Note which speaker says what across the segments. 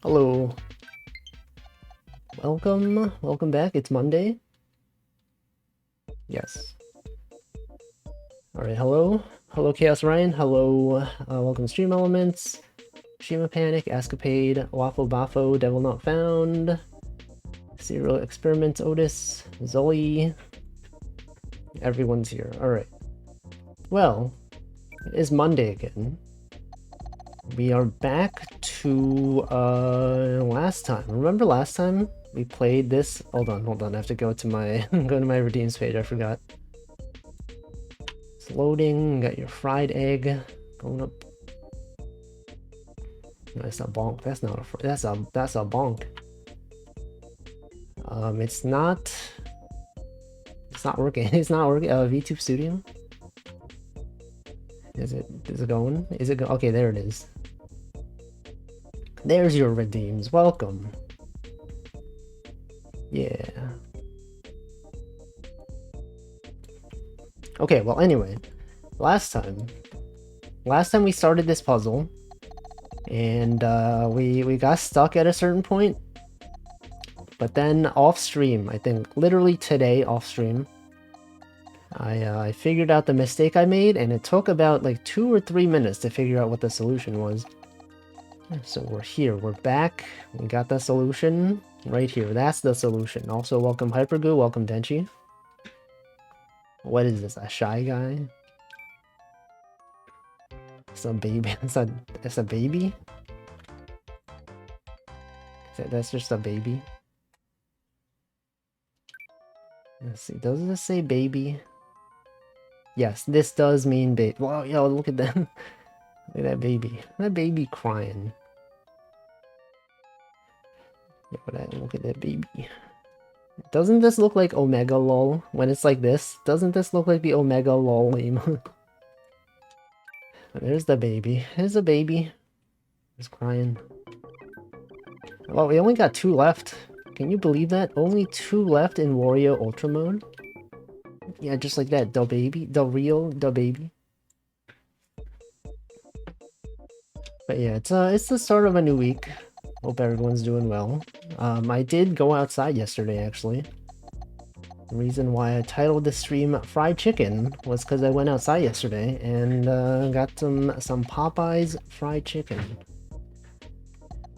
Speaker 1: Hello. Welcome back. It's Monday. Yes. Alright, hello. Hello, Chaos Ryan. Hello, welcome Stream Elements. Shima Panic, Escapade, Waffle Bafo, Devil Not Found, Serial Experiments, Otis, Zully. Everyone's here. Alright. Well, it is Monday again. We are back to last time. Remember last time we played this? Hold on. I have to go to my go to my redeems page. I forgot. It's loading. Got your fried egg going up. No, that's a bonk. That's not a. That's a bonk. It's not. It's not working. It's not working. VTube Studio. Is it going? Is it go? Okay, there it is. There's your redeems. Welcome. Yeah. Okay, well, anyway. Last time we started this puzzle, and we got stuck at a certain point. But then off stream, I think literally today off stream, I figured out the mistake I made, and it took about like 2 or 3 minutes to figure out what the solution was. So we're here, we're back, we got the solution right here. That's the solution. Also, welcome Hypergoo, welcome Denchi. What is this, a shy guy? It's a baby. It's a baby? That's just a baby? Let's see, does this say baby? Yes, this does mean baby. Wow, yo, look at that. Look at that baby. That baby crying. Look at that baby. Doesn't this look like Omega LOL when it's like this? Doesn't this look like the Omega LOL emote? There's the baby. There's a baby. He's crying. Oh, we only got 2 left. Can you believe that? Only 2 left in Wario Ultra mode? Yeah, just like that. The baby. The real the baby. But yeah, it's the start of a new week. Hope everyone's doing well. I did go outside yesterday, actually. The reason why I titled the stream Fried Chicken was because I went outside yesterday and got some Popeyes fried chicken.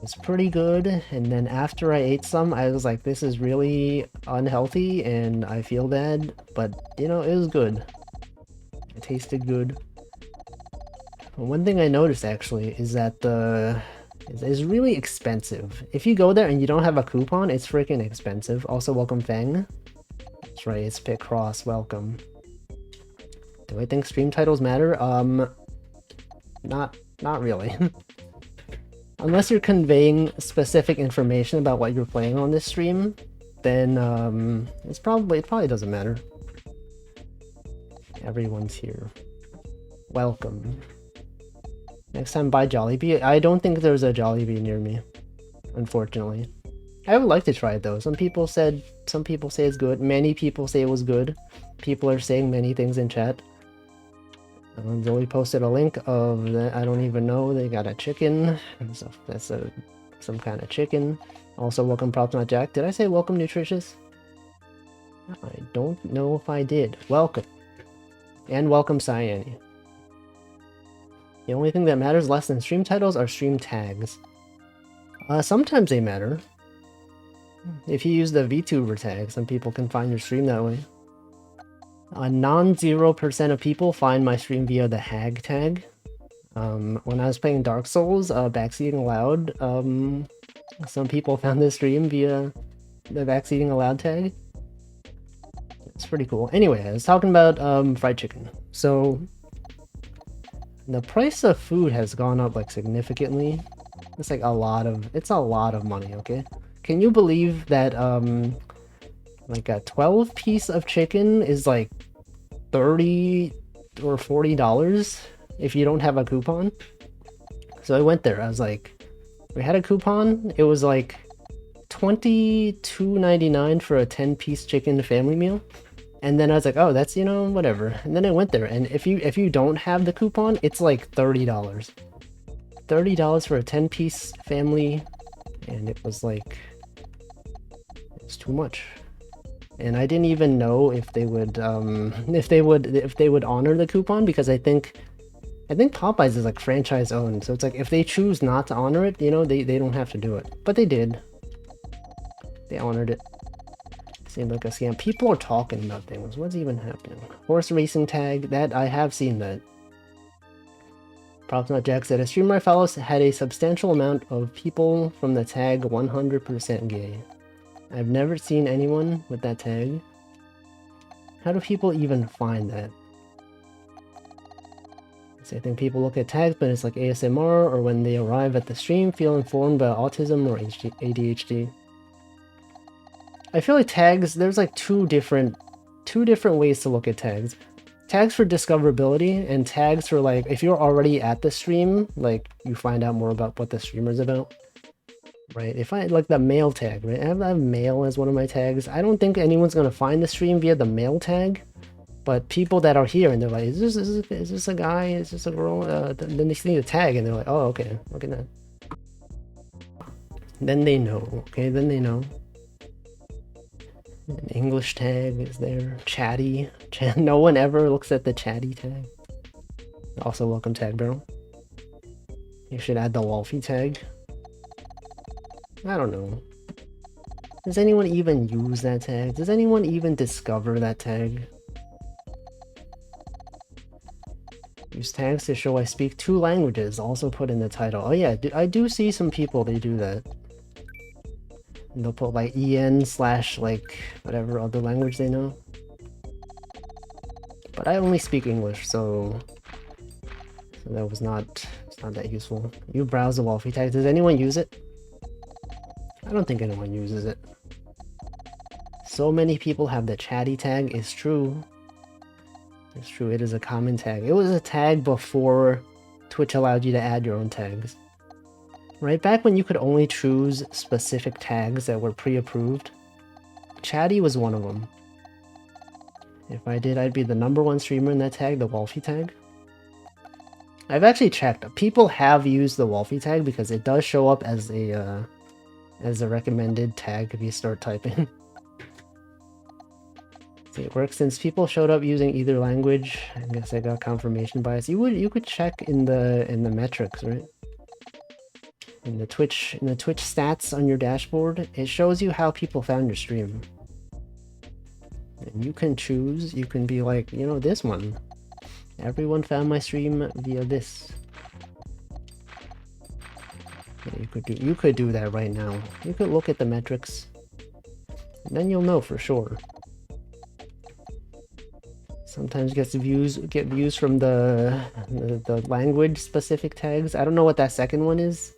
Speaker 1: It's pretty good, and then after I ate some, I was like, this is really unhealthy and I feel bad, but you know, it was good. It tasted good. One thing I noticed actually is that it's really expensive. If you go there and you don't have a coupon, it's freaking expensive. Also, welcome Fang. That's right, it's Picross, welcome. Do I think stream titles matter? Not really. Unless you're conveying specific information about what you're playing on this stream, then it probably doesn't matter. Everyone's here. Welcome. Next time buy Jollibee. I don't think there's a Jollibee near me, unfortunately. I would like to try it though. Some people say it's good. Many people say it was good. People are saying many things in chat. Zoe posted a link of that. I don't even know. They got a chicken. So that's some kind of chicken. Also, welcome Props Not Jack. Did I say welcome Nutritious? I don't know if I did. Welcome. And welcome Cyane. The only thing that matters less than stream titles are stream tags. Sometimes they matter. If you use the VTuber tag, some people can find your stream that way. Non-0% of people find my stream via the hag tag. When I was playing Dark Souls, Backseating Aloud, some people found this stream via the Backseating Aloud tag. It's pretty cool. Anyway, I was talking about fried chicken. So the price of food has gone up like significantly. It's like a lot of money, okay? Can you believe that like a 12 piece of chicken is like $30 or $40 if you don't have a coupon? So I went there. I was like, we had a coupon. It was like $22.99 for a 10-piece chicken family meal. And then I was like, oh, that's, you know, whatever. And then I went there, and if you don't have the coupon, it's like $30. $30 for a 10-piece family and it was like, it's too much. And I didn't even know if they would honor the coupon, because I think Popeyes is like franchise owned, so it's like if they choose not to honor it, you know, they don't have to do it. But they did. They honored it. Seemed like a scam. People are talking about things. What's even happening? Horse racing tag. That I have seen that. Props not Jack said a streamer I follow had a substantial amount of people from the tag 100% gay. I've never seen anyone with that tag. How do people even find that? So I think people look at tags, but it's like ASMR, or when they arrive at the stream, feel informed about autism or ADHD. I feel like tags, there's like two different ways to look at tags. Tags for discoverability, and tags for like, if you're already at the stream, like you find out more about what the streamer's about. Right, if I like the mail tag, right? I have mail as one of my tags. I don't think anyone's gonna find the stream via the mail tag, but people that are here and they're like, is this a guy? Is this a girl? Then they see the tag and they're like, oh, okay, look at that. Then they know, okay? Then they know. An English tag is there. Chatty. No one ever looks at the chatty tag. Also, welcome tag barrel. You should add the Wolfie tag. I don't know. Does anyone even use that tag? Does anyone even discover that tag? Use tags to show I speak 2 languages, also put in the title. Oh yeah, I do see some people, they do that. And they'll put like EN / like whatever other language they know. But I only speak English, so that was not, it's not that useful. You browse the Wolfie tag. Does anyone use it? I don't think anyone uses it. So many people have the chatty tag. It's true. It's true, it is a common tag. It was a tag before Twitch allowed you to add your own tags. Right back when you could only choose specific tags that were pre-approved, chatty was one of them. If I did, I'd be the #1 streamer in that tag, the Wolfie tag. I've actually checked. People have used the Wolfie tag because it does show up as a recommended tag if you start typing. See, it works since people showed up using either language. I guess I got confirmation bias. You could check in the metrics, right? In the Twitch stats on your dashboard, it shows you how people found your stream. And you can choose, you can be like, you know, this one. Everyone found my stream via this. Yeah, you could do that right now. You could look at the metrics. And then you'll know for sure. Sometimes get views from the language specific tags. I don't know what that second one is.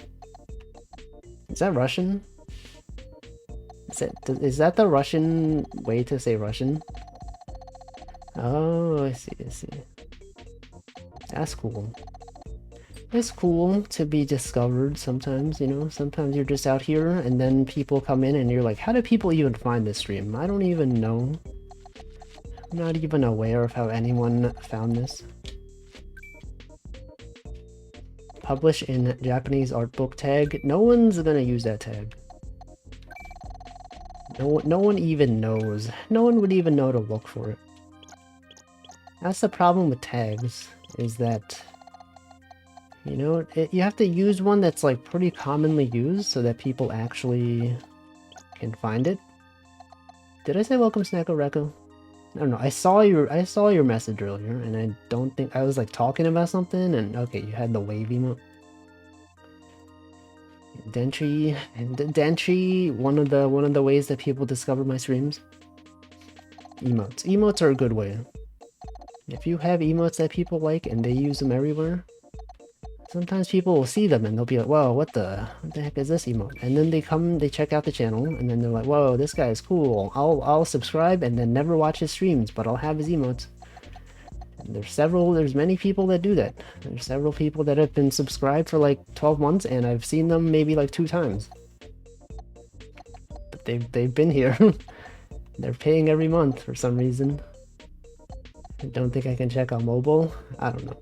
Speaker 1: Is that Russian? Is that the Russian way to say Russian? Oh, I see, I see. That's cool. It's cool to be discovered sometimes, you know? Sometimes you're just out here and then people come in and you're like, how do people even find this stream? I don't even know. I'm not even aware of how anyone found this. Publish in Japanese art book tag. No one's gonna use that tag. No one even knows. No one would even know to look for it. That's the problem with tags, is that, you know, you have to use one that's like pretty commonly used so that people actually can find it. Did I say welcome Snacko Recco? I don't know. I saw your message earlier, and I don't think I was like talking about something. And okay, you had the wave emote. Dentry, one of the ways that people discover my streams. Emotes are a good way. If you have emotes that people like and they use them everywhere, sometimes people will see them and they'll be like, whoa, what the heck is this emote? And then they check out the channel, and then they're like, whoa, this guy is cool. I'll subscribe and then never watch his streams, but I'll have his emotes. And there's many people that do that. There's several people that have been subscribed for like 12 months, and I've seen them maybe like 2 times. But they've been here. They're paying every month for some reason. I don't think I can check on mobile. I don't know.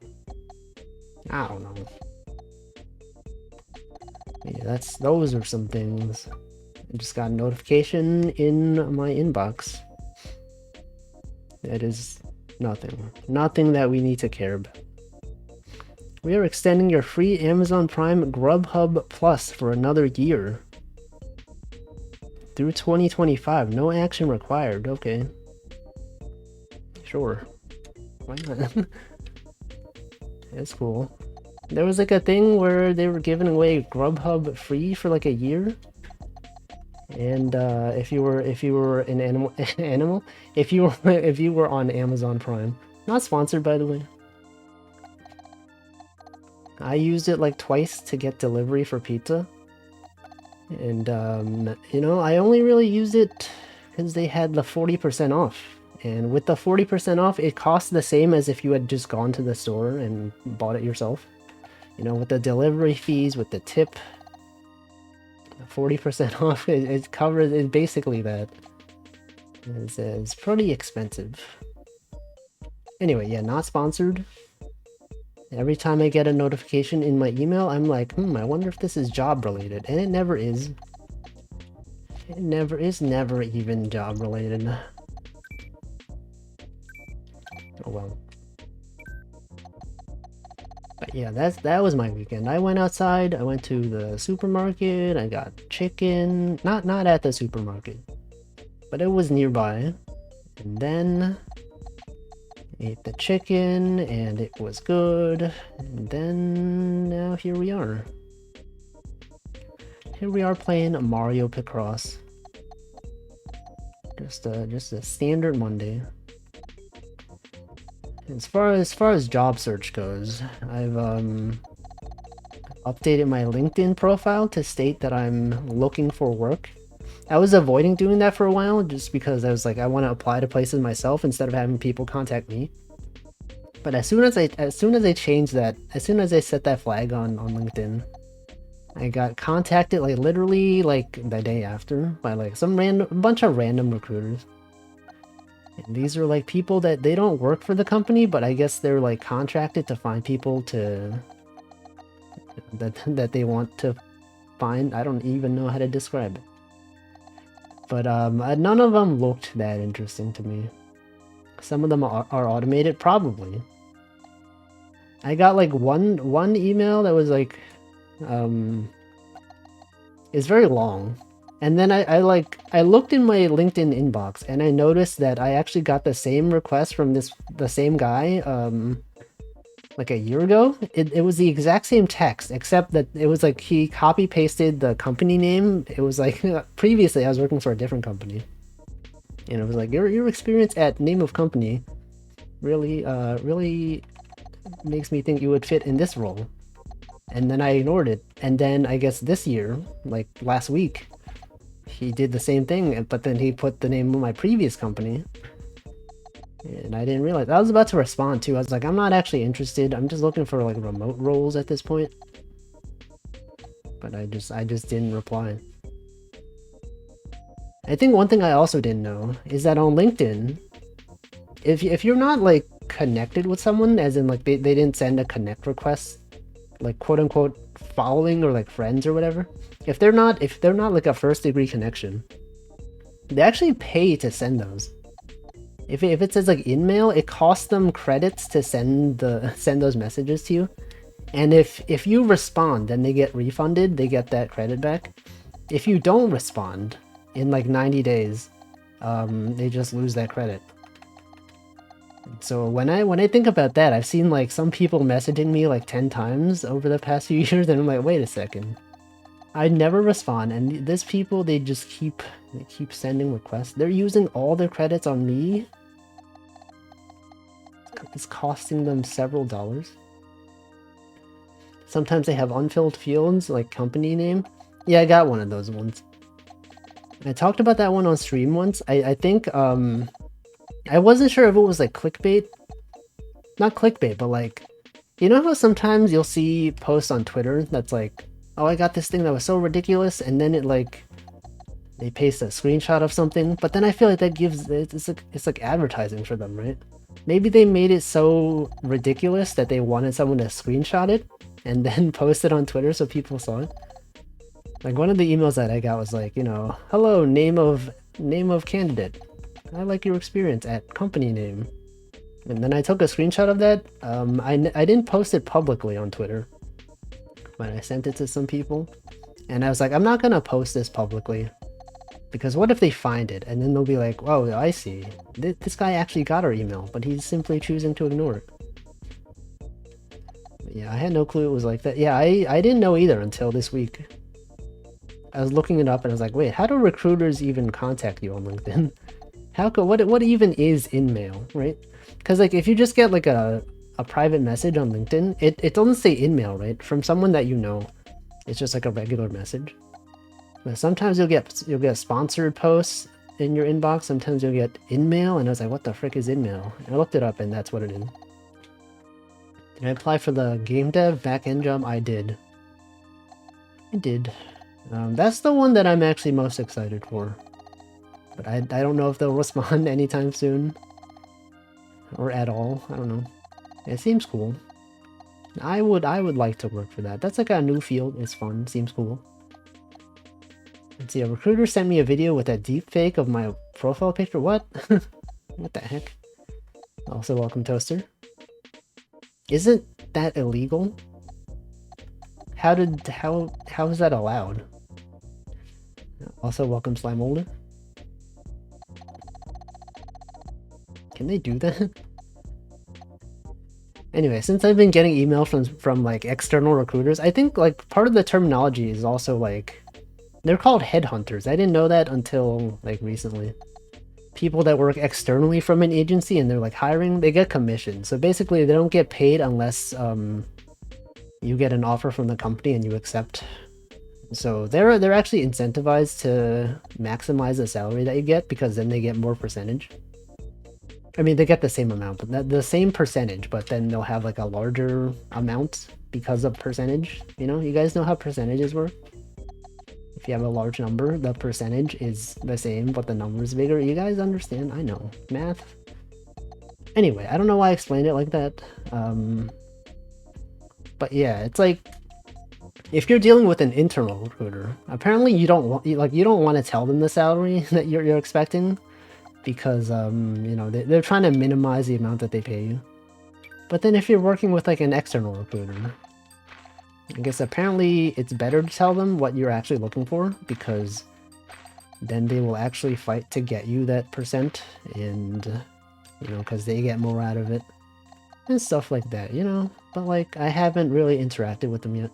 Speaker 1: Yeah, Yeah, those are some things. I just got a notification in my inbox. That is nothing. Nothing that we need to care about. We are extending your free Amazon Prime Grubhub Plus for another year. Through 2025. No action required. Okay. Sure. Why not? That's cool. There was like a thing where they were giving away Grubhub free for like a year. And if you were an animal, if you were on Amazon Prime, not sponsored by the way. I used it like twice to get delivery for pizza, and you know, I only really used it because they had the 40% off, and with the 40% off, it costs the same as if you had just gone to the store and bought it yourself. You know, with the delivery fees, with the tip. 40% off, it covers it, basically that. It's pretty expensive. Anyway, yeah, not sponsored. Every time I get a notification in my email, I'm like, I wonder if this is job related. And it never is. It never is, never even job related. Oh well. But yeah, that was my weekend. I went outside, I went to the supermarket, I got chicken. Not at the supermarket, but it was nearby. And then ate the chicken, and it was good. And then now here we are. Here we are playing Mario Picross. Just a standard Monday. As far as job search goes, I've updated my LinkedIn profile to state that I'm looking for work. I was avoiding doing that for a while just because I was like, I want to apply to places myself instead of having people contact me. But as soon as I changed that, as soon as I set that flag on LinkedIn, I got contacted like literally like the day after by like a bunch of random recruiters. And these are like people that they don't work for the company, but I guess they're like contracted to find people that they want to find. I don't even know how to describe it. But none of them looked that interesting to me. Some of them are automated, probably. I got like one email that was like, it's very long. And then I looked in my LinkedIn inbox and I noticed that I actually got the same request from the same guy like a year ago. It was the exact same text, except that it was like he copy pasted the company name. It was like previously I was working for a different company. And it was like your experience at name of company really makes me think you would fit in this role. And then I ignored it. And then I guess this year, like last week, he did the same thing, but then he put the name of my previous company. And I didn't realize. I was about to respond too. I was like, I'm not actually interested. I'm just looking for like remote roles at this point. But I just didn't reply. I think one thing I also didn't know is that on LinkedIn, if you're not like connected with someone, as in like they didn't send a connect request, like quote unquote following or like friends or whatever, if they're not like a first degree connection, they actually pay to send those. If it says like in-mail, it costs them credits to send those messages to you. And if you respond, then they get refunded, they get that credit back. If you don't respond in like 90 days, they just lose that credit. So when I think about that, I've seen like some people messaging me like 10 times over the past few years, and I'm like, wait a second. I never respond, and these people, they keep sending requests. They're using all their credits on me. It's costing them several dollars. Sometimes they have unfilled fields, like company name. Yeah, I got one of those ones. I talked about that one on stream once. I think, I wasn't sure if it was like clickbait. Not clickbait, but like, you know how sometimes you'll see posts on Twitter that's like, oh, I got this thing that was so ridiculous, and then it like, they paste a screenshot of something, but then I feel like that gives, it's like advertising for them, right? Maybe they made it so ridiculous that they wanted someone to screenshot it and then post it on Twitter so people saw it. Like one of the emails that I got was like, you know, hello, name of candidate. I like your experience at company name. And then I took a screenshot of that. I didn't post it publicly on Twitter, but I sent it to some people. And I was like, I'm not gonna post this publicly. Because what if they find it and then they'll be like, oh, I see. This guy actually got our email, but he's simply choosing to ignore it. But yeah, I had no clue it was like that. Yeah, I didn't know either until this week. I was looking it up and I was like, wait, how do recruiters even contact you on LinkedIn? How could what even is InMail, right? Because like if you just get like a private message on LinkedIn, it doesn't say InMail, right? From someone that you know, it's just like a regular message. But sometimes you'll get sponsored posts in your inbox. Sometimes you'll get InMail, and I was like, what the frick is InMail? And I looked it up, and that's what it is. Did I apply for the game dev backend job? I did. I did. That's the one that I'm actually most excited for. But I don't know if they'll respond anytime soon. Or at all. I don't know. It seems cool. I would like to work for that. That's like a new field. It's fun. Seems cool. Let's see, a recruiter sent me a video with a deep fake of my profile picture. What? What the heck? Also, welcome, Toaster. Isn't that illegal? How is that allowed? Also, welcome, Slime Molder. Can they do that? Anyway, since I've been getting email from like external recruiters, I think like part of the terminology is also like they're called headhunters. I didn't know that until like recently. People that work externally from an agency and they're like hiring, they get commission. So basically they don't get paid unless you get an offer from the company and you accept. So they're actually incentivized to maximize the salary that you get because then they get more percentage. I mean, they get the same amount, but the same percentage, but then they'll have like a larger amount because of percentage. You know, you guys know how percentages work? If you have a large number, the percentage is the same, but the number is bigger. You guys understand? I know. Math. Anyway, I don't know why I explained it like that. But yeah, it's like if you're dealing with an internal recruiter, apparently you don't want to tell them the salary that you're expecting because you know they're trying to minimize the amount that they pay you. But then if you're working with like an external recruiter, I guess apparently it's better to tell them what you're actually looking for because then they will actually fight to get you that percent and, you know, because they get more out of it and stuff like that, you know? But like, I haven't really interacted with them yet.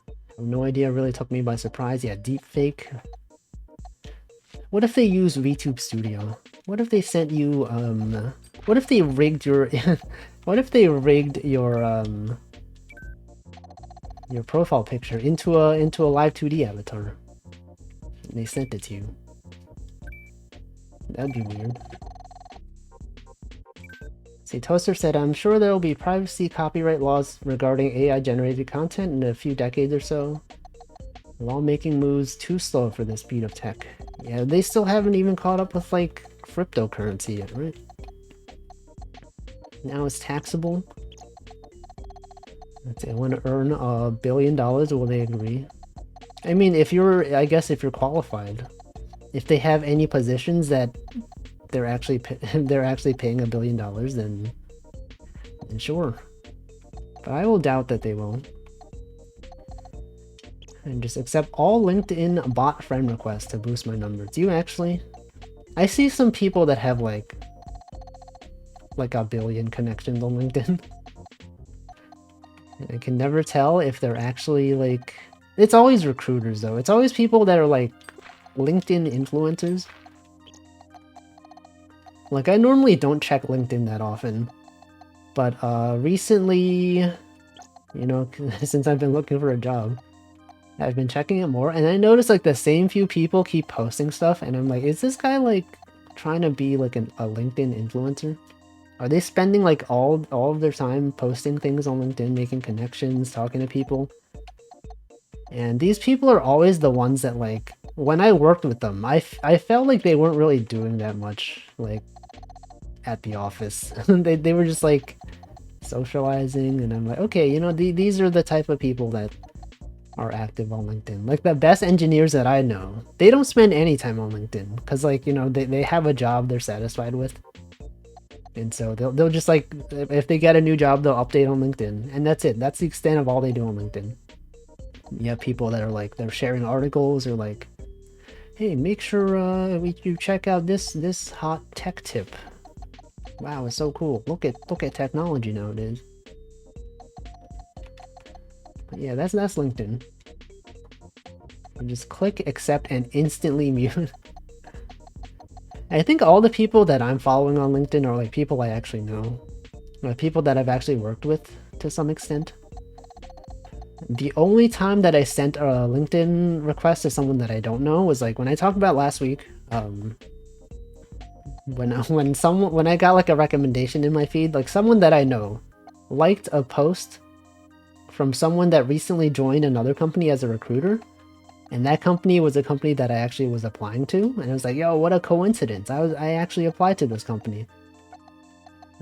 Speaker 1: I have no idea, it really took me by surprise. Yeah, deepfake. What if they use VTube Studio? What if they sent you, what if they rigged your, what if they rigged your profile picture into a live 2D avatar? And they sent it to you. That'd be weird. See, Toaster said, I'm sure there will be privacy copyright laws regarding AI-generated content in a few decades or so. Lawmaking moves too slow for the speed of tech. Yeah, they still haven't even caught up with, like, cryptocurrency yet, right? Now it's taxable. Let's see, I want to earn $1 billion. Will they agree? I mean, I guess if you're qualified. If they have any positions that they're actually paying $1 billion, then sure. But I will doubt that they will. And just accept all LinkedIn bot friend requests to boost my numbers. Do you actually? I see some people that have like 1 billion connections on LinkedIn. I can never tell if they're actually like... It's always recruiters though. It's always people that are like LinkedIn influencers. Like I normally don't check LinkedIn that often. But recently, you know, since I've been looking for a job, I've been checking it more, and I noticed like the same few people keep posting stuff, and I'm like, is this guy like trying to be like a LinkedIn influencer? Are they spending like all of their time posting things on LinkedIn, making connections, talking to people? And these people are always the ones that like, when I worked with them, I felt like they weren't really doing that much like at the office. they were just like socializing, and I'm like, okay, you know, these are the type of people that are active on LinkedIn. Like the best engineers that I know, they don't spend any time on LinkedIn because like, you know, they have a job they're satisfied with. And so they'll just like, if they get a new job, they'll update on LinkedIn and that's it. That's the extent of all they do on LinkedIn. You have people that are like, they're sharing articles or like, hey, make sure you check out this hot tech tip. Wow, it's so cool. Look at technology nowadays. But yeah, that's LinkedIn. You just click accept and instantly mute. I think all the people that I'm following on LinkedIn are like people I actually know. People that I've actually worked with to some extent. The only time that I sent a LinkedIn request to someone that I don't know was like when I talked about last week. When I got like a recommendation in my feed, like someone that I know liked a post from someone that recently joined another company as a recruiter. And that company was a company that I actually was applying to. And I was like, yo, what a coincidence. I actually applied to this company.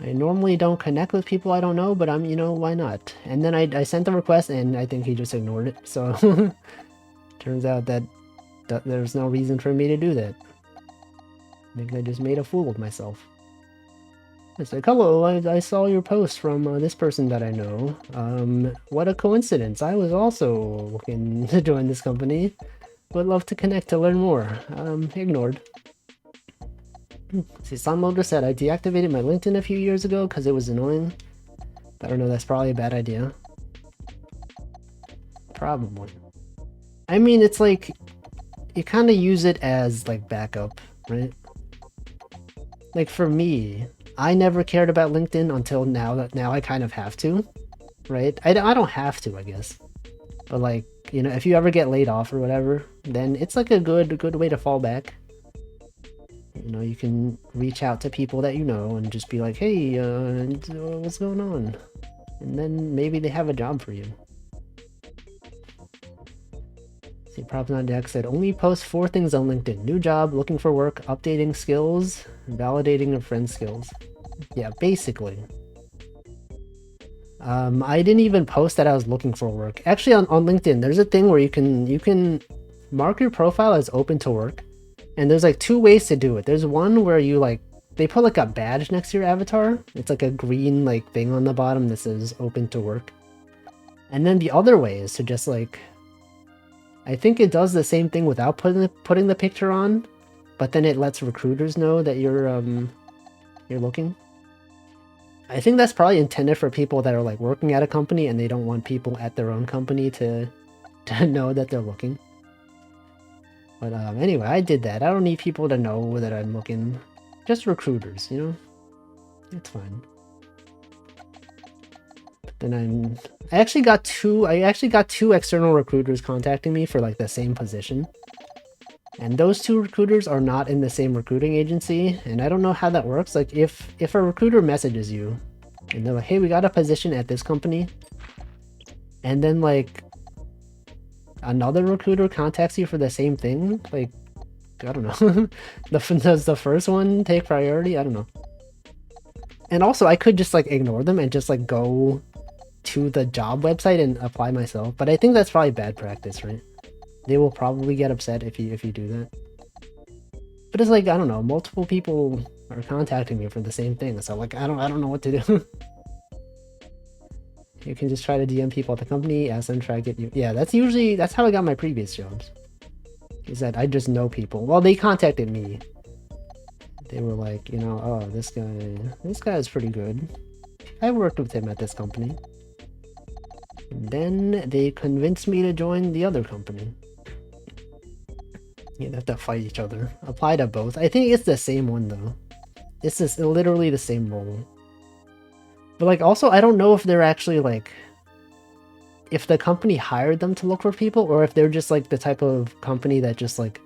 Speaker 1: I normally don't connect with people I don't know, but you know, why not? And then I sent the request and I think he just ignored it. So turns out that there's no reason for me to do that. I think I just made a fool of myself. It's like, hello, I saw your post from this person that I know. What a coincidence. I was also looking to join this company. Would love to connect to learn more. Ignored. See, Sunloader said, I deactivated my LinkedIn a few years ago because it was annoying. I don't know, that's probably a bad idea. Probably. I mean, it's like, you kind of use it as like backup, right? Like for me, I never cared about LinkedIn until now I kind of have to, right? I don't have to, I guess. But like, you know, if you ever get laid off or whatever, then it's like a good way to fall back. You know, you can reach out to people that you know and just be like, hey, what's going on? And then maybe they have a job for you. See, Props on Deck said, only post 4 things on LinkedIn. New job, looking for work, updating skills, validating a friend's skills. Yeah, basically. I didn't even post that I was looking for work. Actually, on LinkedIn, there's a thing where you can mark your profile as open to work. And there's like 2 ways to do it. There's one where you like, they put like a badge next to your avatar. It's like a green like thing on the bottom that says open to work. And then the other way is to just like, I think it does the same thing without putting the picture on, but then it lets recruiters know that you're looking. I think that's probably intended for people that are like working at a company and they don't want people at their own company to know that they're looking. But anyway, I did that. I don't need people to know that I'm looking. Just recruiters, you know? It's fine. But then I actually got two external recruiters contacting me for like the same position. And those 2 recruiters are not in the same recruiting agency, and I don't know how that works. Like if a recruiter messages you and they're like, hey, we got a position at this company, and then like another recruiter contacts you for the same thing, like, I don't know. Does the first one take priority? I don't know. And also, I could just like ignore them and just like go to the job website and apply myself, but I think that's probably bad practice, right? They will probably get upset if you do that. But it's like, I don't know, multiple people are contacting me for the same thing, so like I don't know what to do. You can just try to DM people at the company, ask them to try to get you. Yeah, that's how I got my previous jobs. Is that I just know people. Well, they contacted me. They were like, you know, oh, this guy is pretty good. I worked with him at this company. And then they convinced me to join the other company. You have to fight each other. Apply to both. I think it's the same one though. It's just literally the same role. But like also, I don't know if they're actually like, if the company hired them to look for people, or if they're just like the type of company that just like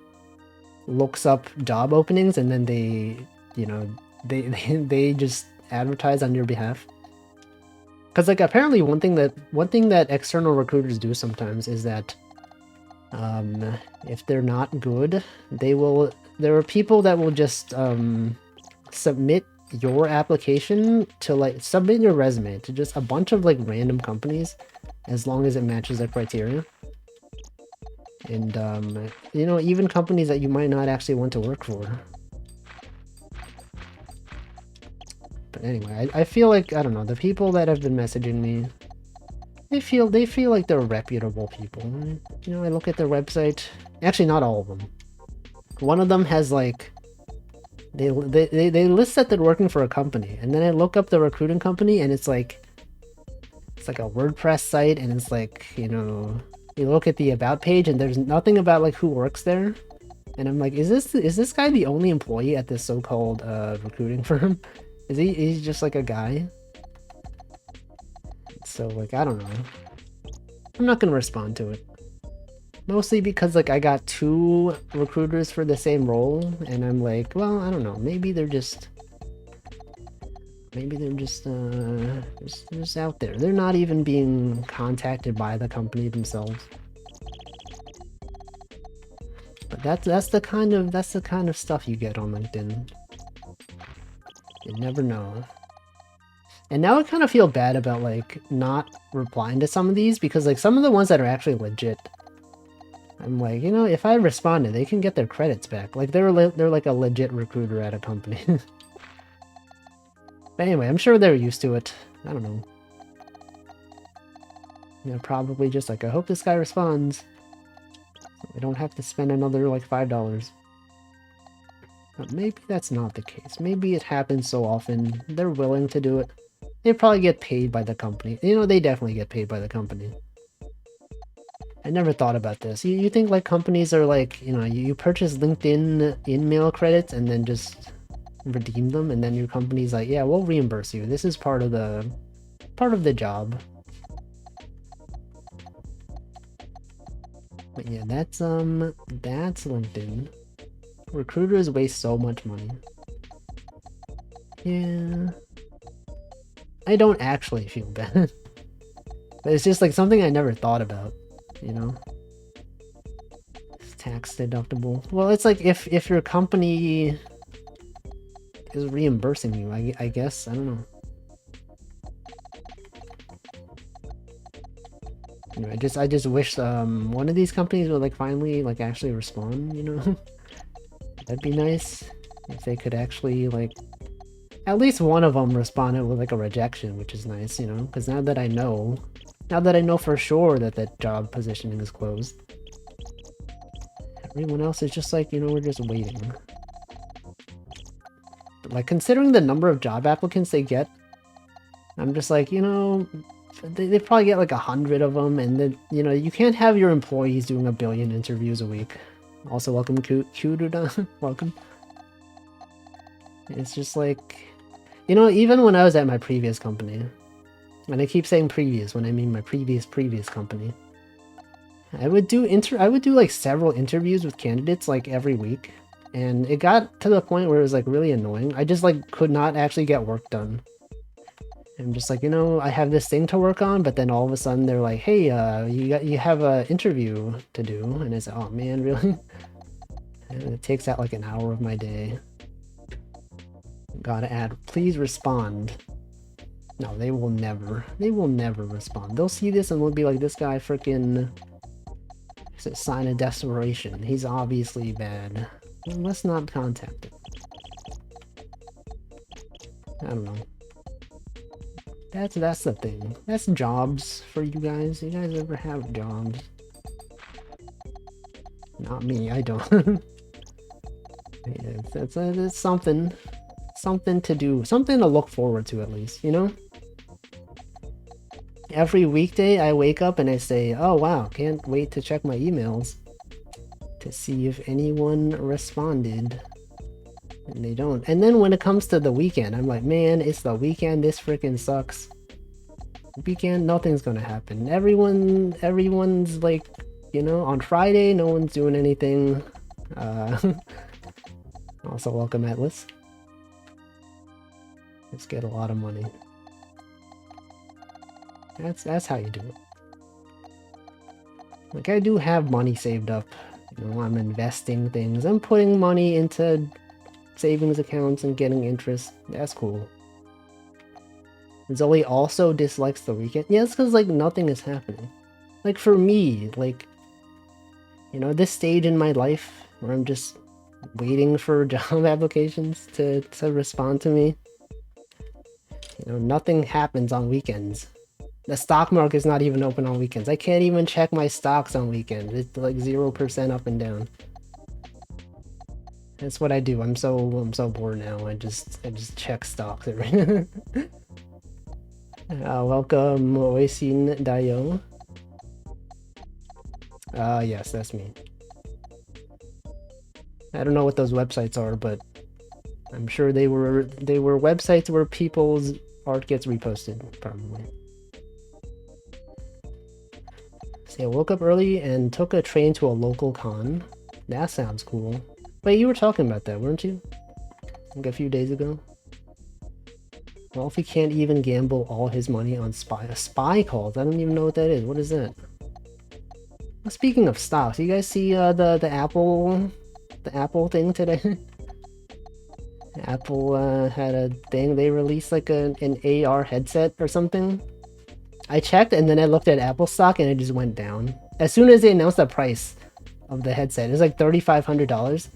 Speaker 1: looks up job openings and then they, you know, they just advertise on your behalf. Because like apparently one thing that external recruiters do sometimes is that if they're not good, there are people that will just submit your application to like submit your resume to just a bunch of like random companies as long as it matches their criteria. And, you know, even companies that you might not actually want to work for. But anyway, I feel like, I don't know, the people that have been messaging me, they feel like they're reputable people. You know, I look at their website. Actually, not all of them. One of them has like they list that they're working for a company, and then I look up the recruiting company, and it's like a WordPress site, and it's like, you know, you look at the about page, and there's nothing about like who works there, and I'm like, is this guy the only employee at this so-called recruiting firm? He's just like a guy? So like, I don't know. I'm not gonna respond to it. Mostly because like I got 2 recruiters for the same role, and I'm like, well, I don't know, maybe they're just just out there. They're not even being contacted by the company themselves. But that's the kind of stuff you get on LinkedIn. You never know. And now I kind of feel bad about like not replying to some of these, because like some of the ones that are actually legit, I'm like, you know, if I responded, they can get their credits back. Like they're like a legit recruiter at a company. But anyway, I'm sure they're used to it. I don't know. You know, probably just like, I hope this guy responds. So we don't have to spend another like $5. But maybe that's not the case. Maybe it happens so often, they're willing to do it. They probably get paid by the company. You know, they definitely get paid by the company. I never thought about this. You think like companies are like, you know, you purchase LinkedIn in-mail credits and then just redeem them, and then your company's like, yeah, we'll reimburse you. This is part of the job. But yeah, that's LinkedIn. Recruiters waste so much money. Yeah. I don't actually feel bad. But it's just like something I never thought about, you know? It's tax deductible. Well, it's like if your company is reimbursing you, I guess. I don't know. You know, I just wish one of these companies would like finally like actually respond, you know? That'd be nice if they could actually like at least one of them responded with like a rejection, which is nice, you know? Because now that I know for sure that that job positioning is closed, everyone else is just like, you know, we're just waiting. But like considering the number of job applicants they get, I'm just like, you know, they probably get like 100 of them, and then, you know, you can't have your employees doing 1 billion interviews a week. Also, welcome Kuruda. Welcome. It's just like, you know, even when I was at my previous company, and I keep saying previous when I mean my previous company, I would do like several interviews with candidates like every week, and it got to the point where it was like really annoying. I just like could not actually get work done. I'm just like, you know, I have this thing to work on, but then all of a sudden they're like, hey, you have a interview to do, and it's like, oh man, really? And it takes out like an hour of my day. Gotta add, please respond. No, they will never respond. They'll see this and they'll be like, this guy freaking is a sign of desperation. He's obviously bad. Well, let's not contact him. I don't know. That's the thing. That's jobs for you guys. You guys ever have jobs? Not me, I don't. Yeah, it's something to do, something to look forward to at least, you know? Every weekday I wake up and I say, oh wow, can't wait to check my emails to see if anyone responded. And they don't. And then when it comes to the weekend, I'm like, man, it's the weekend, this freaking sucks. Weekend, nothing's gonna happen. Everyone's like, you know, on Friday, no one's doing anything. Also, welcome Atlas. Let's get a lot of money. That's how you do it. Like, I do have money saved up. You know, I'm investing things. I'm putting money into savings accounts and getting interest. That's cool. Zoe also dislikes the weekend. Yeah, it's because, like, nothing is happening. Like, for me, like, You know, this stage in my life where I'm just waiting for job applications to respond to me. You know, nothing happens on weekends. The stock market's not even open on weekends. I can't even check my stocks on weekends. It's like 0% up and down. That's what I do. I'm so bored now. I just check stocks every. Welcome, Oisin Dayo. Yes, that's me. I don't know what those websites are, but I'm sure they were websites where people's art gets reposted, probably. So I woke up early and took a train to a local con. That sounds cool. Wait, you were talking about that, weren't you? Like a few days ago? Well, if he can't even gamble all his money on spy calls, I don't even know what that is. What is that? Well, speaking of stocks, you guys see the Apple thing today? Apple had a thing. They released like an AR headset or something. I checked and then I looked at Apple stock and it just went down. As soon as they announced the price of the headset, it was like $3,500.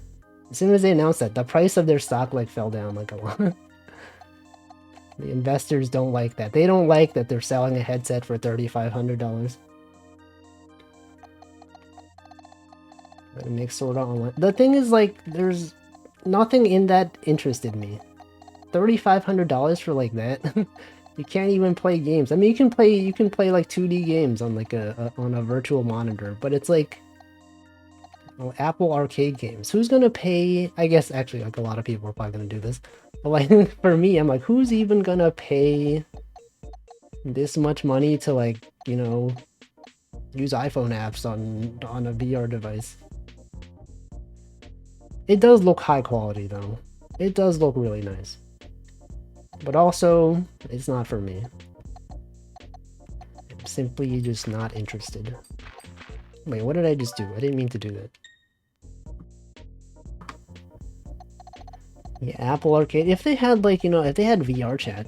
Speaker 1: As soon as they announced that, the price of their stock like fell down like a lot. The investors don't like that. They don't like that they're selling a headset for $3,500. But it makes sort of online. The thing is, like, there's nothing in that interested me. $3,500 for like that. You can't even play games. I mean, you can play like 2D games on like on a virtual monitor, but it's like, well, Apple Arcade games. Who's gonna pay? I guess actually, like a lot of people are probably gonna do this. But like for me, I'm like, who's even gonna pay this much money to, like, you know, use iPhone apps on a VR device? It does look high quality though. It does look really nice. But also, it's not for me. I'm simply just not interested. Wait, what did I just do? I didn't mean to do that. Yeah, Apple Arcade. If they had, like, you know, if they had VR chat.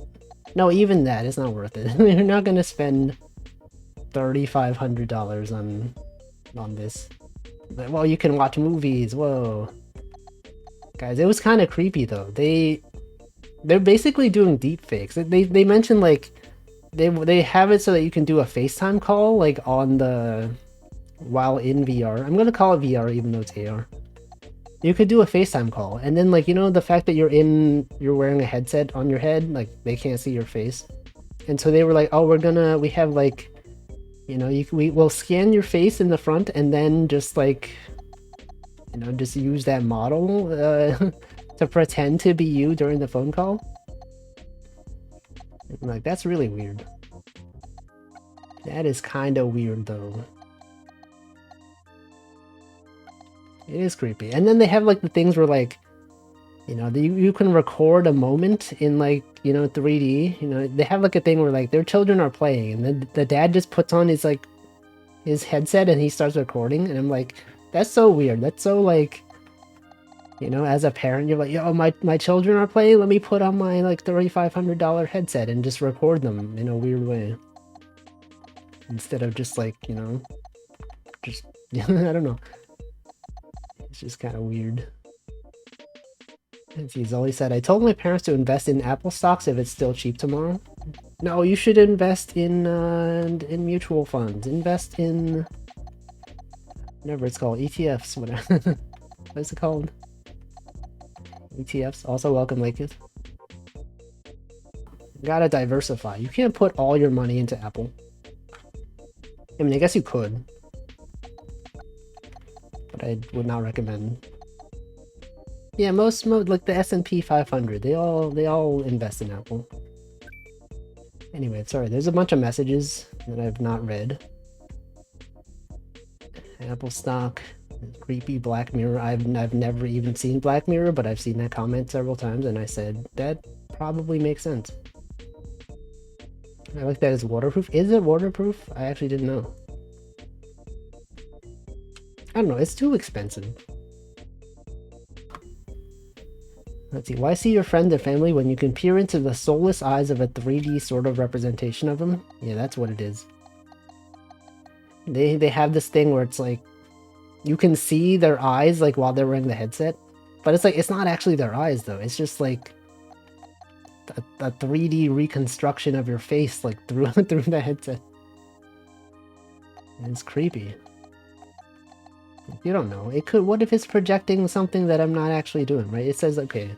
Speaker 1: No, even that, it's not worth it. You're not gonna spend $3,500 on this. But, well, you can watch movies. Whoa. Guys, it was kind of creepy though. They're basically doing deep fakes. They mentioned like they have it so that you can do a FaceTime call like on the while in VR. I'm gonna call it VR even though it's AR. You could do a FaceTime call, and then, like, you know, the fact that you're wearing a headset on your head, like they can't see your face, and so they were like, oh, we have like, you know, we'll scan your face in the front and then just like, you know, just use that model to pretend to be you during the phone call. I'm like, that's really weird. That is kind of weird though. It is creepy. And then they have like the things where, like, you know, you can record a moment in, like, you know, 3D. You know, they have like a thing where like their children are playing and then the dad just puts on his like his headset and he starts recording, and I'm like, that's so weird. That's so, like, you know, as a parent, you're like, yo, my children are playing, let me put on my like $3,500 headset and just record them in a weird way. Instead of just like, you know, just I don't know. It's just kind of weird. And he's always said, I told my parents to invest in Apple stocks if it's still cheap tomorrow. No, you should invest in mutual funds. Invest in whatever it's called, ETFs, whatever. What's it called? ETFs. Also, welcome, Laketh. Gotta diversify. You can't put all your money into Apple. I mean, I guess you could, but I would not recommend. Yeah, most like the S&P 500, they all invest in Apple. Anyway, sorry, there's a bunch of messages that I've not read. Apple stock, creepy Black Mirror. I've never even seen Black Mirror, but I've seen that comment several times, and I said that probably makes sense. I like that it's waterproof. Is it waterproof? I actually didn't know. I don't know, it's too expensive. Let's see, why see your friend or family when you can peer into the soulless eyes of a 3D sort of representation of them? Yeah, that's what it is. They have this thing where it's like, you can see their eyes like while they're wearing the headset, but it's like it's not actually their eyes though. It's just like a 3D reconstruction of your face like through through the headset. And it's creepy. You don't know. It could. What if it's projecting something that I'm not actually doing? Right? It says okay.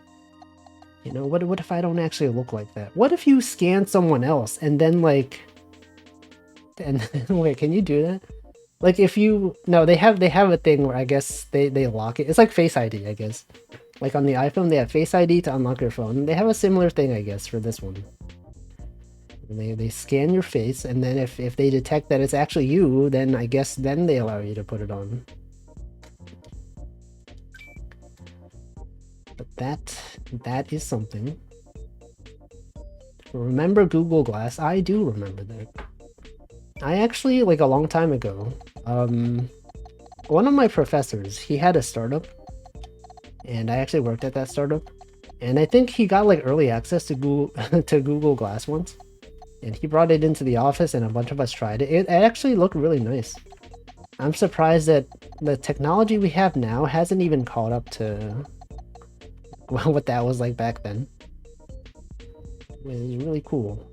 Speaker 1: You know, what if I don't actually look like that? What if you scan someone else and then like, and wait, can you do that? Like if you, no, they have a thing where I guess they lock it. It's like Face ID, I guess. Like on the iPhone, they have Face ID to unlock your phone. They have a similar thing, I guess, for this one. They scan your face, and then if they detect that it's actually you, then I guess then they allow you to put it on. But that is something. Remember Google Glass? I do remember that. I actually, like a long time ago, one of my professors, he had a startup, and I actually worked at that startup, and I think he got like early access to Google to Google Glass once, and he brought it into the office, and a bunch of us tried it. It actually looked really nice. I'm surprised that the technology we have now hasn't even caught up to what that was like back then. It was really cool.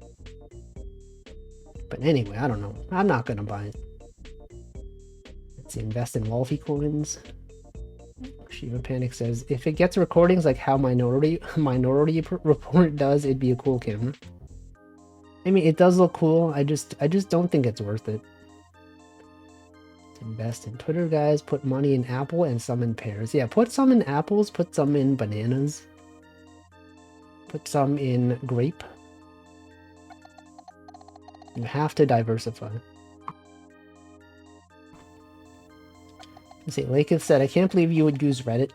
Speaker 1: But anyway, I don't know. I'm not gonna buy it. Let's see, invest in Wolfie coins. Shiva Panic says, if it gets recordings like how Minority Report does, it'd be a cool camera. I mean, it does look cool. I just don't think it's worth it. Invest in Twitter, guys. Put money in Apple and some in pears. Yeah, put some in apples, put some in bananas. Put some in grape. You have to diversify. Let's see, Laketh said, I can't believe you would use Reddit.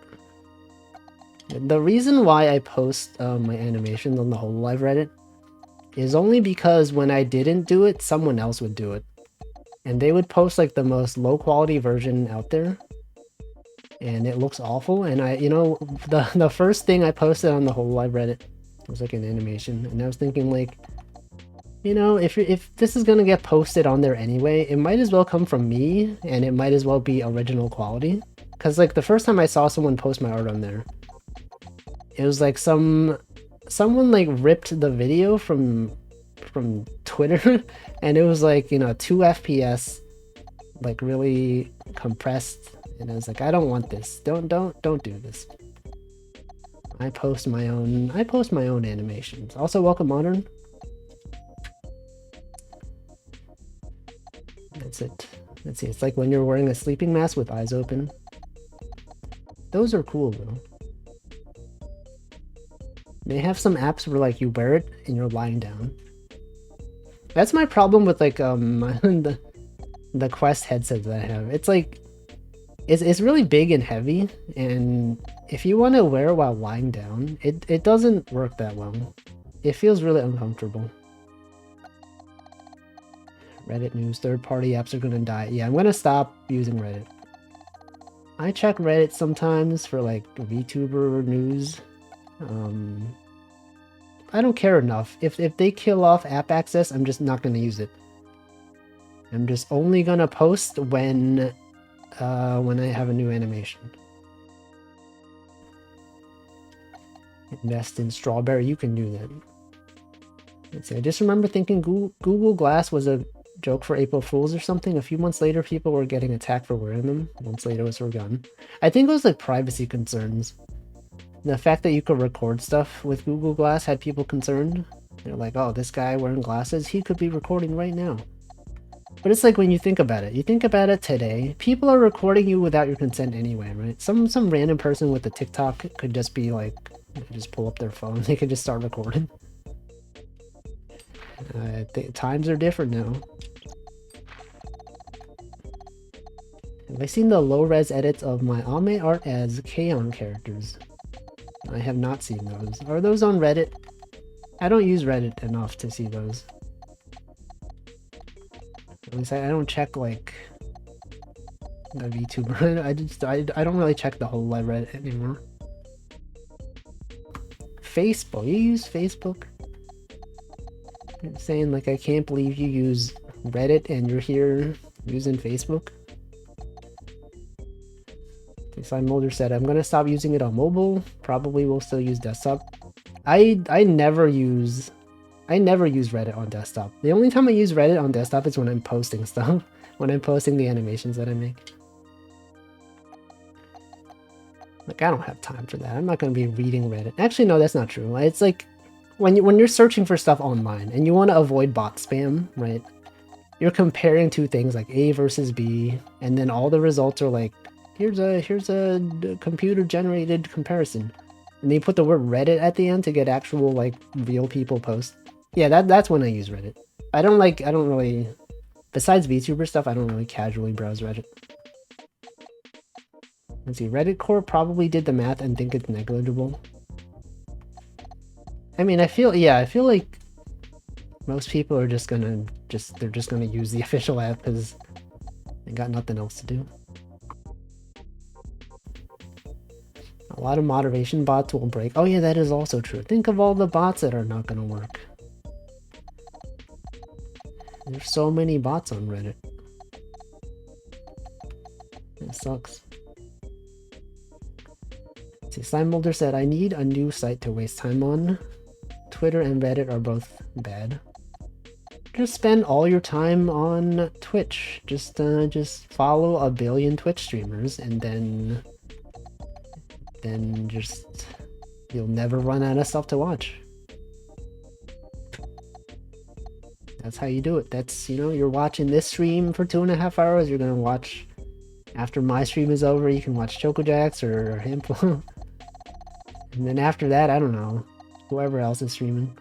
Speaker 1: The reason why I post my animations on the Hololive Reddit is only because when I didn't do it, someone else would do it. And they would post like the most low quality version out there. And it looks awful. And I, you know, the first thing I posted on the Hololive Reddit was like an animation. And I was thinking like, you know, if this is gonna get posted on there anyway, it might as well come from me, and it might as well be original quality. Cause like the first time I saw someone post my art on there, it was like someone like ripped the video from Twitter, and it was like, you know, 2 FPS, like really compressed, and I was like, I don't want this. Don't do this. I post my own animations. Also, welcome Modern. That's it. Let's see, it's like when you're wearing a sleeping mask with eyes open. Those are cool though. They have some apps where like you wear it and you're lying down. That's my problem with like the Quest headset that I have. It's like it's really big and heavy, and if you want to wear it while lying down, it doesn't work that well. It feels really uncomfortable. Reddit news, third-party apps are gonna die. Yeah, I'm gonna stop using Reddit. I check Reddit sometimes for like VTuber news. I don't care enough. If they kill off app access, I'm just not gonna use it. I'm just only gonna post when I have a new animation. Invest in Strawberry, you can do that. Let's see, I just remember thinking Google Glass was a joke for April Fools or something. A few months later, people were getting attacked for wearing them. Months later, it was forgotten. I think it was like privacy concerns. The fact that you could record stuff with Google Glass had people concerned. They're like, oh, this guy wearing glasses, he could be recording right now. But it's like when you think about it today, people are recording you without your consent anyway, right? Some random person with a TikTok could just be like, they could just pull up their phone, they could just start recording. Times are different now. Have I seen the low-res edits of my anime art as K-On! Characters? I have not seen those. Are those on Reddit? I don't use Reddit enough to see those. At least I don't check like the VTuber. I don't really check the whole live Reddit anymore. Facebook. You use Facebook? You're saying like I can't believe you use Reddit and you're here using Facebook. Slime Molder said, I'm gonna stop using it on mobile. Probably will still use desktop. I never use Reddit on desktop. The only time I use Reddit on desktop is when I'm posting stuff. When I'm posting the animations that I make. Like, I don't have time for that. I'm not gonna be reading Reddit. Actually, no, that's not true. It's like when you're searching for stuff online and you want to avoid bot spam, right? You're comparing two things like A versus B, and then all the results are like, here's a computer generated comparison, and they put the word Reddit at the end to get actual like real people posts. Yeah, that's when I use Reddit. I don't really, besides VTuber stuff, I don't really casually browse Reddit. Let's see, Reddit Corp probably did the math and think it's negligible. I mean, I feel like most people are just gonna use the official app because they got nothing else to do. A lot of moderation bots will break. Oh yeah, that is also true. Think of all the bots that are not gonna work. There's so many bots on Reddit. It sucks. See, Slime Molder said, I need a new site to waste time on. Twitter and Reddit are both bad. Just spend all your time on Twitch. Just follow a billion Twitch streamers, and then just you'll never run out of stuff to watch. That's how you do it. That's, you know, you're watching this stream for 2.5 hours. You're gonna watch after my stream is over. You can watch Chocojax or Hamplo. And then after that, I don't know, whoever else is streaming.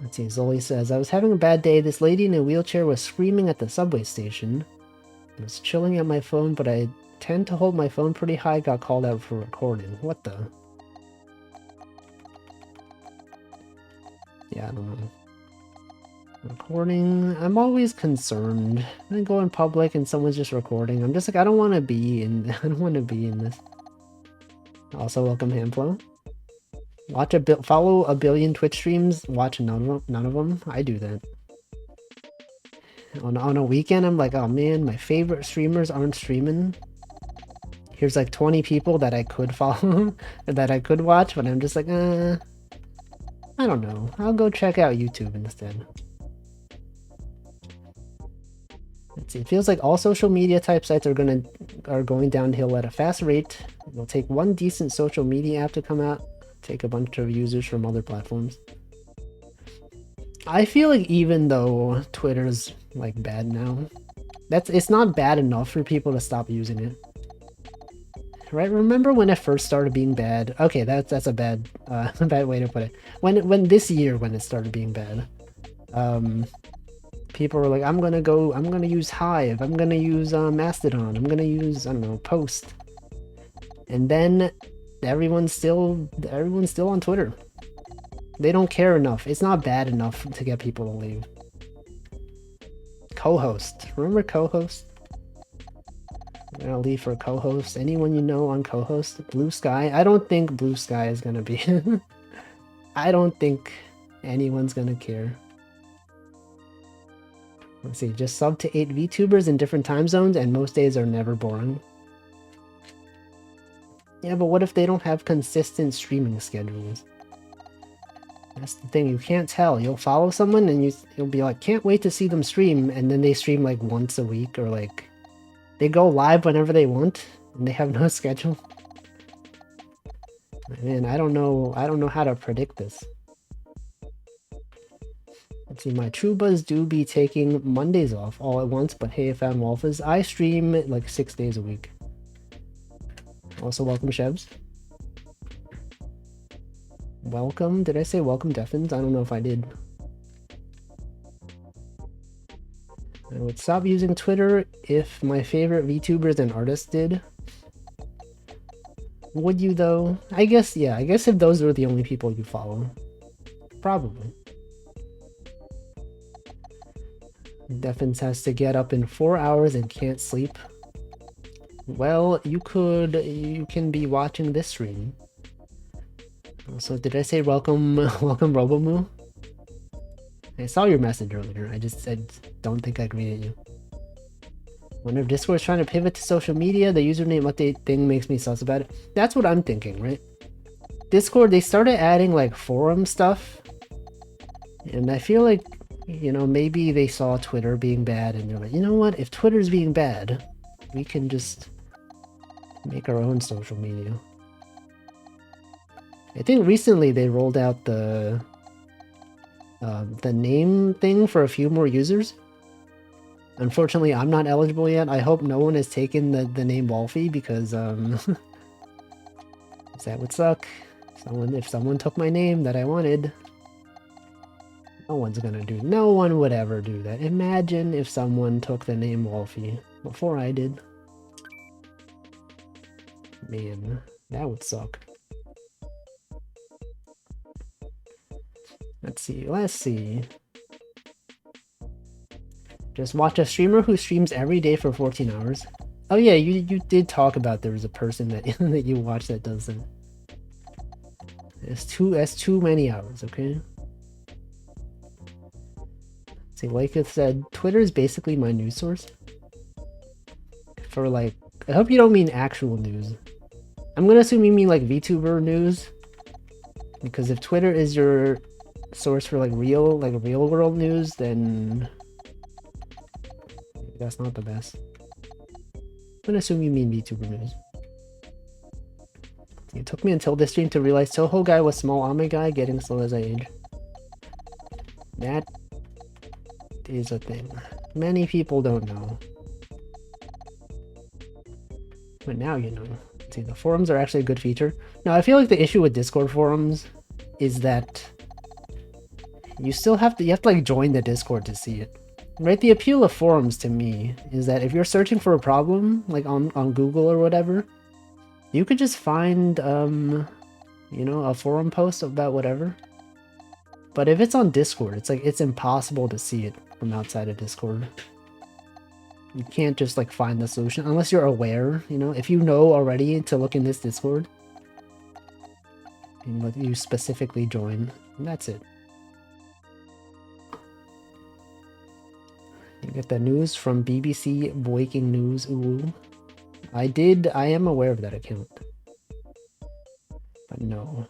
Speaker 1: Let's see, Zoli says, I was having a bad day. This lady in a wheelchair was screaming at the subway station. I was chilling at my phone, but I tend to hold my phone pretty high. Got called out for recording. What the? Yeah, I don't know. Recording, I'm always concerned. I go in public and someone's just recording. I'm just like, I don't want to be in this. Also, welcome Hamplo. Follow a billion Twitch streams. Watch none of them. I do that. On a weekend, I'm like, oh man, my favorite streamers aren't streaming. Here's like 20 people that I could follow, or that I could watch, but I'm just like, I don't know. I'll go check out YouTube instead. Let's see. It feels like all social media type sites are going downhill at a fast rate. It'll take one decent social media app to come out, take a bunch of users from other platforms. I feel like even though Twitter's like bad now, it's not bad enough for people to stop using it. Right? Remember when it first started being bad? Okay, that's a bad bad way to put it. When this year when it started being bad, people were like, I'm gonna use Hive, I'm gonna use Mastodon, I'm gonna use, I don't know, Post. And then everyone's still on Twitter. They don't care enough. It's not bad enough to get people to leave. Co-host. Remember co-host? I'm gonna leave for co-host. Anyone you know on co-host? Blue Sky? I don't think Blue Sky is gonna be... I don't think anyone's gonna care. Let's see, just sub to 8 VTubers in different time zones and most days are never boring. Yeah, but what if they don't have consistent streaming schedules? That's the thing, you can't tell. You'll follow someone and you'll be like, can't wait to see them stream, and then they stream like once a week, or like they go live whenever they want and they have no schedule. Man, I don't know how to predict this. Let's see, my Trubas do be taking Mondays off all at once, but hey, I found Wolfers. I stream like 6 days a week. Also, welcome Shebs. Welcome. Did I say welcome Deffins? I don't know if I did. I would stop using Twitter if my favorite VTubers and artists did. Would you though? I guess, yeah. I guess if those were the only people you follow. Probably. Deffins has to get up in 4 hours and can't sleep. Well, you can be watching this stream. Also, did I say welcome Robomoo? I saw your message earlier. I don't think I greeted you. Wonder if Discord's trying to pivot to social media, the username update thing makes me sus about it. That's what I'm thinking, right? Discord, they started adding like forum stuff. And I feel like, you know, maybe they saw Twitter being bad and they're like, you know what? If Twitter's being bad, we can just make our own social media. I think recently they rolled out the name thing for a few more users. Unfortunately, I'm not eligible yet. I hope no one has taken the name Wolfie because that would suck. If someone took my name that I wanted, no one would ever do that. Imagine if someone took the name Wolfie before I did. Man, that would suck. Let's see. Just watch a streamer who streams every day for 14 hours. Oh yeah, you did talk about there was a person that that you watch that does that. That's too many hours, okay? See, like I said, Twitter is basically my news source. For like, I hope you don't mean actual news. I'm gonna assume you mean like VTuber news. Because if Twitter is your source for like real world news, then that's not the best. I'm gonna assume you mean VTuber news. It took me until this stream to realize Toho guy was small Ame guy, getting slow as I age. That is a thing. Many people don't know. But now you know. See, the forums are actually a good feature. Now, I feel like the issue with Discord forums is that you have to like join the Discord to see it. Right? The appeal of forums to me is that if you're searching for a problem, like on Google or whatever, you could just find, you know, a forum post about whatever. But if it's on Discord, it's like, it's impossible to see it from outside of Discord. You can't just like find the solution unless you're aware, you know, if you know already to look in this Discord. And you specifically join, and that's it. You get the news from BBC Breaking News. Ooh. I am aware of that account. But no.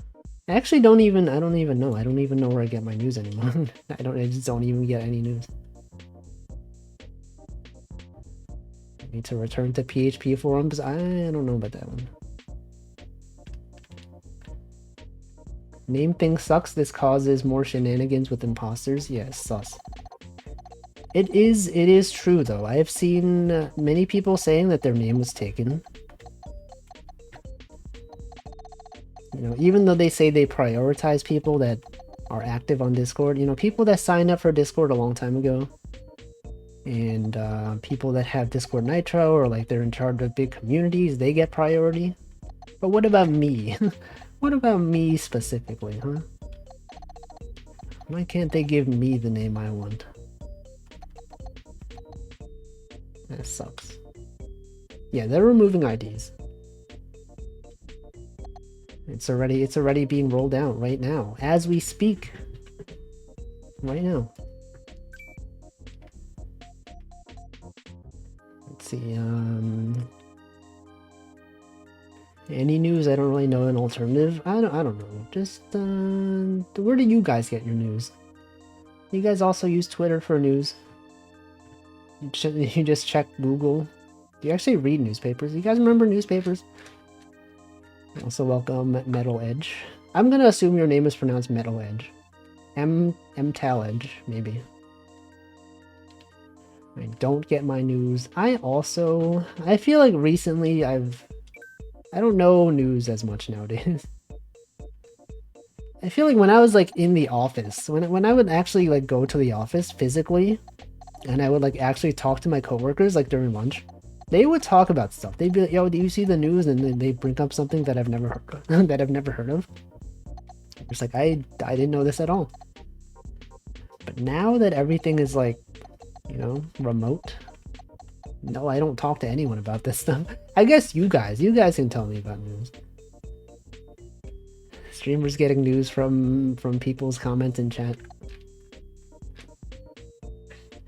Speaker 1: I actually don't even know. I don't even know where I get my news anymore. I just don't even get any news. I need to return to PHP forums. I don't know about that one. Name thing sucks. This causes more shenanigans with imposters. Yes, sus. It is true though. I have seen many people saying that their name was taken. You know, even though they say they prioritize people that are active on Discord, you know, people that signed up for Discord a long time ago, and people that have Discord Nitro or like they're in charge of big communities, they get priority. But what about me? What about me specifically, huh? Why can't they give me the name I want? That sucks. Yeah, they're removing IDs. It's already being rolled out right now, as we speak. Right now. Let's see, any news? I don't really know an alternative. I don't know. Just where do you guys get your news? You guys also use Twitter for news? You just check Google? Do you actually read newspapers? You guys remember newspapers? Also welcome Metal Edge. I'm gonna assume your name is pronounced Metal Edge. M-Tal Edge, maybe. I don't get my news. I feel like recently I don't know news as much nowadays. I feel like when I was like in the office, when I would actually like go to the office physically, and I would like actually talk to my coworkers like during lunch, they would talk about stuff. They'd be like, "Yo, do you see the news?" And then they bring up something that I've never heard of, that I've never heard of. It's like I didn't know this at all. But now that everything is like, you know, remote, no, I don't talk to anyone about this stuff. I guess you guys can tell me about news. Streamers getting news from people's comments in chat.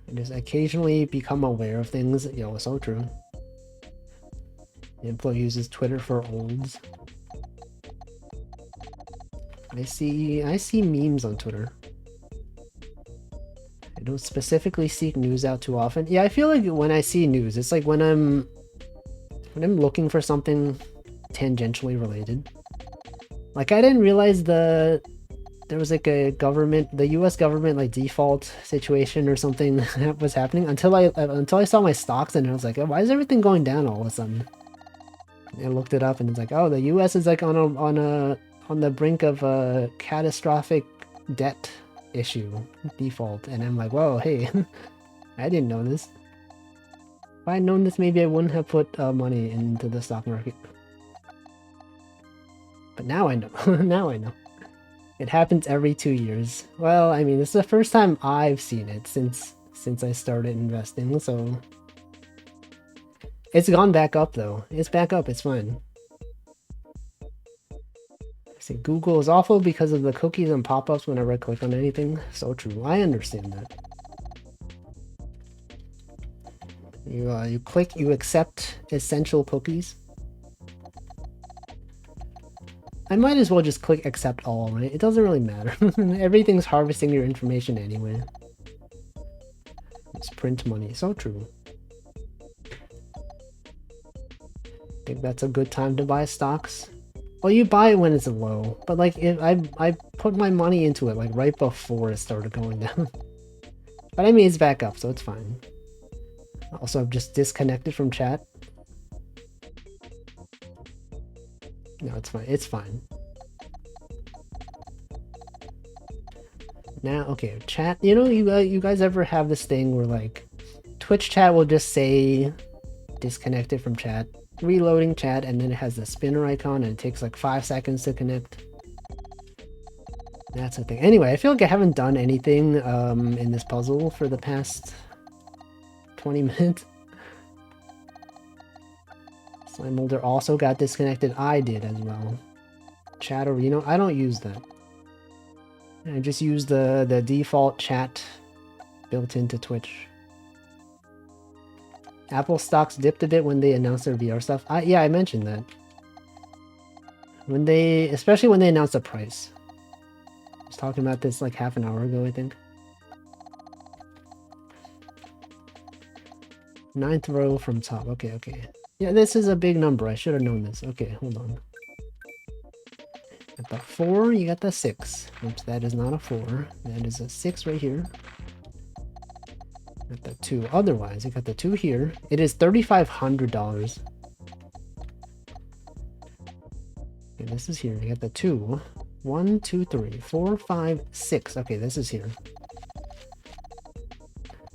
Speaker 1: I just occasionally become aware of things. Yo, so true. The employee uses Twitter for olds. I see memes on Twitter. I don't specifically seek news out too often. Yeah, I feel like when I see news, it's like when I'm looking for something tangentially related. Like I didn't realize there was like the US government like default situation or something that was happening until I saw my stocks and I was like, oh, why is everything going down all of a sudden? And I looked it up and it's like, oh, the US is like on the brink of a catastrophic debt issue default, and I'm like, whoa, hey, I didn't know this. If I had known this, maybe I wouldn't have put money into the stock market. But now I know. Now I know. It happens every 2 years. Well, I mean, this is the first time I've seen it since I started investing, so it's gone back up though. It's back up. It's fine. See, Google is awful because of the cookies and pop-ups when I right-click on anything. So true. I understand that. You click, you accept essential cookies. I might as well just click accept all, right? It doesn't really matter. Everything's harvesting your information anyway. It's print money. So true. Think that's a good time to buy stocks? Well, you buy it when it's low, but like if I put my money into it like right before it started going down. But I mean, it's back up, so it's fine. Also, I've just disconnected from chat. No, it's fine. It's fine. Now, okay, chat. You know, you guys ever have this thing where like Twitch chat will just say disconnected from chat, reloading chat, and then it has the spinner icon and it takes like 5 seconds to connect. That's the thing. Anyway, I feel like I haven't done anything in this puzzle for the past 20 minutes. Slime Molder also got disconnected. I did as well. Chat Arena, I don't use that. I just use the default chat built into Twitch. Apple stocks dipped a bit when they announced their VR stuff. Yeah, I mentioned that. Especially when they announced the price. I was talking about this like half an hour ago, I think. 9th row from top. Okay, okay. Yeah, this is a big number. I should have known this. Okay, hold on. Got the 4, you got the 6. Oops, that is not a 4. That is a 6 right here. Got the 2. Otherwise, you got the 2 here. It is $3,500. Okay, this is here. You got the 2. 1, 2, 3, 4, 5, 6. Okay, this is here.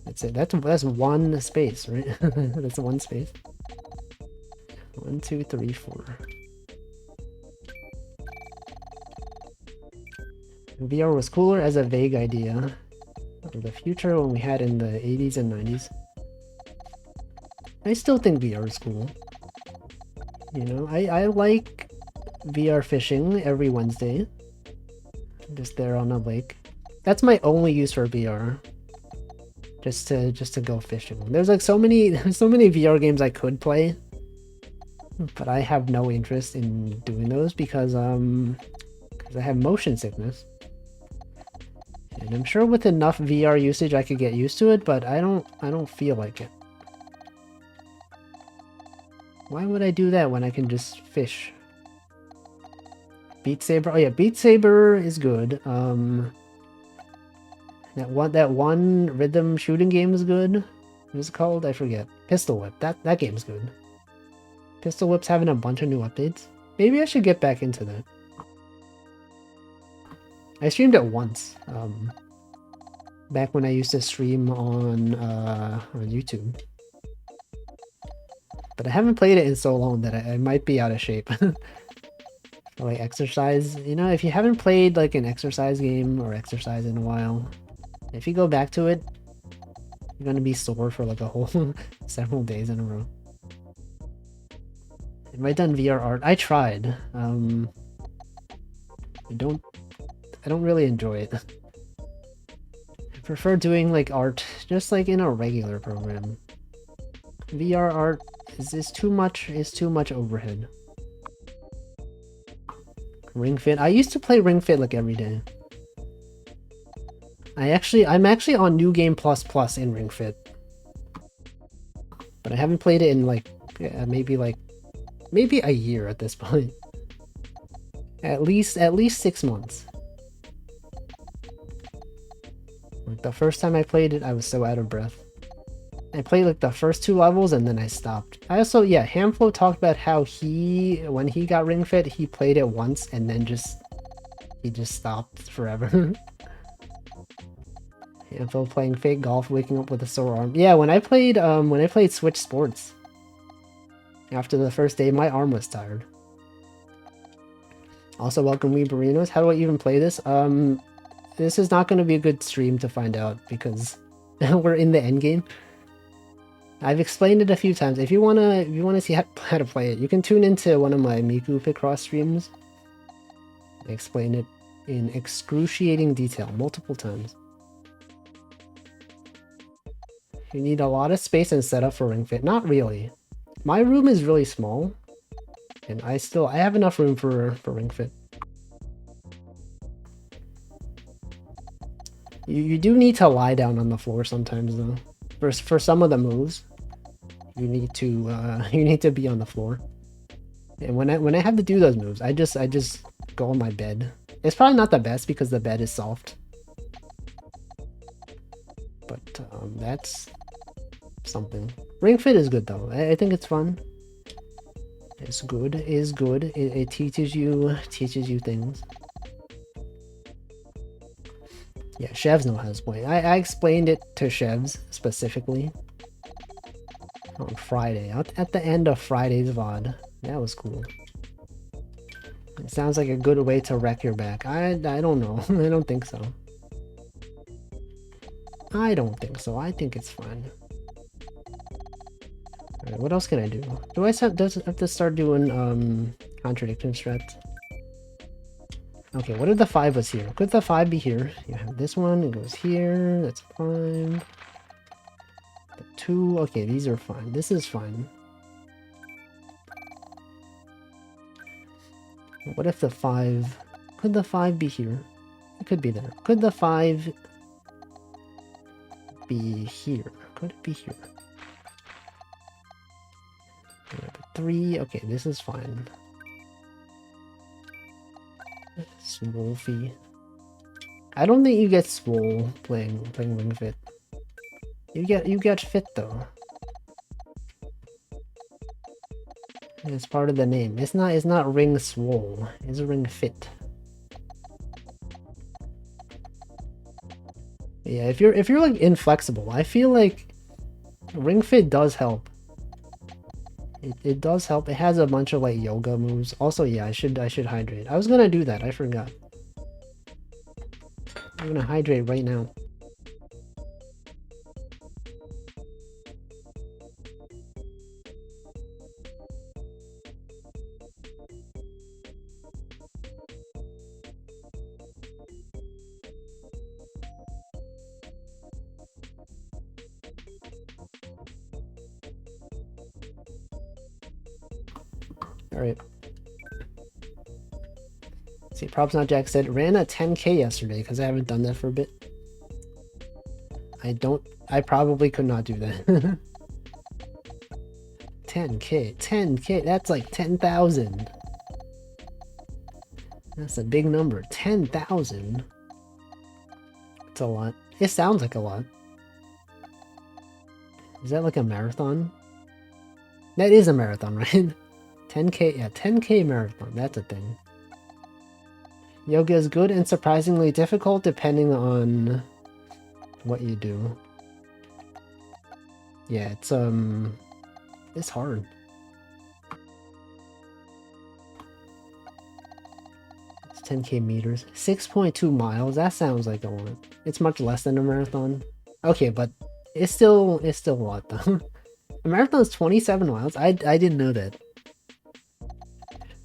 Speaker 1: That's it. That's one space, right? That's one space. 1, 2, 3, 4. VR was cooler as a vague idea of the future when we had in the 80s and 90s. I still think VR is cool. You know, I like VR fishing every Wednesday. Just there on a lake. That's my only use for VR. Just to go fishing. There's like so many VR games I could play, but I have no interest in doing those because I have motion sickness. And I'm sure with enough VR usage I could get used to it, but I don't feel like it. Why would I do that when I can just fish? Beat Saber. Oh yeah, Beat Saber is good. That one rhythm shooting game is good. What is it called? I forget. Pistol Whip. That game's good. Pistol Whip's having a bunch of new updates. Maybe I should get back into that. I streamed it once. Back when I used to stream on YouTube. But I haven't played it in so long that I might be out of shape. Like exercise, you know, if you haven't played like an exercise game or exercise in a while, if you go back to it, you're gonna be sore for like a whole several days in a row. Have I done VR art? I tried. I don't really enjoy it. prefer doing like art just like in a regular program. VR art is too much overhead. Ring Fit. I used to play Ring Fit like every day. I'm actually on New Game Plus Plus in Ring Fit. But I haven't played it in like maybe a year at this point. At least 6 months. Like the first time I played it, I was so out of breath. I played like the first 2 levels and then I stopped. I also, yeah, Hamflo talked about how when he got Ring Fit, he played it once and then he just stopped forever. Hamflo playing fake golf, waking up with a sore arm. Yeah, when I played Switch Sports, after the first day, my arm was tired. Also, welcome Weeberinos. How do I even play this? This is not going to be a good stream to find out because we're in the end game. I've explained it a few times. If you wanna see how to play it, you can tune into one of my Miku Picross streams. I explain it in excruciating detail multiple times. You need a lot of space and setup for Ring Fit. Not really. My room is really small, and I have enough room for Ring Fit. You do need to lie down on the floor sometimes though. For some of the moves, you need to be on the floor. And when I have to do those moves, I just go on my bed. It's probably not the best because the bed is soft. But that's something. Ring Fit is good though. I think it's fun. It's good. It teaches you things. Yeah, Chevs know how to play. I explained it to Chevs specifically on Friday. At the end of Friday's VOD. That was cool. It sounds like a good way to wreck your back. I don't know. I don't think so. I don't think so. I think it's fine. Alright, what else can I do? Do I have to start doing contradiction strats? Okay, what if the 5 was here? Could the 5 be here? You have this one, it goes here, that's fine. The 2, okay, these are fine. This is fine. What if the 5... Could the 5 be here? It could be there. Could the 5 be here? Could it be here? The 3, okay, this is fine. Swolfy. I don't think you get swole playing Ring Fit. You get fit though. It's part of the name. It's not Ring Swole. It's Ring Fit. Yeah, if you're like inflexible, I feel like Ring Fit does help. It does help. It has a bunch of like yoga moves. Also, yeah, I should hydrate. I was gonna do that. I forgot. I'm gonna hydrate right now. Alright. See, Props Not Jack said, ran a 10k yesterday because I haven't done that for a bit. I probably could not do that. 10k, that's like 10,000. That's a big number, 10,000. It's a lot. It sounds like a lot. Is that like a marathon? That is a marathon, right? 10k, yeah, 10k marathon, that's a thing. Yoga is good and surprisingly difficult depending on what you do. Yeah, it's hard. It's 10k meters. 6.2 miles, that sounds like a lot. It's much less than a marathon. Okay, but it's still a lot though. A marathon is 27 miles? I didn't know that.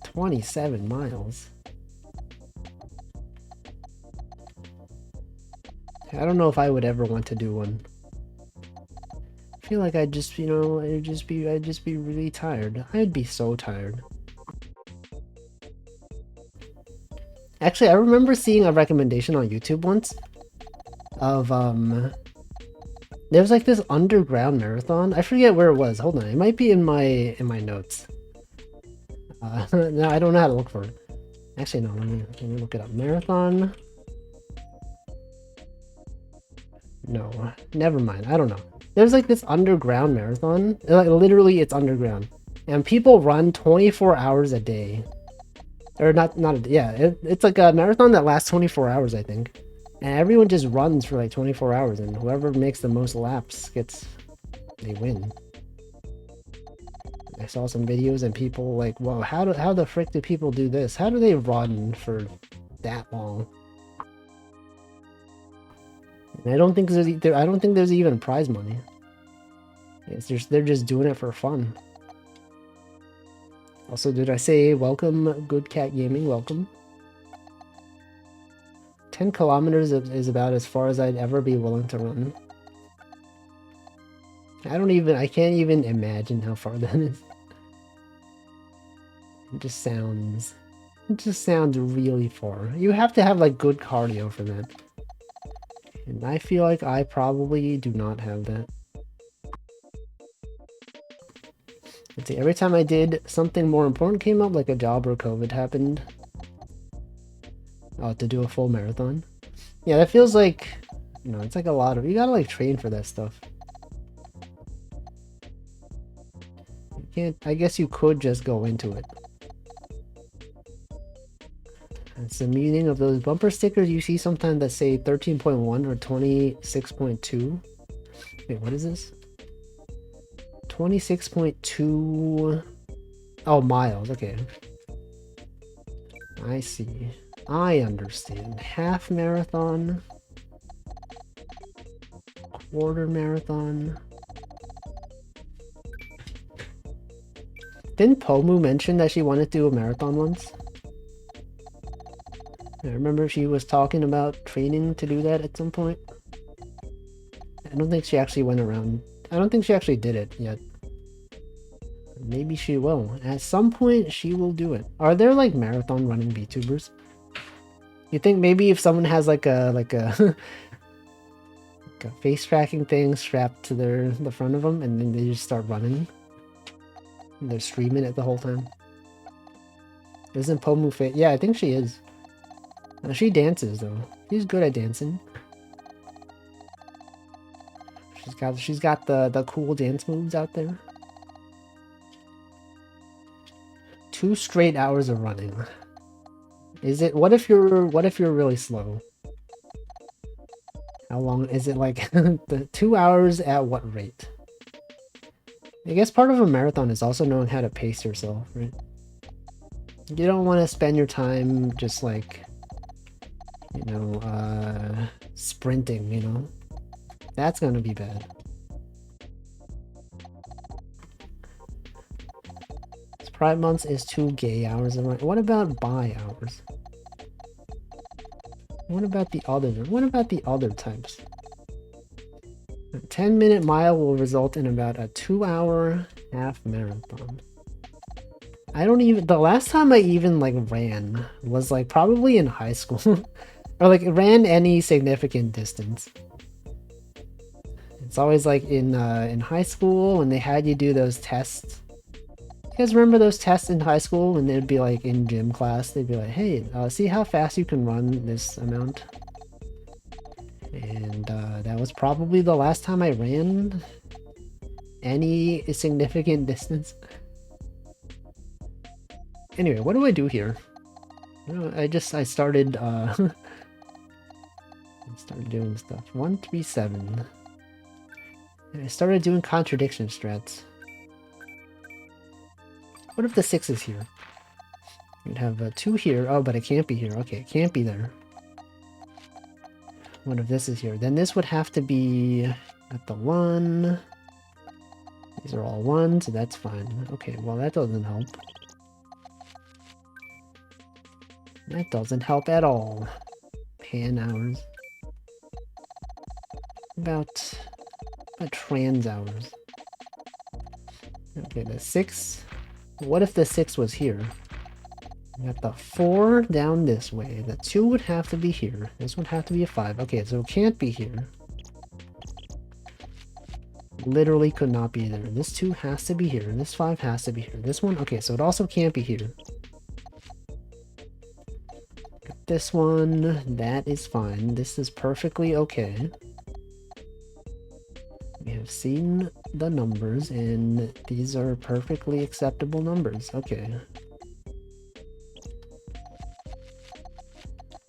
Speaker 1: 27 miles. I don't know if I would ever want to do one. I feel like I'd just, you know, I'd just be really tired. I'd be so tired. Actually, I remember seeing a recommendation on YouTube once of there's like this underground marathon. I forget where it was. Hold on, it might be in my notes. No, I don't know how to look for it. Actually, no. Let me look it up. Marathon. No, never mind. I don't know. There's like this underground marathon. Like literally, it's underground, and people run 24 hours a day. Or not yeah. It's like a marathon that lasts 24 hours, I think. And everyone just runs for like 24 hours, and whoever makes the most laps they win. I saw some videos and people like, whoa, how the frick do people do this? How do they run for that long? And I don't think there's even prize money. They're just doing it for fun. Also, did I say welcome, Good Cat Gaming? Welcome. 10 kilometers is about as far as I'd ever be willing to run. I can't even imagine how far that is. It just sounds really far. You have to have like good cardio for that. And I feel like I probably do not have that. Let's see, every time I did something more important came up, like a job or COVID happened. Oh, to do a full marathon. Yeah, that feels like, you know, it's like a lot of, you gotta like train for that stuff. You can't, I guess you could just go into it. It's the meaning of those bumper stickers you see sometimes that say 13.1 or 26.2. Wait, what is this? 26.2. Oh, miles. Okay. I see. I understand. Half marathon. Quarter marathon. Didn't Pomu mention that she wanted to do a marathon once? I remember she was talking about training to do that at some point. I don't think she actually went around. I don't think she actually did it yet. Maybe she will. At some point, she will do it. Are there like marathon running VTubers? You think maybe if someone has like a like a face tracking thing strapped to the front of them, and then they just start running, and they're streaming it the whole time? Isn't Pomu fit? Yeah, I think she is. She dances though. She's good at dancing. She's got the cool dance moves out there. 2 straight hours of running. Is it? What if you're really slow? How long is it? Like the 2 hours at what rate? I guess part of a marathon is also knowing how to pace yourself, right? You don't want to spend your time just like, you know, sprinting, you know? That's gonna be bad. Pride months is 2 gay hours of running. What about bi hours? What about the other types? A 10-minute mile will result in about a 2-hour half marathon. I don't even, the last time I even like ran was like probably in high school or like ran any significant distance. It's always like in high school when they had you do those tests. You guys remember those tests in high school when they'd be like in gym class, they'd be like, hey, see how fast you can run this amount? And that was probably the last time I ran any significant distance. Anyway, what do I do here? You know, I started I started doing stuff. 137. And I started doing contradiction strats. What if the 6 is here? You'd have 2 here. Oh, but it can't be here. Okay, it can't be there. What if this is here? Then this would have to be at the 1. These are all 1, so that's fine. Okay, well that doesn't help. That doesn't help at all. Pan hours. about trans hours? Okay, the 6. What if the 6 was here? We got the 4 down this way. The 2 would have to be here. This would have to be a 5. Okay, so it can't be here. Literally could not be there. This 2 has to be here. This 5 has to be here. This one, okay, so it also can't be here. Got this one, that is fine. This is perfectly okay. We have seen the numbers, and these are perfectly acceptable numbers. Okay.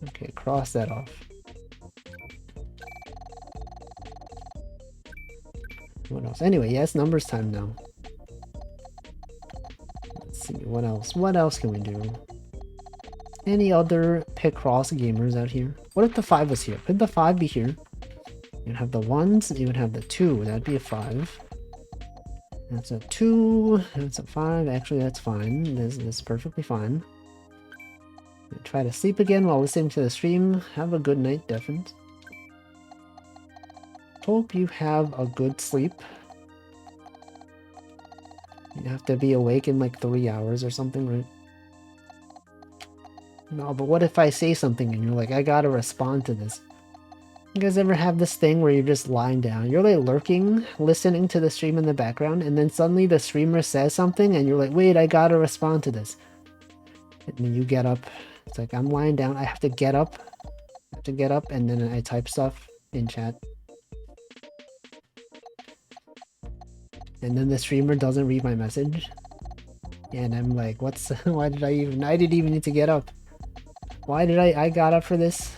Speaker 1: Okay, cross that off. What else? Anyway, yeah, it's numbers time now. Let's see, what else? What else can we do? Any other Picross gamers out here? What if the 5 was here? Could the 5 be here? You'd have the 1s, you would have the 2. That'd be a 5. That's a 2. That's a 5. Actually, that's fine. This is perfectly fine. Try to sleep again while listening to the stream. Have a good night, Defins. Hope you have a good sleep. You have to be awake in like 3 hours or something, right? No, but what if I say something and you're like, I gotta respond to this? You guys ever have this thing where you're just lying down? You're like lurking, listening to the stream in the background, and then suddenly the streamer says something and you're like, wait, I gotta respond to this. And then you get up. It's like, I'm lying down. I have to get up. And then I type stuff in chat. And then the streamer doesn't read my message. And I'm like, why did I didn't even need to get up. Why did I got up for this?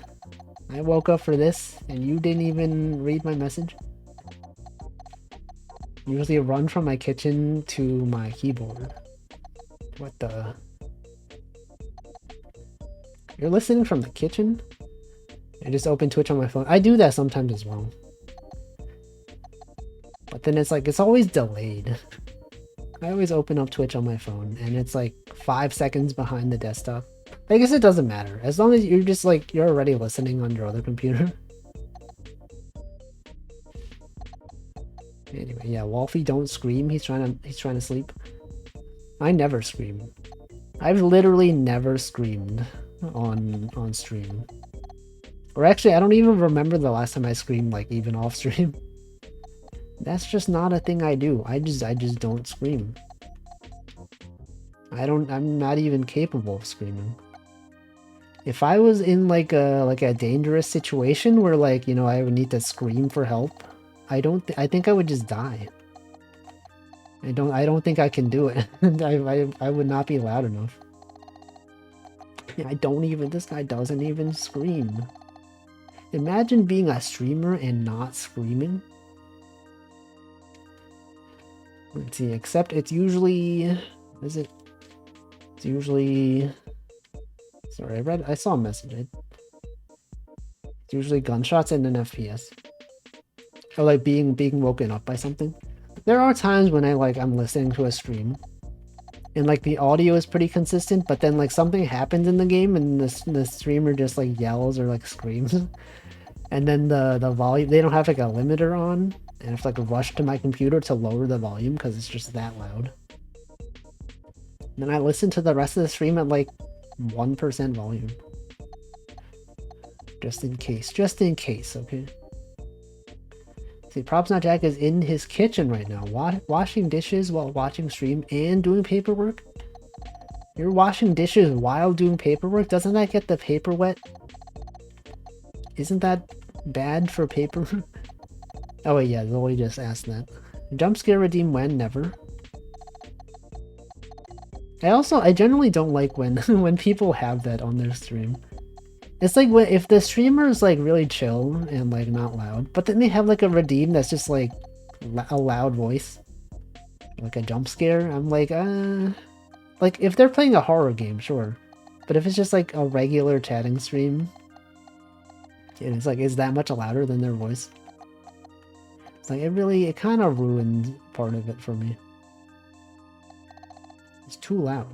Speaker 1: I woke up for this, and you didn't even read my message? Usually run from my kitchen to my keyboard. What the? You're listening from the kitchen? I just open Twitch on my phone. I do that sometimes as well. But then it's like, it's always delayed. I always open up Twitch on my phone, and it's like 5 seconds behind the desktop. I guess it doesn't matter. As long as you're just like, you're already listening on your other computer. Anyway, yeah, Wolfie, don't scream. He's trying to sleep. I never scream. I've literally never screamed on stream. Or actually, I don't even remember the last time I screamed, like, even off stream. That's just not a thing I do. I just don't scream. I'm not even capable of screaming. If I was in like a dangerous situation where, like, you know, I would need to scream for help, I think I would just die. I don't think I can do it. I would not be loud enough. Yeah, this guy doesn't even scream. Imagine being a streamer and not screaming. Let's see, except it's usually, is it? It's usually, sorry, I saw a message. It's usually gunshots and an FPS. Or like being woken up by something. There are times when I'm listening to a stream and like the audio is pretty consistent, but then like something happens in the game and the streamer just like yells or like screams. And then the volume, they don't have like a limiter on, and I have to like rush to my computer to lower the volume because it's just that loud. And then I listen to the rest of the stream at like 1% volume. Just in case, okay? See, Props Not Jack is in his kitchen right now, washing dishes while watching stream and doing paperwork. You're washing dishes while doing paperwork? Doesn't that get the paper wet? Isn't that bad for paper? Oh wait, yeah, Zoe just asked that. Jump scare redeem when? Never. I generally don't like when when people have that on their stream. It's like if the streamer is like really chill and like not loud, but then they have like a redeem that's just like a loud voice, like a jump scare. I'm like if they're playing a horror game, sure, but if it's just like a regular chatting stream, and it's like, is that much louder than their voice? It's like it kind of ruined part of it for me. It's too loud.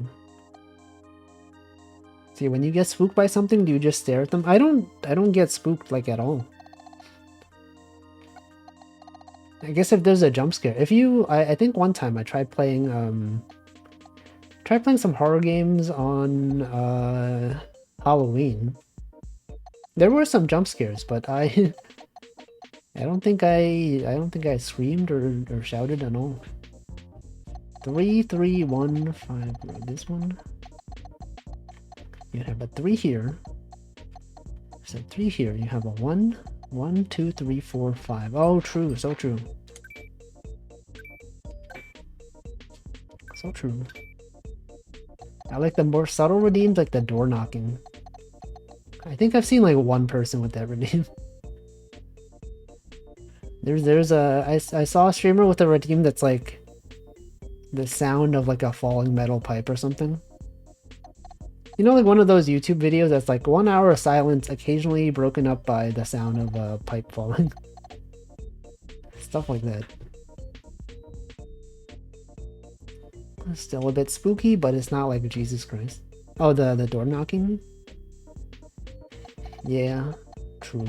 Speaker 1: See, when you get spooked by something, do you just stare at them? I don't get spooked like at all. I guess if there's a jump scare, if you, I think one time I tried playing some horror games on Halloween. There were some jump scares, but I I don't think I screamed or shouted at all. 3315. This one. You have a 3 here. There's a 3 here. You have a 1, 1, 2, 3, 4, 5. Oh, true. So true. So true. I like the more subtle redeems, like the door knocking. I think I've seen like one person with that redeem. I saw a streamer with a redeem that's like the sound of like a falling metal pipe or something. You know, like one of those YouTube videos that's like 1 hour of silence, occasionally broken up by the sound of a pipe falling. Stuff like that. Still a bit spooky, but it's not like Jesus Christ. Oh, the door knocking? Yeah, true.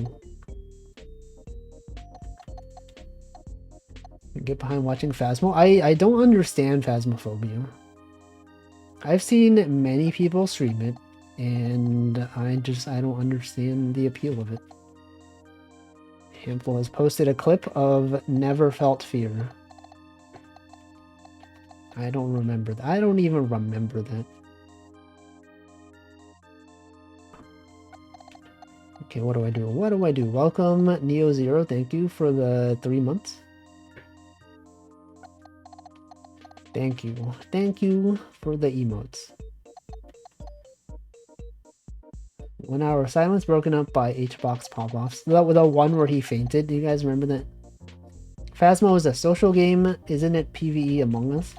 Speaker 1: Get behind watching Phasmo. I don't understand Phasmophobia. I've seen many people stream it, and I don't understand the appeal of it. Hamful has posted a clip of Never Felt Fear. I don't remember that. I don't even remember that. Okay, what do I do? What do I do? Welcome, Neo Zero. Thank you for the 3 months. Thank you. Thank you for the emotes. 1 hour of silence broken up by H-Box pop-offs. The one where he fainted. Do you guys remember that? Phasmo is a social game. Isn't it PvE Among Us?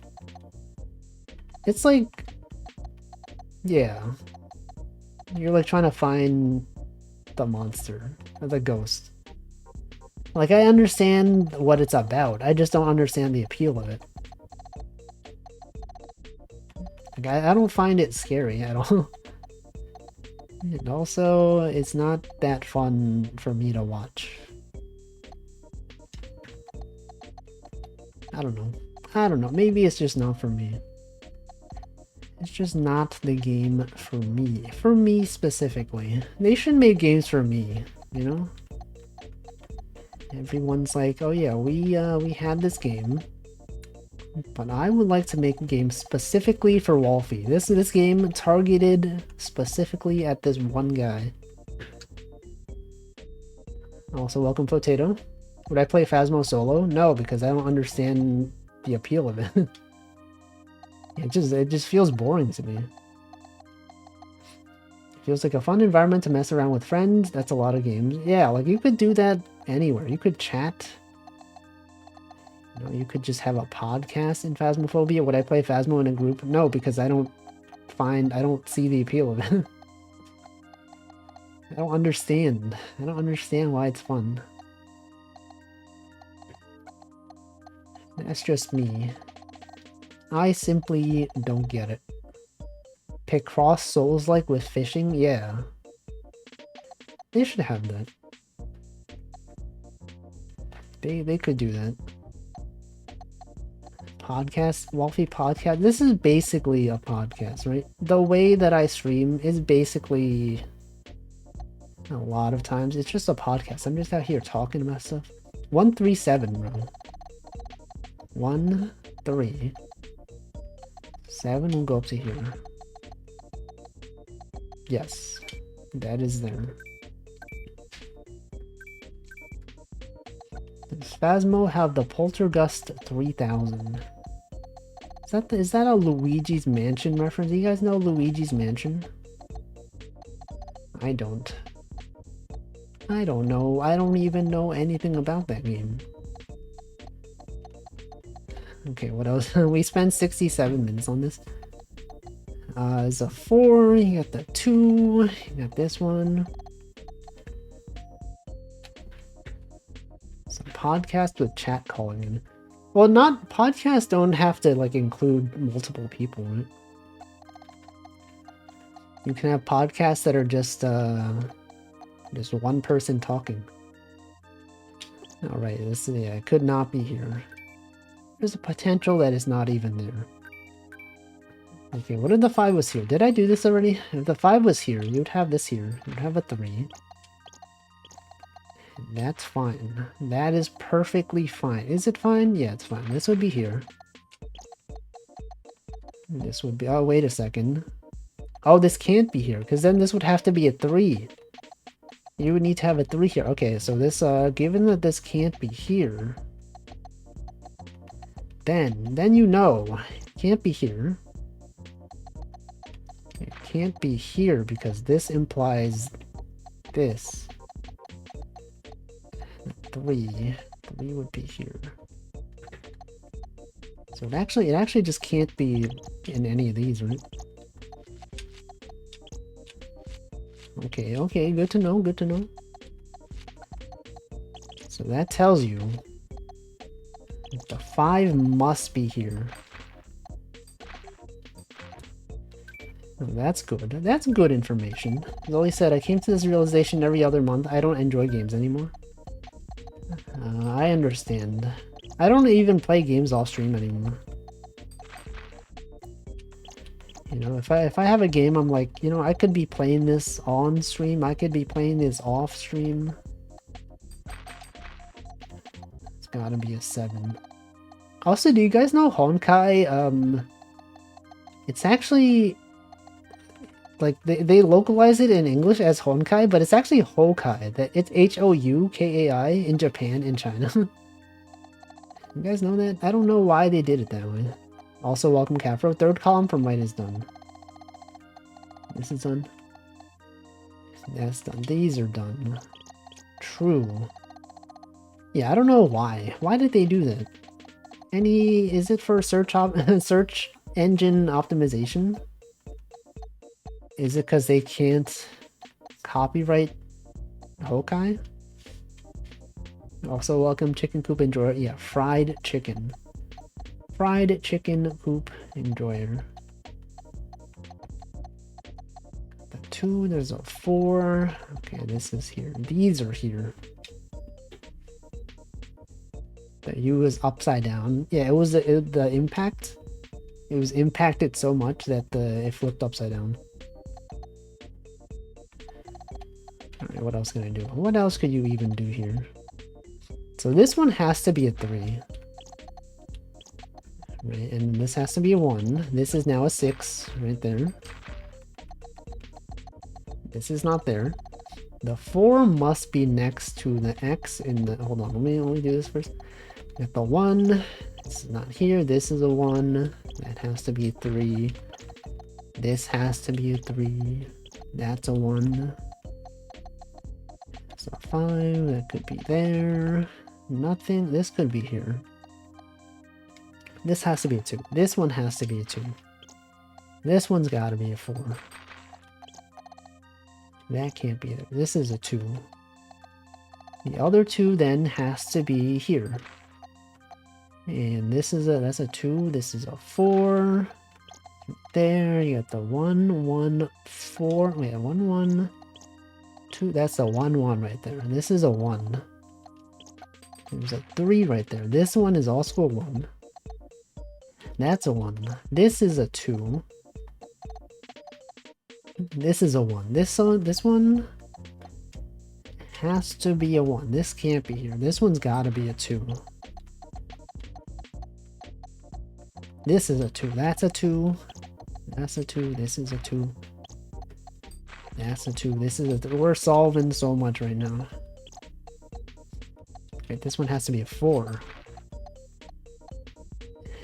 Speaker 1: It's like... yeah. You're like trying to find the monster. Or the ghost. Like, I understand what it's about. I just don't understand the appeal of it. Like, I don't find it scary at all. And also, it's not that fun for me to watch. I don't know. I don't know. Maybe it's just not for me. It's just not the game for me. For me specifically. They should make games for me, you know? Everyone's like, oh yeah, we had this game. But I would like to make a game specifically for Wolfie. This game targeted specifically at this one guy. Also, welcome Potato. Would I play Phasmo solo? No, because I don't understand the appeal of it. It just feels boring to me. It feels like a fun environment to mess around with friends. That's a lot of games. Yeah, like you could do that anywhere. You could chat. You know, you could just have a podcast in Phasmophobia. Would I play Phasmo in a group? No, because I don't see the appeal of it. I don't understand. I don't understand why it's fun. That's just me. I simply don't get it. Pick cross Souls-like with fishing? Yeah. They should have that. They could do that. Podcast? Wolfie podcast? This is basically a podcast, right? The way that I stream is basically... a lot of times, it's just a podcast. I'm just out here talking about stuff. 137, bro. 1, 3. 7 will go up to here. Yes, that is there. Does Phasmo have the Poltergust 3000? Is that a Luigi's Mansion reference? Do you guys know Luigi's Mansion? I don't. I don't know. I don't even know anything about that game. Okay, what else? We spent 67 minutes on this. There's a 4, you got the 2, you got this one. Some podcast with chat calling in. Well, podcasts don't have to like include multiple people, right? You can have podcasts that are just one person talking. All right, this, yeah, it could not be here. There's a potential that is not even there. Okay, what if the 5 was here? Did I do this already? If the 5 was here, you'd have this here. You'd have a 3. That's fine. That is perfectly fine. Is it fine? Yeah, it's fine. This would be here. This would be... Oh, wait a second. Oh, this can't be here, because then this would have to be a 3. You would need to have a 3 here. Okay, so this, given that this can't be here, then you know, it can't be here. It can't be here because this implies this. 3 would be here. So it actually just can't be in any of these, right? Okay, good to know, good to know. So that tells you the 5 must be here. Oh, that's good. That's good information. As Ollie said, I came to this realization every other month. I don't enjoy games anymore. I understand. I don't even play games off stream anymore. You know, if I have a game, I'm like, you know, I could be playing this on stream. I could be playing this off stream. It's gotta be a 7. Also, do you guys know Honkai? It's actually... like, they localize it in English as Honkai, but it's actually Houkai. That it's Houkai in Japan and China. You guys know that? I don't know why they did it that way. Also, welcome Capro. 3rd column from right is done. This is done. That's done. These are done. True. Yeah, I don't know why. Why did they do that? Is it for search engine optimization? Is it because they can't copyright Houkai? Also, welcome Chicken Coop Enjoyer. Yeah, fried chicken. Fried chicken coop enjoyer. The 2, there's a 4. Okay, this is here. These are here. The U is upside down. Yeah, it was the impact. It was impacted so much that it flipped upside down. Alright, what else can I do? What else could you even do here? So this one has to be a 3. Right, and this has to be a 1. This is now a 6 right there. This is not there. The 4 must be next to the X in the... Hold on, let me do this first. Got the 1. It's not here. This is a 1. That has to be a 3. This has to be a 3. That's a 1. So 5, that could be there. Nothing. This could be here. This has to be a 2. This one has to be a 2. This one's got to be a 4. That can't be there. This is a 2. The other 2 then has to be here. And that's a 2. This is a 4. There, you got the 1, 1, 4. Wait, 1, 1, 2. That's a 1, 1 right there. And this is a 1. There's a 3 right there. This one is also a 1. That's a 1. This is a 2. This is a 1. This one has to be a 1. This can't be here. This one's got to be a 2. This is a 2. That's a 2. That's a 2. This is a 2. That's a 2. This is a... We're solving so much right now. Okay, this one has to be a 4.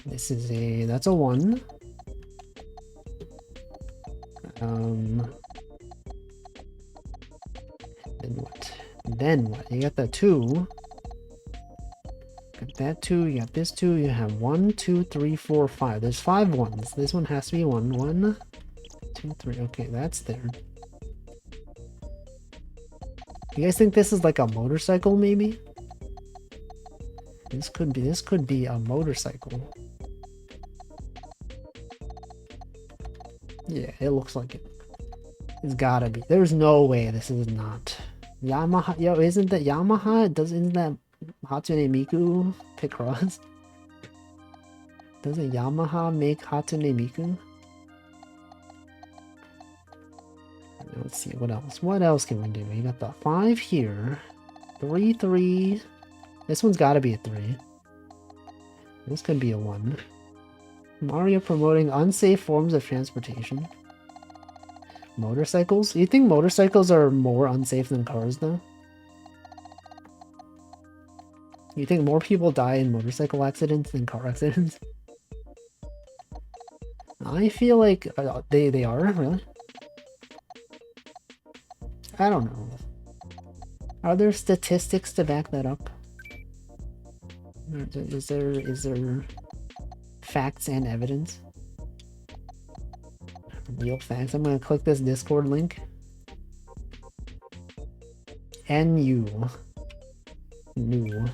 Speaker 1: This is a... That's a 1. Then what? Then what? You got the 2. Got that 2. You got this 2. You have 1, 2, 3, 4, 5. There's 5 ones. This one has to be 1. 1, 2, 3. Okay, that's there. You guys think this is like a motorcycle, maybe? This could be a motorcycle. Yeah, it looks like it. It's gotta be. There's no way this is not. Yamaha, yo, isn't that Yamaha? Isn't that Hatsune Miku Picross. Doesn't Yamaha make Hatsune Miku? Let's see, what else? What else can we do? You got the 5 here. 3, 3. This one's gotta be a 3. This could be a 1. Mario promoting unsafe forms of transportation. Motorcycles? You think motorcycles are more unsafe than cars, though? You think more people die in motorcycle accidents than car accidents? I feel like they are, really? I don't know. Are there statistics to back that up? Is there facts and evidence? Real facts. I'm gonna click this Discord link. NU. New.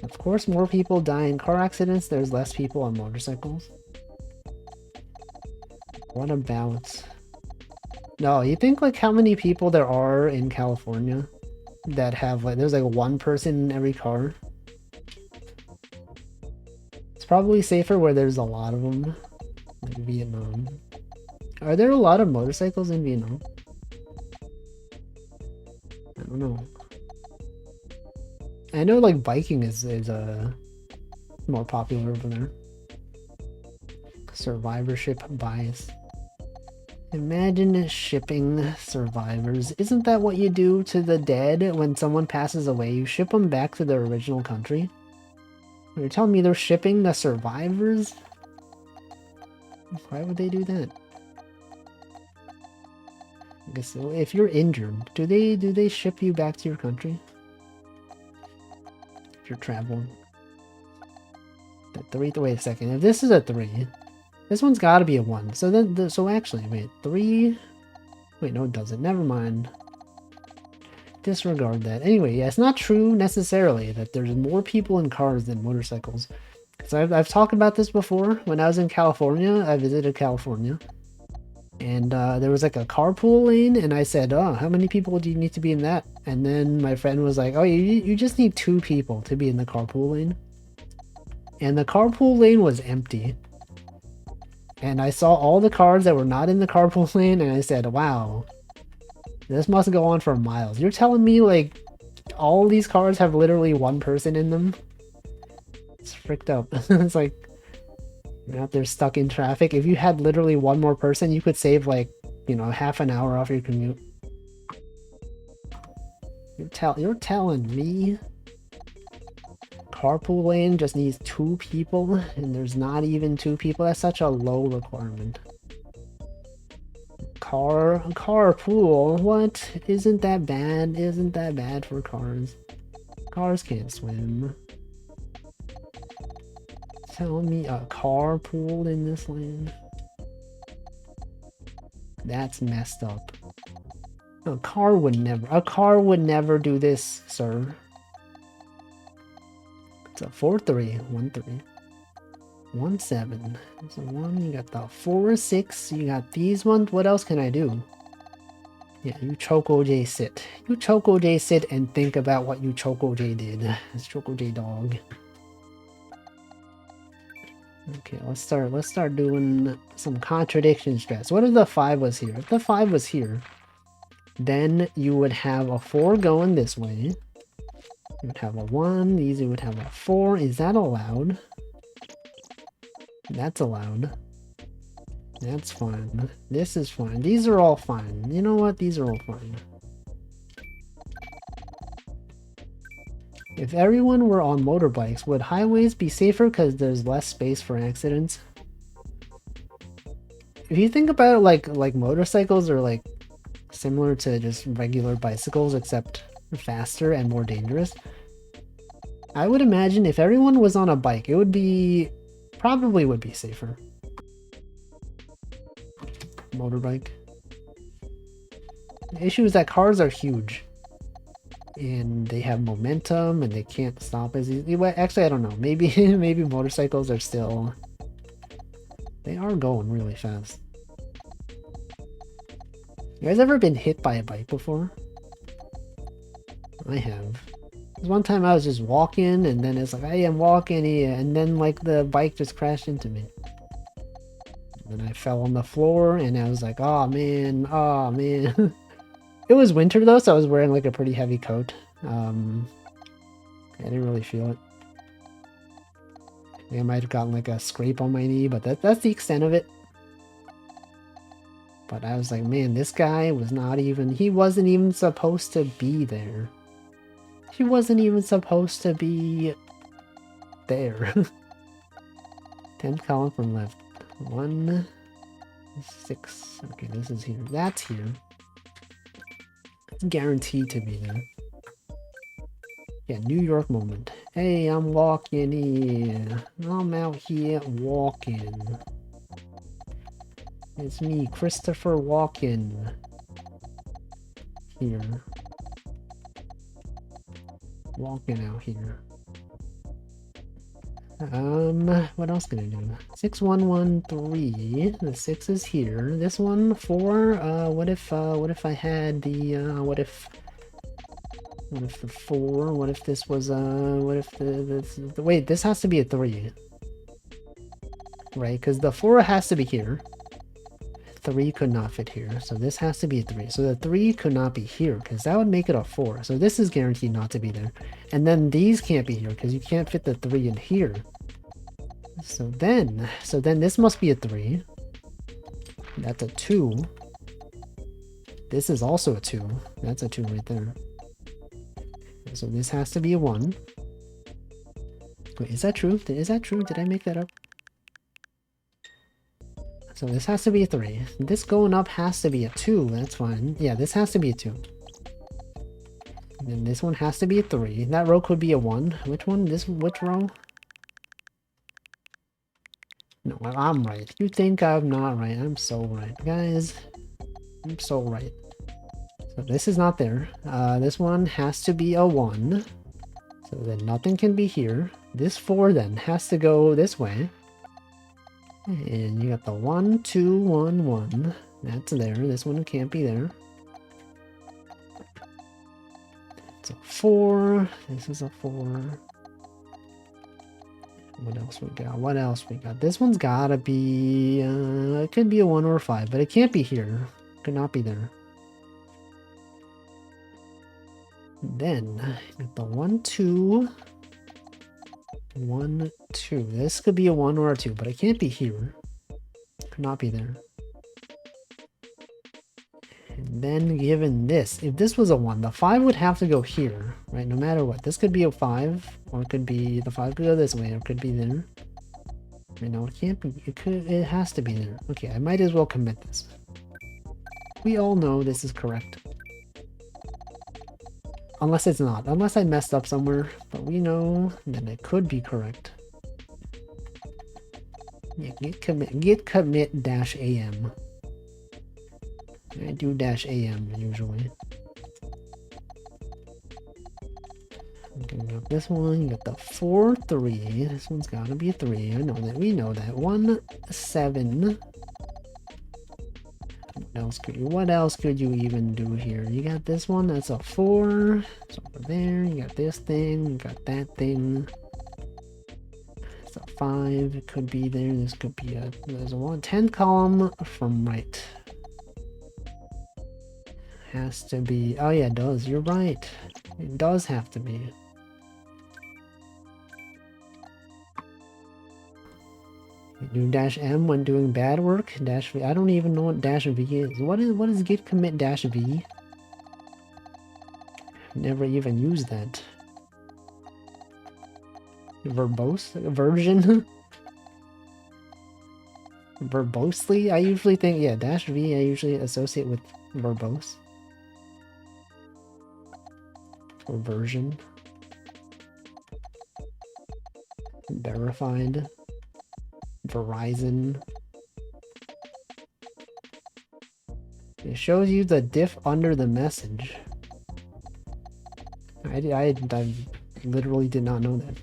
Speaker 1: Of course, more people die in car accidents. There's less people on motorcycles. What about... No, you think like how many people there are in California that have like... There's like 1 person in every car. It's probably safer where there's a lot of them. Like Vietnam. Are there a lot of motorcycles in Vietnam? I don't know. I know like biking is more popular over there. Survivorship bias. Imagine shipping survivors. Isn't that what you do to the dead when someone passes away? You ship them back to their original country? You're telling me they're shipping the survivors? Why would they do that? I guess so. If you're injured, do they ship you back to your country? If you're traveling. The 3, wait a second. If this is a 3, this one's got to be a 1. So then, so actually, wait, 3. Wait, no, it doesn't. Never mind. Disregard that. Anyway, yeah, it's not true necessarily that there's more people in cars than motorcycles. So I've talked about this before. When I was in California, I visited California. And there was like a carpool lane, and I said, oh, how many people do you need to be in that? And then my friend was like, oh, you just need 2 people to be in the carpool lane. And the carpool lane was empty. And I saw all the cars that were not in the carpool lane, and I said, wow, this must go on for miles. You're telling me, like, all these cars have literally 1 person in them? It's fricked up. It's like, you're out there stuck in traffic. If you had literally 1 more person, you could save, like, you know, half an hour off your commute. You're telling me carpool lane just needs 2 people, and there's not even 2 people? That's such a low requirement. Carpool? What? Isn't that bad? Isn't that bad for cars? Cars can't swim. Tell me a carpool in this lane? That's messed up. A car would never do this, sir. It's a 4-3, 1-3. 1-7. So 1, you got the 4-6, you got these ones. What else can I do? Yeah, you Choco J sit. You Choco J sit and think about what you Choco J did. It's Choco J dog. Okay, let's start doing some contradiction stress. What if the 5 was here? If the 5 was here, then you would have a 4 going this way. You would have a 1, these would have a 4. Is that allowed? That's allowed. That's fine. This is fine. These are all fine. You know what? These are all fine. If everyone were on motorbikes, would highways be safer because there's less space for accidents? If you think about it, like motorcycles are like similar to just regular bicycles, except faster and more dangerous. I would imagine if everyone was on a bike, it would be... probably would be safer. Motorbike. The issue is that cars are huge. And they have momentum and they can't stop as easily. Well, actually, I don't know. Maybe maybe motorcycles are still... They are going really fast. You guys ever been hit by a bike before? I have. One time I was just walking, and then it's like, hey, I'm walking here, and then like the bike just crashed into me. And I fell on the floor, and I was like, oh man, oh man. It was winter though, so I was wearing like a pretty heavy coat. I didn't really feel it. I might have gotten like a scrape on my knee, but that's the extent of it. But I was like, man, this guy was not even, he wasn't even supposed to be there. He wasn't even supposed to be there. 10th column from left. 1, 6. Okay, this is here. That's here. It's guaranteed to be there. Yeah, New York moment. Hey, I'm walking here. I'm out here walking. It's me, Christopher Walken. Here. Walking out here. What else can I do? 6113. The 6 is here. This one 4. What if I had the what if the 4? What if this was what if the wait, this has to be a 3. Right? Because the 4 has to be here. 3 could not fit here, so this has to be a 3. So the 3 could not be here, because that would make it a 4. So this is guaranteed not to be there. And then these can't be here, because you can't fit the 3 in here. So then this must be a 3. That's a 2. This is also a 2. That's a 2 right there. So this has to be a 1. Wait, is that true? Is that true? Did I make that up? So this has to be a 3. This going up has to be a 2. That's fine. Yeah, this has to be a 2. And then this one has to be a 3. That row could be a 1. Which one? Which row? No, I'm right. You think I'm not right. I'm so right. Guys, I'm so right. So this is not there. This one has to be a 1. So then nothing can be here. This 4 then has to go this way. And you got the 1, 2, 1, 1. That's there. This one can't be there. It's a 4. This is a 4. What else we got? What else we got? This one's gotta be... it could be a 1 or a 5, but it can't be here. Could not be there. Then, you got the 1, 2... 1, 2. This could be a 1 or a 2, but it can't be here. Could not be there. And then given this, if this was a 1, the 5 would have to go here, right? No matter what. This could be a 5, or it could be, the 5 could go this way, or it could be there. Right, no, it can't be, it has to be there. Okay, I might as well commit this. We all know this is correct. Unless it's not. Unless I messed up somewhere. But we know that it could be correct. Yeah, git commit dash am. I do dash am usually. Okay, we got this one. You got the 4, 3. This one's gotta be a 3. I know that. We know that. 1, 7. What else could you even do here? You got this one, that's a 4. It's over there. You got this thing, you got that thing. It's a 5. It could be there. This could be a, there's a 10th column from right. Has to be, oh yeah, it does. You're right. It does have to be. You do dash M when doing bad work. Dash V. I don't even know what dash V is. What is git commit dash V? Never even used that. Verbose version. Verbosely. I usually think, yeah, dash V. I usually associate with verbose or version. Verified. Verizon. It shows you the diff under the message. I literally did not know that.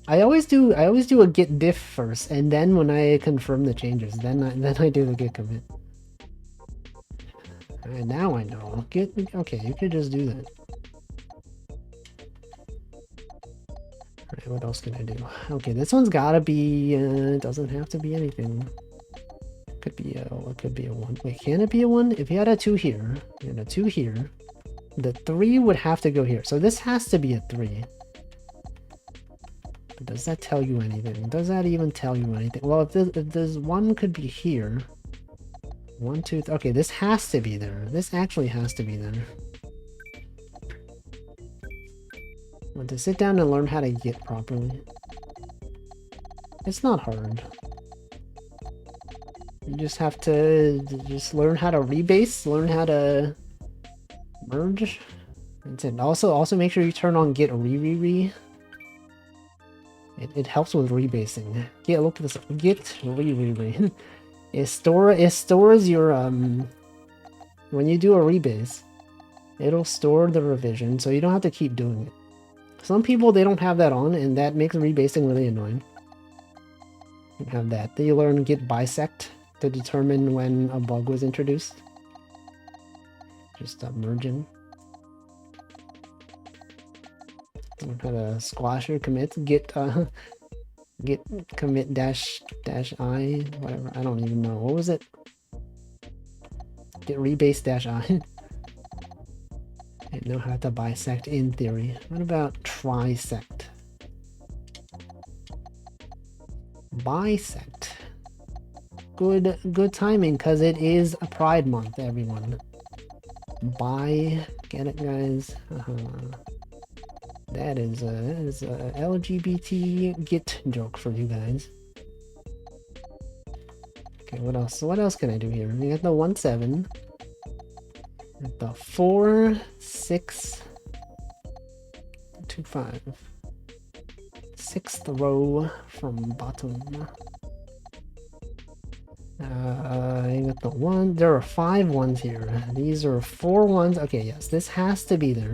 Speaker 1: I always do a git diff first, and then when I confirm the changes, then I do the git commit. And now I know. Okay, you could just do that. Alright, what else can I do? Okay, this one's gotta be, doesn't have to be anything. Could be a, it could be a 1. Wait, can it be a 1? If you had a 2 here, and a 2 here, the 3 would have to go here. So this has to be a 3. But does that tell you anything? Does that even tell you anything? Well, if there's 1 could be here. 1, 2, okay, this has to be there. This actually has to be there. Want to sit down and learn how to get properly. It's not hard. You just have to just learn how to rebase, learn how to merge. That's it. Also make sure you turn on get re. It helps with rebasing. Yeah, look at this. Get re. It stores your when you do a rebase, it'll store the revision, so you don't have to keep doing it. Some people, they don't have that on, and that makes rebasing really annoying. You have that. Then you learn get bisect to determine when a bug was introduced. Just merging. Learn how to squash your commits. Get commit dash I, whatever. I don't even know. What was it? Get rebase dash I. I know how to bisect in theory. What about trisect? Bisect. Good timing, because it is a Pride Month, everyone. Get it, guys? That is a LGBT git joke for you guys. Okay, what else? What else can I do here? We got the 1, 7. The 4, 6, 2, 5. 6th row from bottom. I got the 1. There are 5 ones here. These are 4 ones. Okay, yes, this has to be there.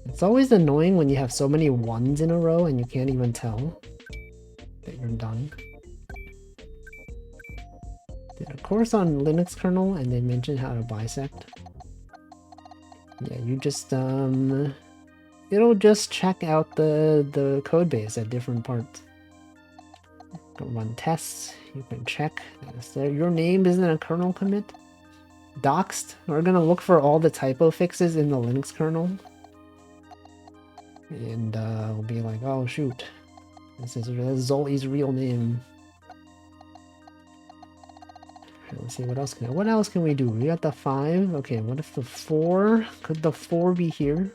Speaker 1: It's always annoying when you have so many 1s in a row and you can't even tell that you're done. Did a course on Linux kernel and they mentioned how to bisect. Yeah, you just it'll just check out the code base at different parts. Go run tests. You can check. Your name isn't a kernel commit. Doxed. We're gonna look for all the typo fixes in the Linux kernel. And we'll be like, oh shoot, this is Zoli's real name. Let's see, what else can we do? We got the 5. Okay, what if the 4? Could the 4 be here?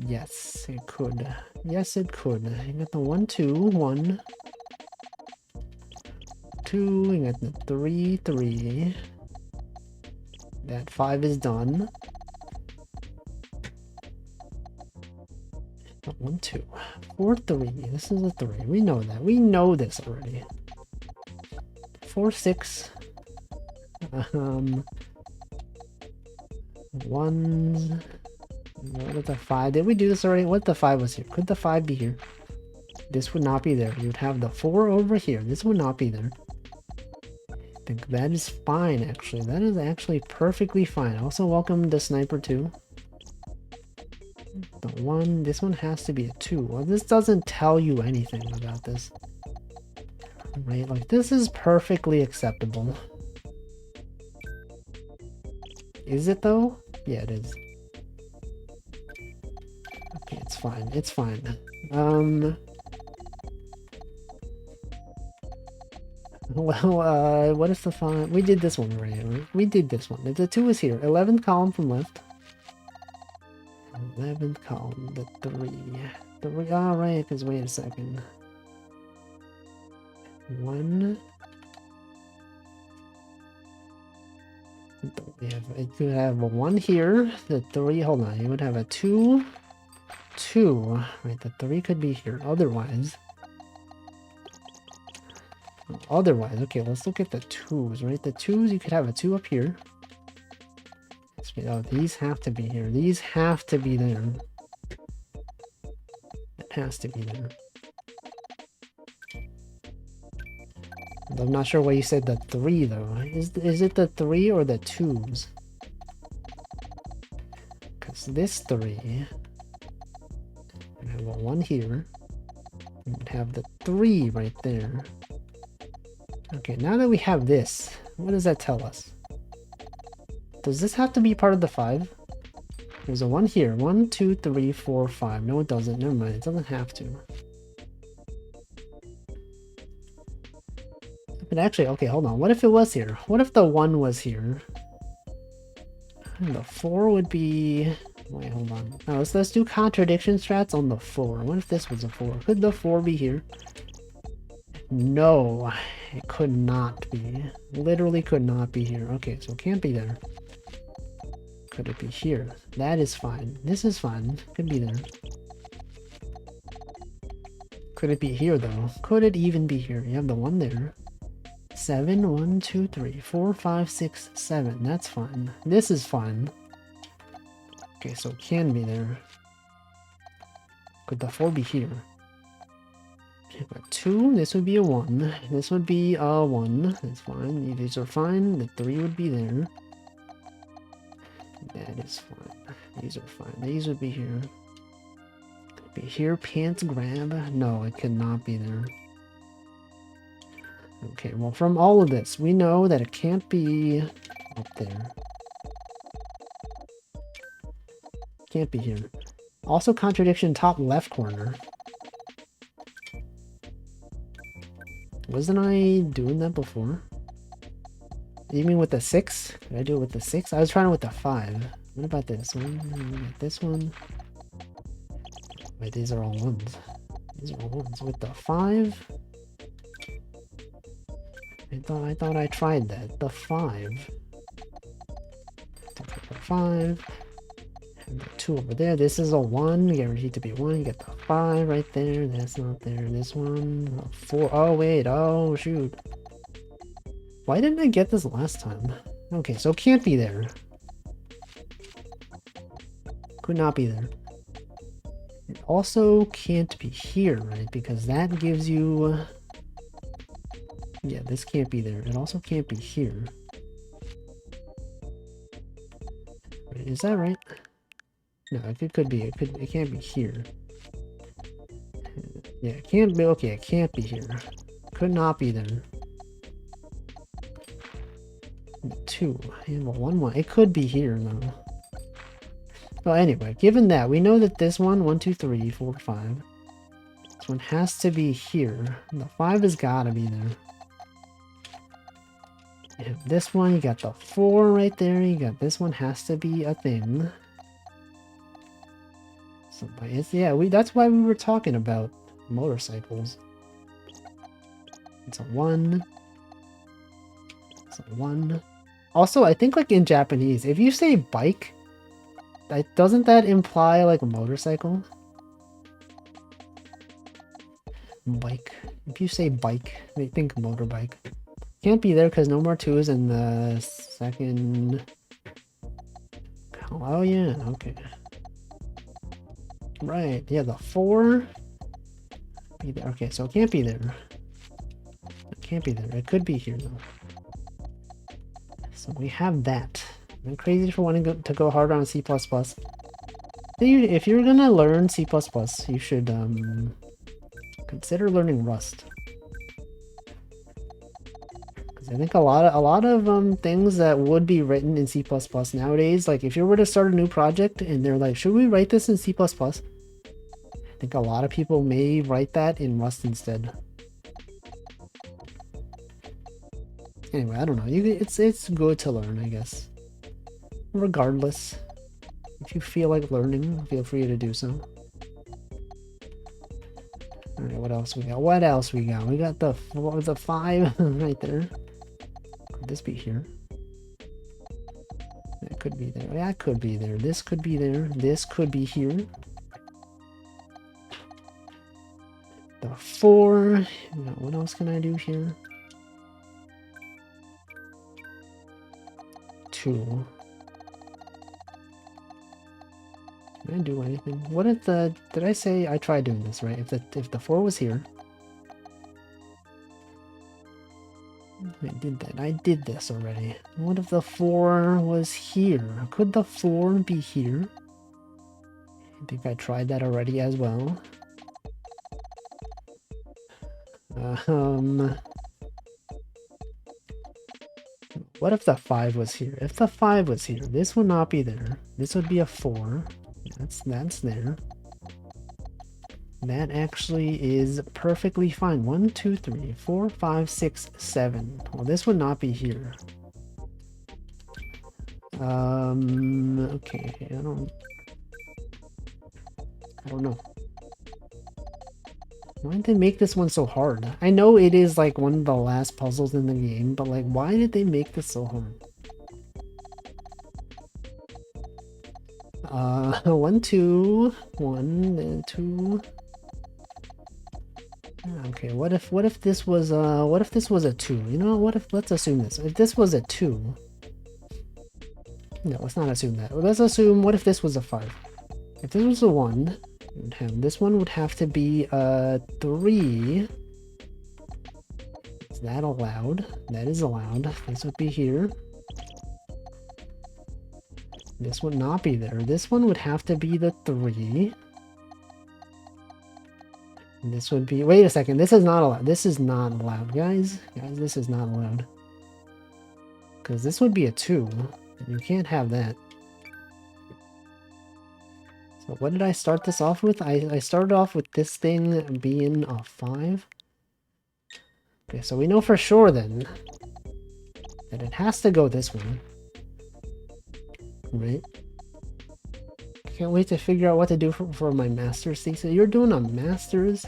Speaker 1: Yes, it could. Yes, it could. You got the 1, 2, 1, 2. You got the 3, 3. That 5 is done. 1, 2, 4, 3. This is a 3. We know that. We know this already. 4, 6. 1. What is the 5? Did we do this already? What the 5 was here? Could the 5 be here? This would not be there. You would have the 4 over here. This would not be there. I think that is fine, actually. That is actually perfectly fine. Also, welcome to Sniper 2. The 1. This one has to be a 2. Well, this doesn't tell you anything about this. Right? Like, this is perfectly acceptable. Is it, though? Yeah, it is. Okay, it's fine. It's fine. Well, what is the 5? We did this one already, right? We did this one. The 2 is here. 11th column from left. 11th column, the 3. 3, alright, because wait a second. 1. It could have a 1 here, the 3, hold on, you would have a 2, 2, right, the 3 could be here, otherwise, okay, let's look at the 2s, right, the 2s, you could have a 2 up here. Oh, these have to be here, these have to be there. It has to be there. I'm not sure why you said the 3 though. Is it the 3 or the 2s? Because this 3 Gonna have a 1 here. And have the 3 right there. Okay, now that we have this, what does that tell us? Does this have to be part of the 5? There's a 1 here. 1, 2, 3, 4, 5. No, it doesn't. Never mind. It doesn't have to. But actually, okay, hold on. What if it was here? What if the 1 was here? And the 4 would be... Wait, hold on. No, let's do contradiction strats on the 4. What if this was a 4? Could the 4 be here? No, it could not be. Literally could not be here. Okay, so it can't be there. Could it be here? That is fine. This is fine. Could be there. Could it be here, though? Could it even be here? You have the 1 there. 7, 1, 2, 3, 4, 5, 6, 7. That's fine. This is fine. Okay, so it can be there. Could the 4 be here? A 2, this would be a 1. This would be a 1. That's fine. These are fine. The 3 would be there. That is fine. These are fine. These would be here. Could be here. Pants grab. No, it cannot be there. Okay, well, from all of this, we know that it can't be up there. Can't be here. Also, contradiction top left corner. Wasn't I doing that before? You mean with the 6? Did I do it with the 6? I was trying it with the 5. What about this one? What about this one? Wait, these are all 1s. These are all 1s. With the 5? I thought I tried that. The 5. The 5. And the 2 over there. This is a 1. Guaranteed to be 1. You get the 5 right there. That's not there. This one. A 4. Oh, wait. Oh, shoot. Why didn't I get this last time? Okay, so it can't be there. Could not be there. It also can't be here, right? Because that gives you... Yeah, this can't be there. It also can't be here. Is that right? No, it could be. It can't be here. Yeah, it can't be. Okay, it can't be here. Could not be there. 2 and 1 1. It could be here though. Well, anyway, given that we know that this one 1 2 3 4 5. This one has to be here. The 5 has gotta be there. You have this one, you got the 4 right there, you got this one has to be a thing. So, yeah, that's why we were talking about motorcycles. It's a 1. It's a 1. Also, I think like in Japanese, if you say bike, doesn't that imply like a motorcycle? Bike. If you say bike, they think motorbike. Can't be there because no more 2s in the second. Oh yeah, okay. Right, yeah, the 4. Be there. Okay, so it can't be there. It can't be there. It could be here though. So we have that. I'm crazy for wanting to go harder on C++. If you're gonna learn C++, you should consider learning Rust. I think a lot of things that would be written in C++ nowadays, like if you were to start a new project and they're like, should we write this in C++? I think a lot of people may write that in Rust instead. Anyway, I don't know. It's good to learn, I guess. Regardless, if you feel like learning, feel free to do so. All right, what else we got? What else we got? We got the 5 right there. Could this be here? It could be there. Yeah, it could be there. This could be there. This could be here. The 4. Now, what else can I do here? 2. Can I do anything? What if the... Did I say I tried doing this, right? If the 4 was here... I did that. I did this already. What if the 4 was here? Could the 4 be here? I think I tried that already as well. What if the 5 was here? If the 5 was here, this would not be there. This would be a 4. That's there. That actually is perfectly fine. 1, 2, 3, 4, 5, 6, 7. Well, this would not be here. Okay, I don't know. Why did they make this one so hard? I know it is like one of the last puzzles in the game, but like, why did they make this so hard? 1, 2, 1, 2. Okay, what if this was a 2? You know, let's assume this. If this was a 2. No, let's not assume that. Let's assume, what if this was a 5? If this was a 1, this one would have to be a 3. Is that allowed? That is allowed. This would be here. This would not be there. This one would have to be the 3. And this would be... Wait a second. This is not allowed. This is not allowed, guys. Guys, this is not allowed. Because this would be a 2. And you can't have that. So what did I start this off with? I started off with this thing being a 5. Okay, so we know for sure then that it has to go this way. Right? Can't wait to figure out what to do for my master's thesis. You're doing a master's?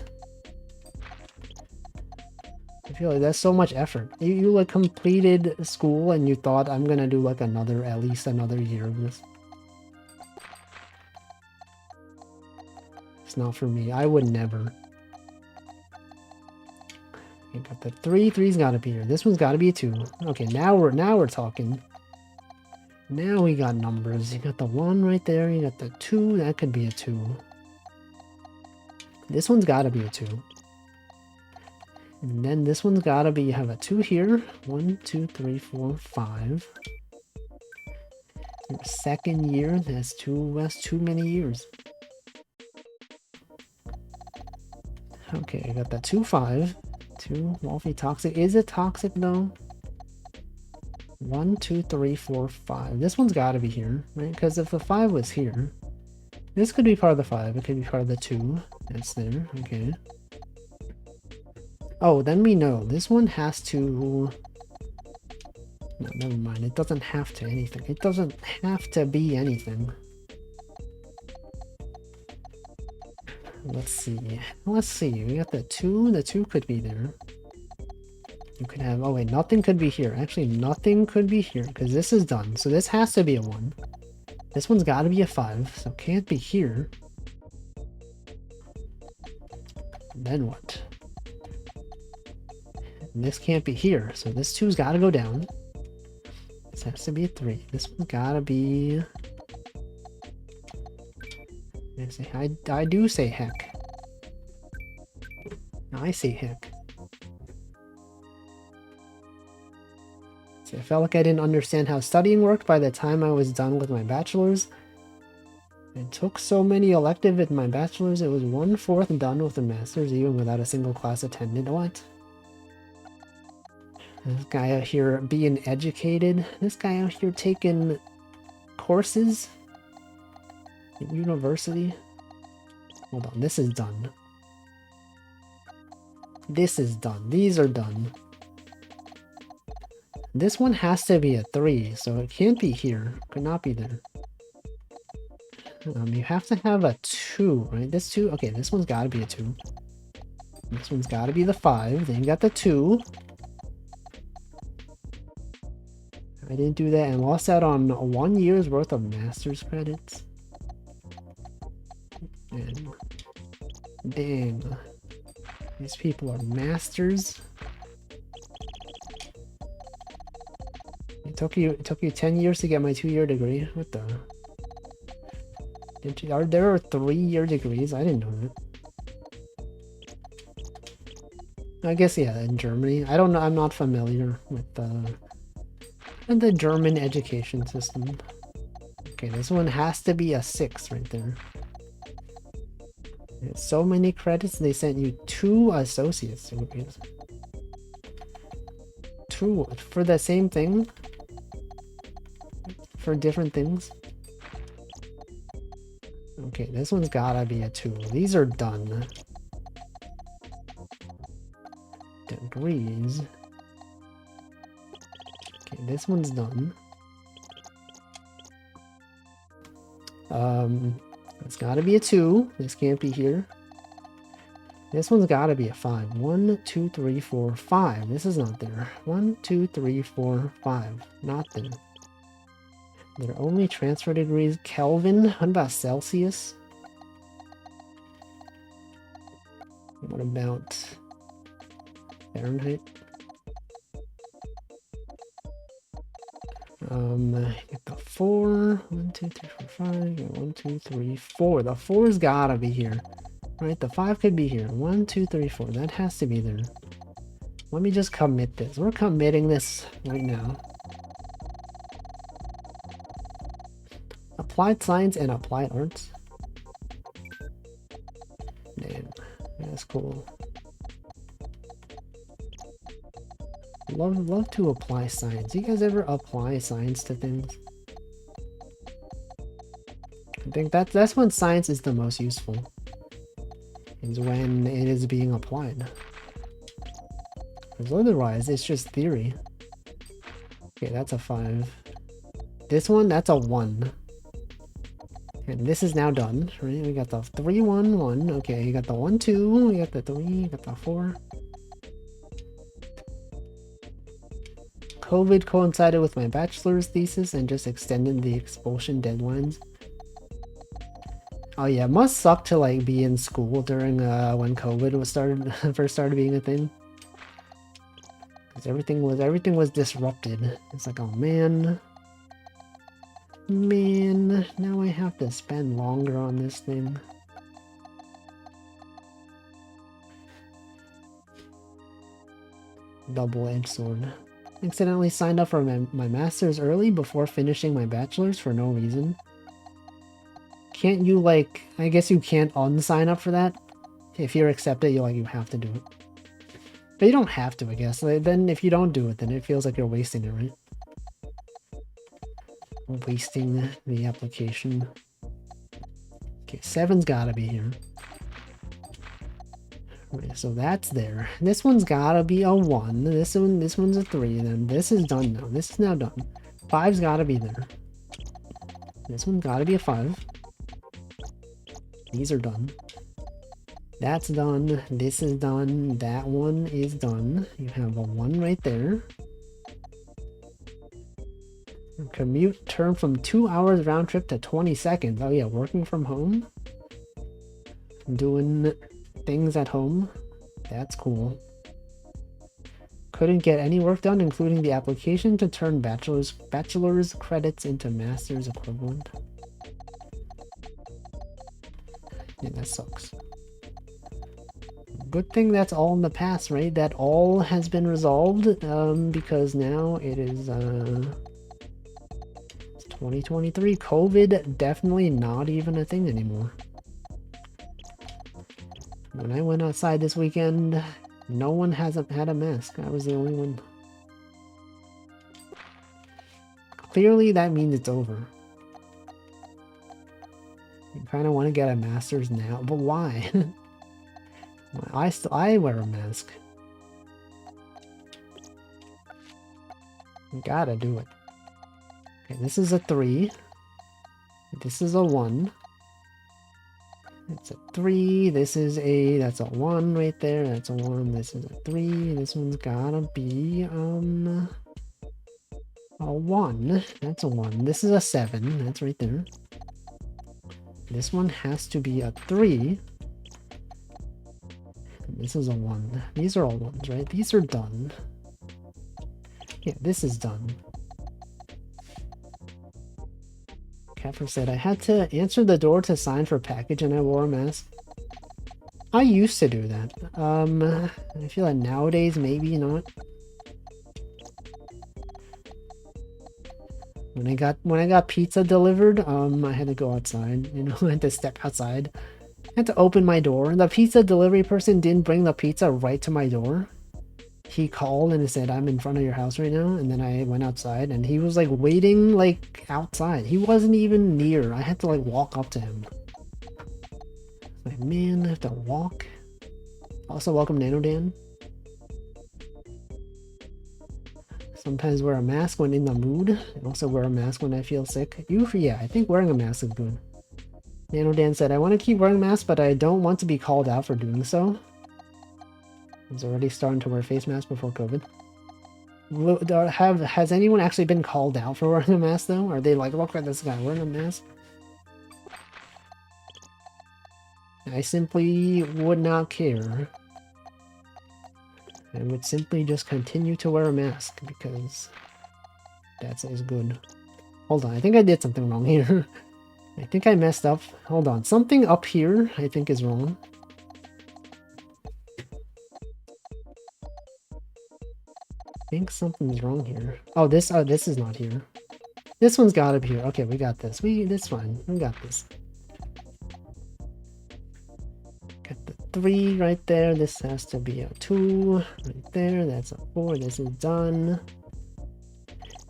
Speaker 1: I feel like that's so much effort. You like completed school and you thought I'm gonna do like at least another year of this. It's not for me. I would never. Okay, got the 3. 3's gotta be here. This one's gotta be a 2. Okay, now we're talking. Now we got numbers. You got the 1 right there. You got the 2. That could be a 2. This one's gotta be a 2. And then this one's gotta be, you have a 2 here. 1, 2, 3, 4, 5. Your second year, that's too many years. Okay, I got that 2, 5. 2, Wolfie toxic. Is it toxic though? 1, 2, 3, 4, 5. This one's gotta be here, right? Because if the 5 was here, this could be part of the 5. It could be part of the 2. That's there. Okay. Oh, then we know. This one has to... No, never mind. It doesn't have to anything. It doesn't have to be anything. Let's see. Let's see. We got the 2. The 2 could be there. You could have... Oh, wait. Nothing could be here. Actually, nothing could be here because this is done. So this has to be a 1. This one's got to be a 5. So it can't be here. Then what? And this can't be here. So this 2's got to go down. This has to be a 3. This one's got to be... I do say heck. I say heck. So I felt like I didn't understand how studying worked by the time I was done with my bachelor's. I took so many electives in my bachelor's, it was 1/4 done with the master's even without a single class attended. What? This guy out here being educated. This guy out here taking courses at university. Hold on, this is done. This is done. These are done. This one has to be a 3, so it can't be here. Could not be there. You have to have a 2, right? This 2, okay, this one's got to be a 2. This one's got to be the 5. Then you got the 2. I didn't do that and lost out on 1 year's worth of master's credits. And dang, these people are masters. It took you 10 years to get my 2-year degree. What the? There are 3-year degrees? I didn't know that. I guess, yeah, in Germany. I don't know. I'm not familiar with the German education system. Okay, this one has to be a 6 right there. So many credits, they sent you 2 associates. Two for the same thing? For different things? Okay, this one's gotta be a 2. These are done. Degrees. Okay, this one's done. It's gotta be a 2. This can't be here. This one's gotta be a 5. 1, 2, 3, 4, 5. This is not there. 1, 2, 3, 4, 5. Not there. They're only transfer degrees. Kelvin? What about Celsius? What about Fahrenheit? Get the 4. 1, 2, 3, 4, 5. Yeah, 1, 2, 3, 4. The 4's gotta be here. Right, the 5 could be here. 1, 2, 3, 4. That has to be there. Let me just commit this. We're committing this right now. Applied science and applied arts. Man, that's cool. Love to apply science. You guys ever apply science to things? I think that's when science is the most useful. Is when it is being applied. Because otherwise, it's just theory. Okay, that's a 5. This one, that's a 1. And this is now done, right? We got the 3, 1, 1. Okay, you got the 1, 2. We got the 3. You got the 4. COVID coincided with my bachelor's thesis and just extended the expulsion deadlines. Oh yeah, it must suck to like be in school during when COVID was first started being a thing. Because everything was disrupted. It's like, oh man. Man, now I have to spend longer on this thing. Double-edged sword. Accidentally signed up for my master's early before finishing my bachelor's for no reason. Can't you, like, I guess you can't unsign up for that? If you're accepted, you have to do it. But you don't have to, I guess. Then if you don't do it, then it feels like you're wasting it, right? Wasting the application. Okay, 7's gotta be here. Right, so that's there. This one's gotta be a 1. This one's a 3. Then this is done now. This is now done. 5's gotta be there. This one gotta be a 5. These are done. That's done. This is done. That one is done. You have a 1 right there. Commute term from 2 hours round trip to 20 seconds. Oh yeah, working from home. Doing things at home. That's cool. Couldn't get any work done, including the application to turn bachelor's credits into master's equivalent. Yeah, that sucks. Good thing that's all in the past, right? That all has been resolved, because now it is, it's 2023. COVID, definitely not even a thing anymore. When I went outside this weekend, no one had a mask. I was the only one. Clearly, that means it's over. You kind of want to get a master's now, but why? I wear a mask. You gotta do it. Okay, this is a 3. This is a 1. It's a 3. This is that's a 1 right there. That's a 1. This is a 3. This one's gotta be a 1. That's a 1. This is a 7. That's right there. This one has to be a 3. And this is a 1. These are all 1s, right? These are done. Yeah, this is done. Catfer said, I had to answer the door to sign for package and I wore a mask. I used to do that. I feel like nowadays, maybe not. When I got pizza delivered, I had to go outside, I had to step outside had to open my door. The pizza delivery person didn't bring the pizza right to my door. He called and he said, I'm in front of your house right now. And then I went outside and he was like waiting like outside. He wasn't even near. I had to like walk up to him. Like, man, I have to walk. Also, welcome NanoDan. Sometimes wear a mask when in the mood. And also wear a mask when I feel sick. Yeah, I think wearing a mask is good. NanoDan said, I want to keep wearing masks, but I don't want to be called out for doing so. He's already starting to wear face masks before COVID. Has anyone actually been called out for wearing a mask though? Are they like, look at this guy wearing a mask? I simply would not care. I would simply just continue to wear a mask because that is good. Hold on, I think I did something wrong here. I think I messed up. Hold on, something up here I think is wrong. I think something's wrong here. Oh, this is not here. This one's gotta be here. Okay, we got this. This fine. We got this. Got the 3 right there. This has to be a 2 right there. That's a 4. This is done.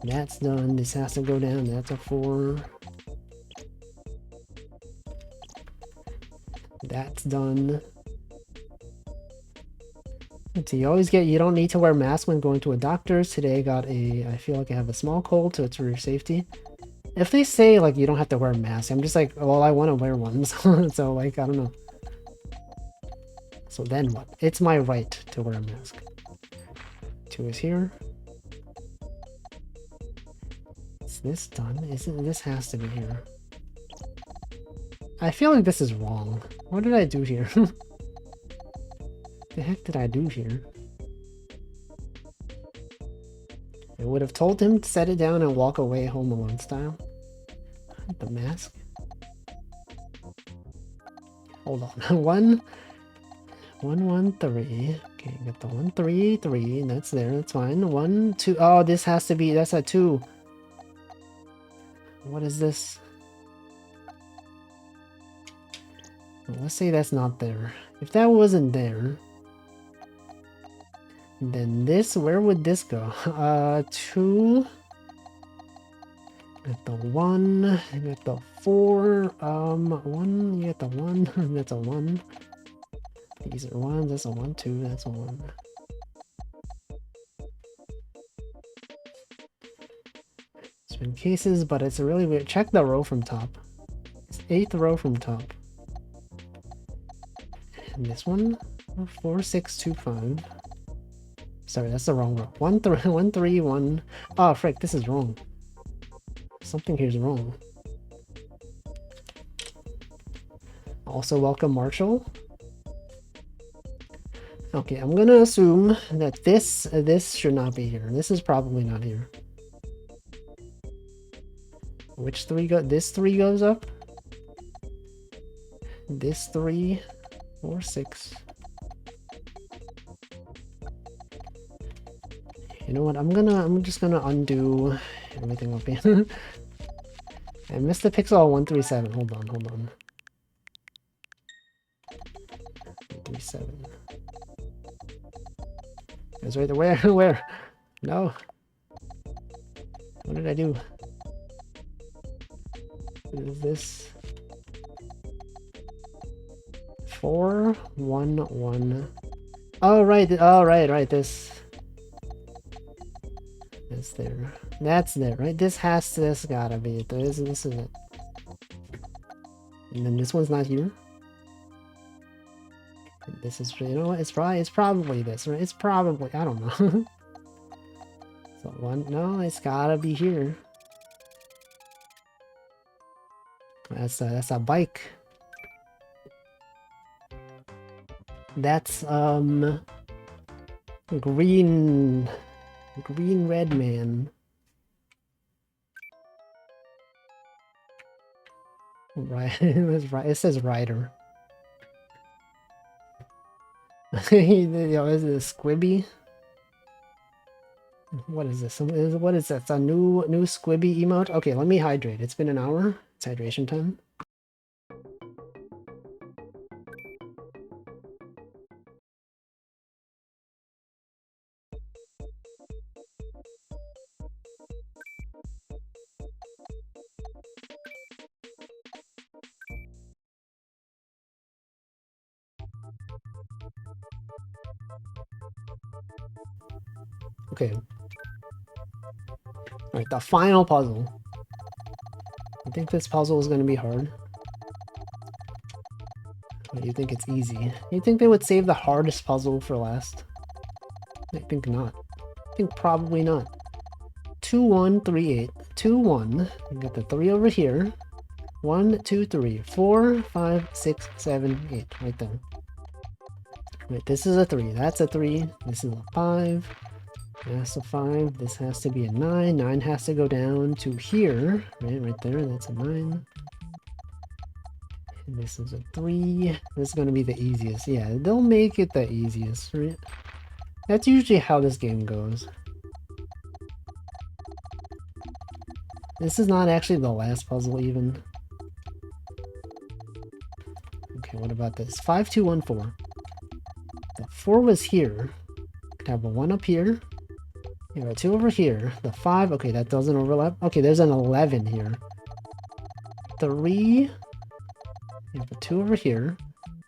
Speaker 1: That's done. This has to go down. That's a 4. That's done. So you don't need to wear a mask when going to a doctor's. Today I feel like I have a small cold, so it's for your safety. If they say like you don't have to wear a mask, I'm just like, well, I want to wear one. So like, I don't know. So then what? It's my right to wear a mask. 2 is here. Is this done? This has to be here. I feel like this is wrong. What did I do here? The heck did I do here? I would have told him to set it down and walk away Home Alone style. The mask. Hold on. 1 1 3. Okay, got the 1 3 3. That's there. That's fine. 1 2. Oh, this has to be. That's a 2. What is this? Well, let's say that's not there. If that wasn't there, then this, where would this go? 2. Got the 1. You got the 4. 1. You got the 1. That's a 1. These are 1s. That's a 1, 2. That's a 1. Spin cases, but it's really weird. Check the row from top. It's 8th row from top. And this one, 4 6 2 5. Sorry, that's the wrong row. 1 3 1 3 1. Oh frick, this is wrong. Something here's wrong. Also, welcome Marshall. Okay, I'm gonna assume that this should not be here. This is probably not here. Which 3 go? This 3 goes up. This 3, 4 6. You know what? I'm just gonna undo everything up here. I missed the pixel 137. Hold on. 137. It's right there. Where? No. What did I do? Is this 4 1 1? Oh right. This. That's there. That's there, right? This gotta be it. This is it. And then this one's not here. This is, you know what? It's probably this, right? It's probably, I don't know. So 1, no, it's gotta be here. That's a bike. That's green red man. Right, it says rider. Is it a Squibby? What is this? What is that? It's a new Squibby emote? Okay, let me hydrate. It's been an hour. It's hydration time. Okay. Alright, the final puzzle. I think this puzzle is going to be hard. Or do you think it's easy? You think they would save the hardest puzzle for last? I think not. I think probably not. 2, 1, 3, 8. 2, 1. You got the 3 over here. 1, 2, 3, 4, 5, 6, 7, 8. Right there. Right, this is a 3. That's a 3. This is a 5. That's a 5. This has to be a 9. 9 has to go down to here. Right there. That's a 9. And this is a 3. This is going to be the easiest. Yeah, they'll make it the easiest, right? That's usually how this game goes. This is not actually the last puzzle even. Okay, what about this? 5, 2, 1, 4. The 4 was here. Could have a 1 up here. You have a 2 over here. The 5, okay, that doesn't overlap. Okay, there's an 11 here. 3. You have a 2 over here.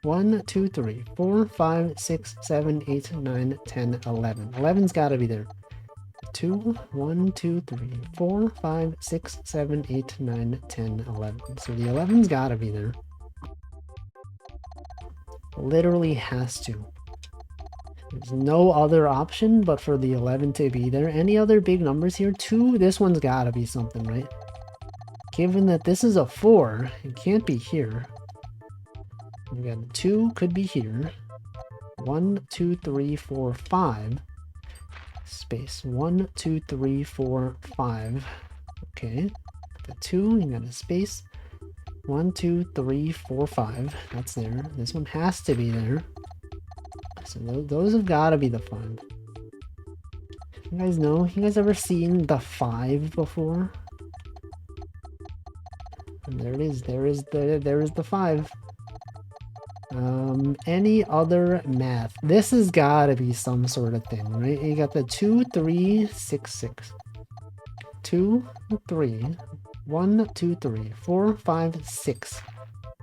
Speaker 1: 1, 2, 3, 4, 5, 6, 7, 8, 9, 10, 11. 11's gotta be there. 2, 1, 2, 3, 4, 5, 6, 7, 8, 9, 10, 11. So the 11's gotta be there. Literally has to. There's no other option but for the 11 to be there. Any other big numbers here? 2, this one's gotta be something, right? Given that this is a 4, it can't be here. We got a 2, could be here. 1, 2, 3, 4, 5. Space. 1, 2, 3, 4, 5. Okay. The 2, you got a space. 1, 2, 3, 4, 5. That's there. This one has to be there. So those have got to be the 5. You guys know? You guys ever seen the 5 before? And there it is. There is the 5. Any other math? This has got to be some sort of thing, right? You got the 2, 3, 6, 6. 2, 3. 1, 2, 3, 4, 5, 6.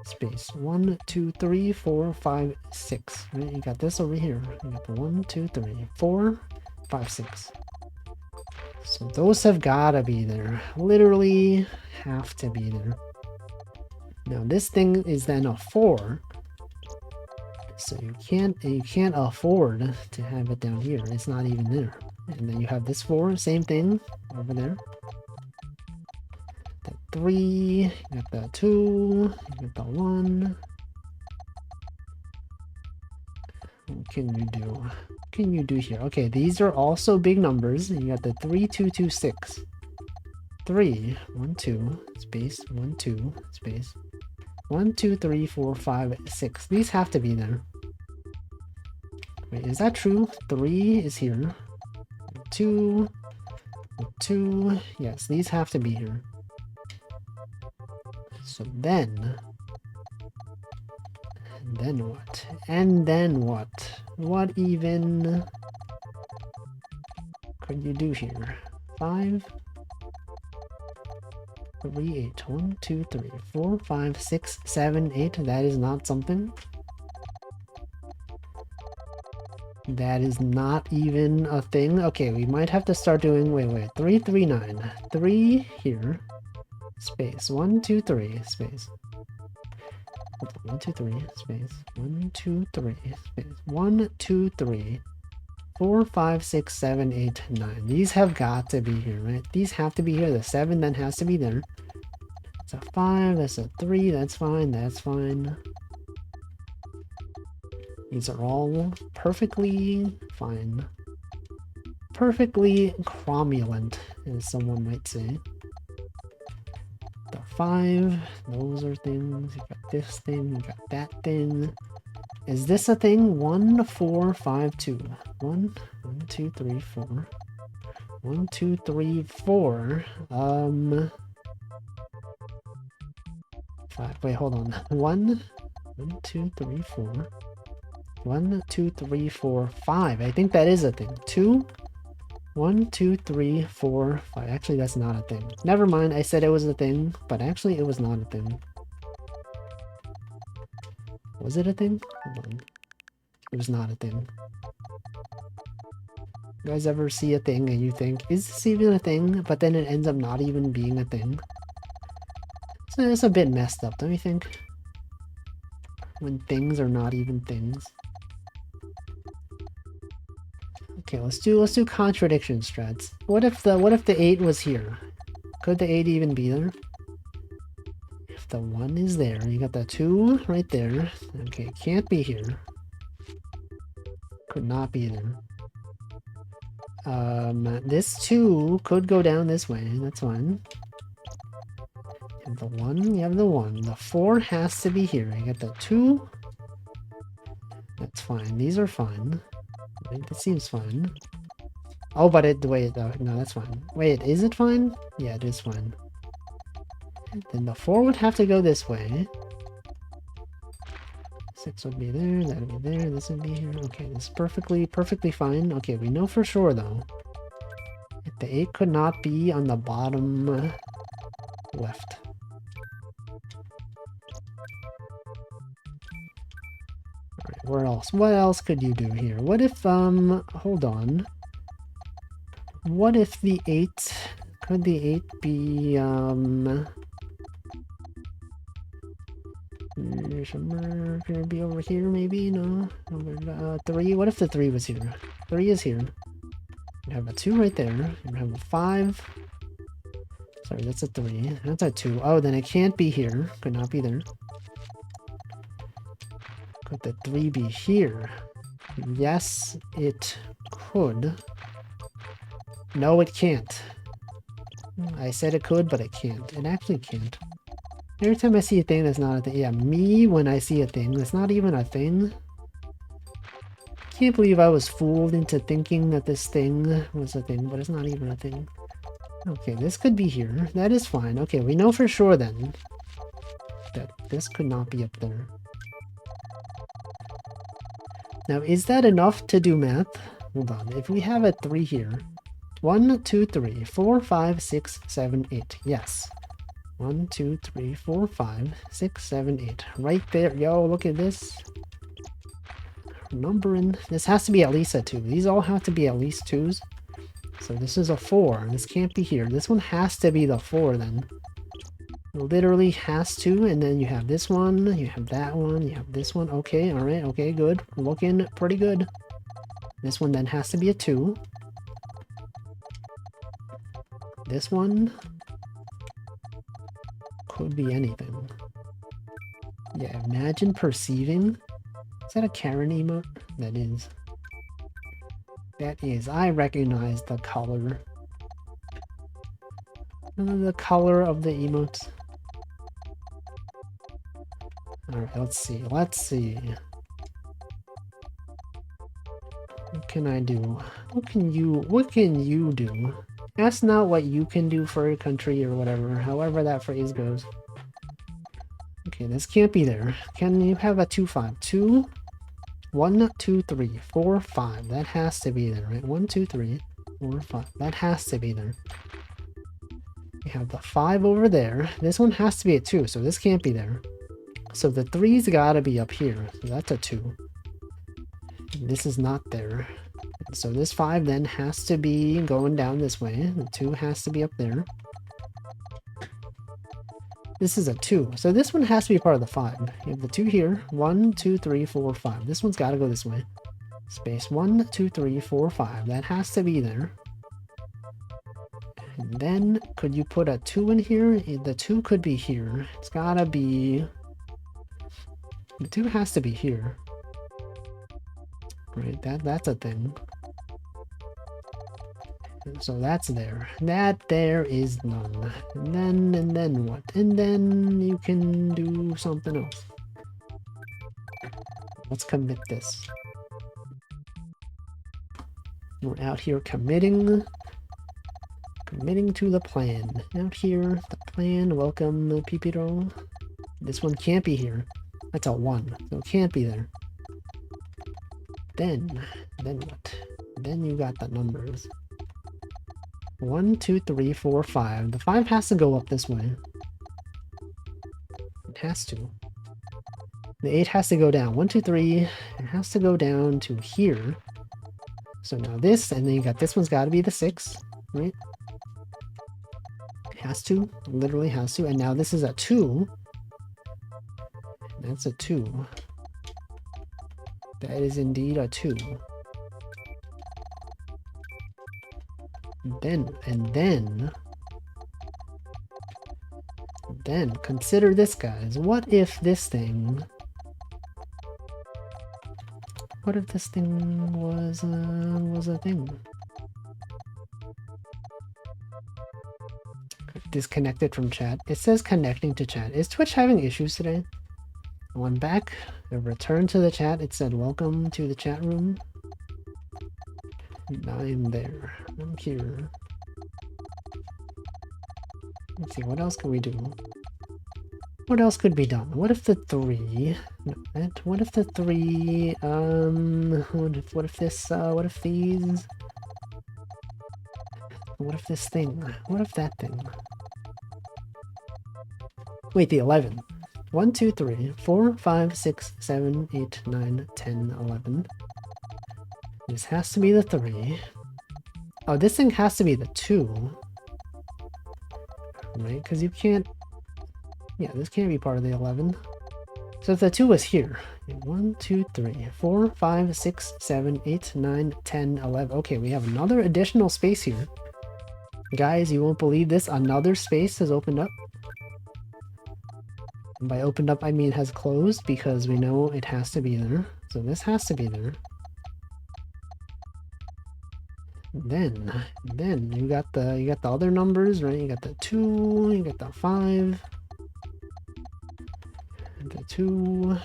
Speaker 1: Space. 1, 2, 3, 4, 5, 6. Right? You got this over here. You got the 1, 2, 3, 4, 5, 6. So those have gotta be there. Literally have to be there. Now this thing is then a 4. So you can't afford to have it down here. It's not even there. And then you have this 4, same thing over there. 3, you got the 2, you got the 1. What can you do? What can you do here? Okay, these are also big numbers. You got the 3, 2, 2, 6. 3, 1, 2, space, 1, 2, space. 1, 2, 3, 4, 5, 6. These have to be there. Wait, is that true? 3 is here. 2, 2. Yes, these have to be here. So then what? And then what? What even could you do here? 5, 3, 8. 1, 2, 3, 4, 5, 6, 7, 8. That is not something. That is not even a thing. Okay, we might have to start doing, wait, 3, 3, 9. 3 here. Space. 1, 2, 3. Space. 1, 2, 3. Space. 1, 2, 3. Space. 1, 2, 3. 4, 5, 6, 7, 8, 9. These have got to be here, right? These have to be here. The 7 then has to be there. It's a 5. That's a 3. That's fine. That's fine. These are all perfectly fine. Perfectly cromulent, as someone might say. The 5, those are things. You got this thing, you got that thing. Is this a thing? 1, 4, 5, 2. 1, 2, 3, 4. 1, 2, 3, 4. 5. Wait, hold on. 1, 2, 3, 4. 1, 2, 3, 4, 5. I think that is a thing. 2. 1, 2, 3, 4, 5. Actually, that's not a thing. Never mind. I said it was a thing, but actually it was not a thing. Was it a thing? Hold on. It was not a thing. You guys ever see a thing and you think, is this even a thing? But then it ends up not even being a thing. So it's a bit messed up, don't you think? When things are not even things. Okay, let's do contradiction strats. What if the 8 was here? Could the 8 even be there? If the 1 is there, you got the 2 right there. Okay, can't be here. Could not be there. This 2 could go down this way, that's fine. You have the 1, you have the 1. The 4 has to be here. You get the 2. That's fine. These are fine. I think that seems fine. Oh, but wait, no, that's fine. Wait, is it fine? Yeah, it is fine. Then the 4 would have to go this way. 6 would be there, that would be there, this would be here. Okay, this is perfectly fine. Okay, we know for sure, though. The 8 could not be on the bottom left. Alright, where else? What else could you do here? What if, hold on. What if the 8... Could the 8 be, somewhere gonna be over here, maybe? No? 3? What if the 3 was here? 3 is here. You have a 2 right there. You have a 5. Sorry, that's a 3. That's a 2. Oh, then it can't be here. Could not be there. Could the 3 be here? Yes, it could. No, it can't. I said it could, but it can't. It actually can't. Every time I see a thing that's not a thing. Yeah, me when I see a thing that's not even a thing. Can't believe I was fooled into thinking that this thing was a thing, but it's not even a thing. Okay, this could be here. That is fine. Okay, we know for sure then that this could not be up there. Now, is that enough to do math? Hold on. If we have a 3 here. 1, 2, 3, 4, 5, 6, 7, 8. Yes. 1, 2, 3, 4, 5, 6, 7, 8. Right there. Yo, look at this. Numbering. This has to be at least a 2. These all have to be at least 2s. So this is a 4. This can't be here. This one has to be the 4 then. It literally has to. And then you have this one. You have that one. You have this one. Okay. All right. Okay. Good. Looking pretty good. This one then has to be a 2. This one could be anything. Yeah, imagine perceiving. Is that a Karen emote? That is. That is. I recognize the color. The color of the emotes. Alright, let's see. Let's see. What can I do? What can you do? That's not what you can do for a country or whatever, however that phrase goes. Okay, this can't be there. Can you have a 2, 5? 2, 1, 2, 3, 4, 5. That has to be there, right? 1, 2, 3, 4, 5. That has to be there. We have the 5 over there. This one has to be a 2, so this can't be there. So the 3's gotta be up here. So that's a 2. This is not there. So this 5 then has to be going down this way. The 2 has to be up there. This is a 2. So this one has to be part of the 5. You have the 2 here. 1, 2, 3, 4, 5. This one's got to go this way. Space 1, 2, 3, 4, 5. That has to be there. And then could you put a 2 in here? The 2 could be here. It's got to be... The 2 has to be here. Right, that's a thing. So that's there. That there is none. And then what? And then you can do something else. Let's commit this. We're out here committing to the plan. Out here, the plan. Welcome, Pipiro. This one can't be here. That's a 1, so it can't be there. Then what? Then you got the numbers. 1, 2, 3, 4, 5. The 5 has to go up this way. It has to. The 8 has to go down. 1, 2, 3. It has to go down to here. So now this, and then you got this one's got to be the 6, right? Has to, literally has to. And now this is a 2. That's a 2. That is indeed a 2. Then consider this, guys. What if this thing was a thing? Disconnected from chat. It says connecting to chat. Is Twitch having issues today? I went back, I returned to the chat. It said welcome to the chat room. I'm there. I'm here. Let's see, what else can we do? What else could be done? What if the 3... No, what if the 3... What if this... what if these... What if this thing? What if that thing? Wait, the 11. 1, 2, 3, 4, 5, 6, 7, 8, 9, 10, 11. This has to be the 3. Oh, this thing has to be the 2. Right? Because you can't... Yeah, this can't be part of the 11. So if the 2 was here... 1, 2, 3, 4, 5, 6, 7, 8, 9, 10, 11. Okay, we have another additional space here. Guys, you won't believe this. Another space has opened up. And by opened up, I mean has closed, because we know it has to be there. So this has to be there. Then you got the other numbers, right? You got the 2, you got the 5, the 2,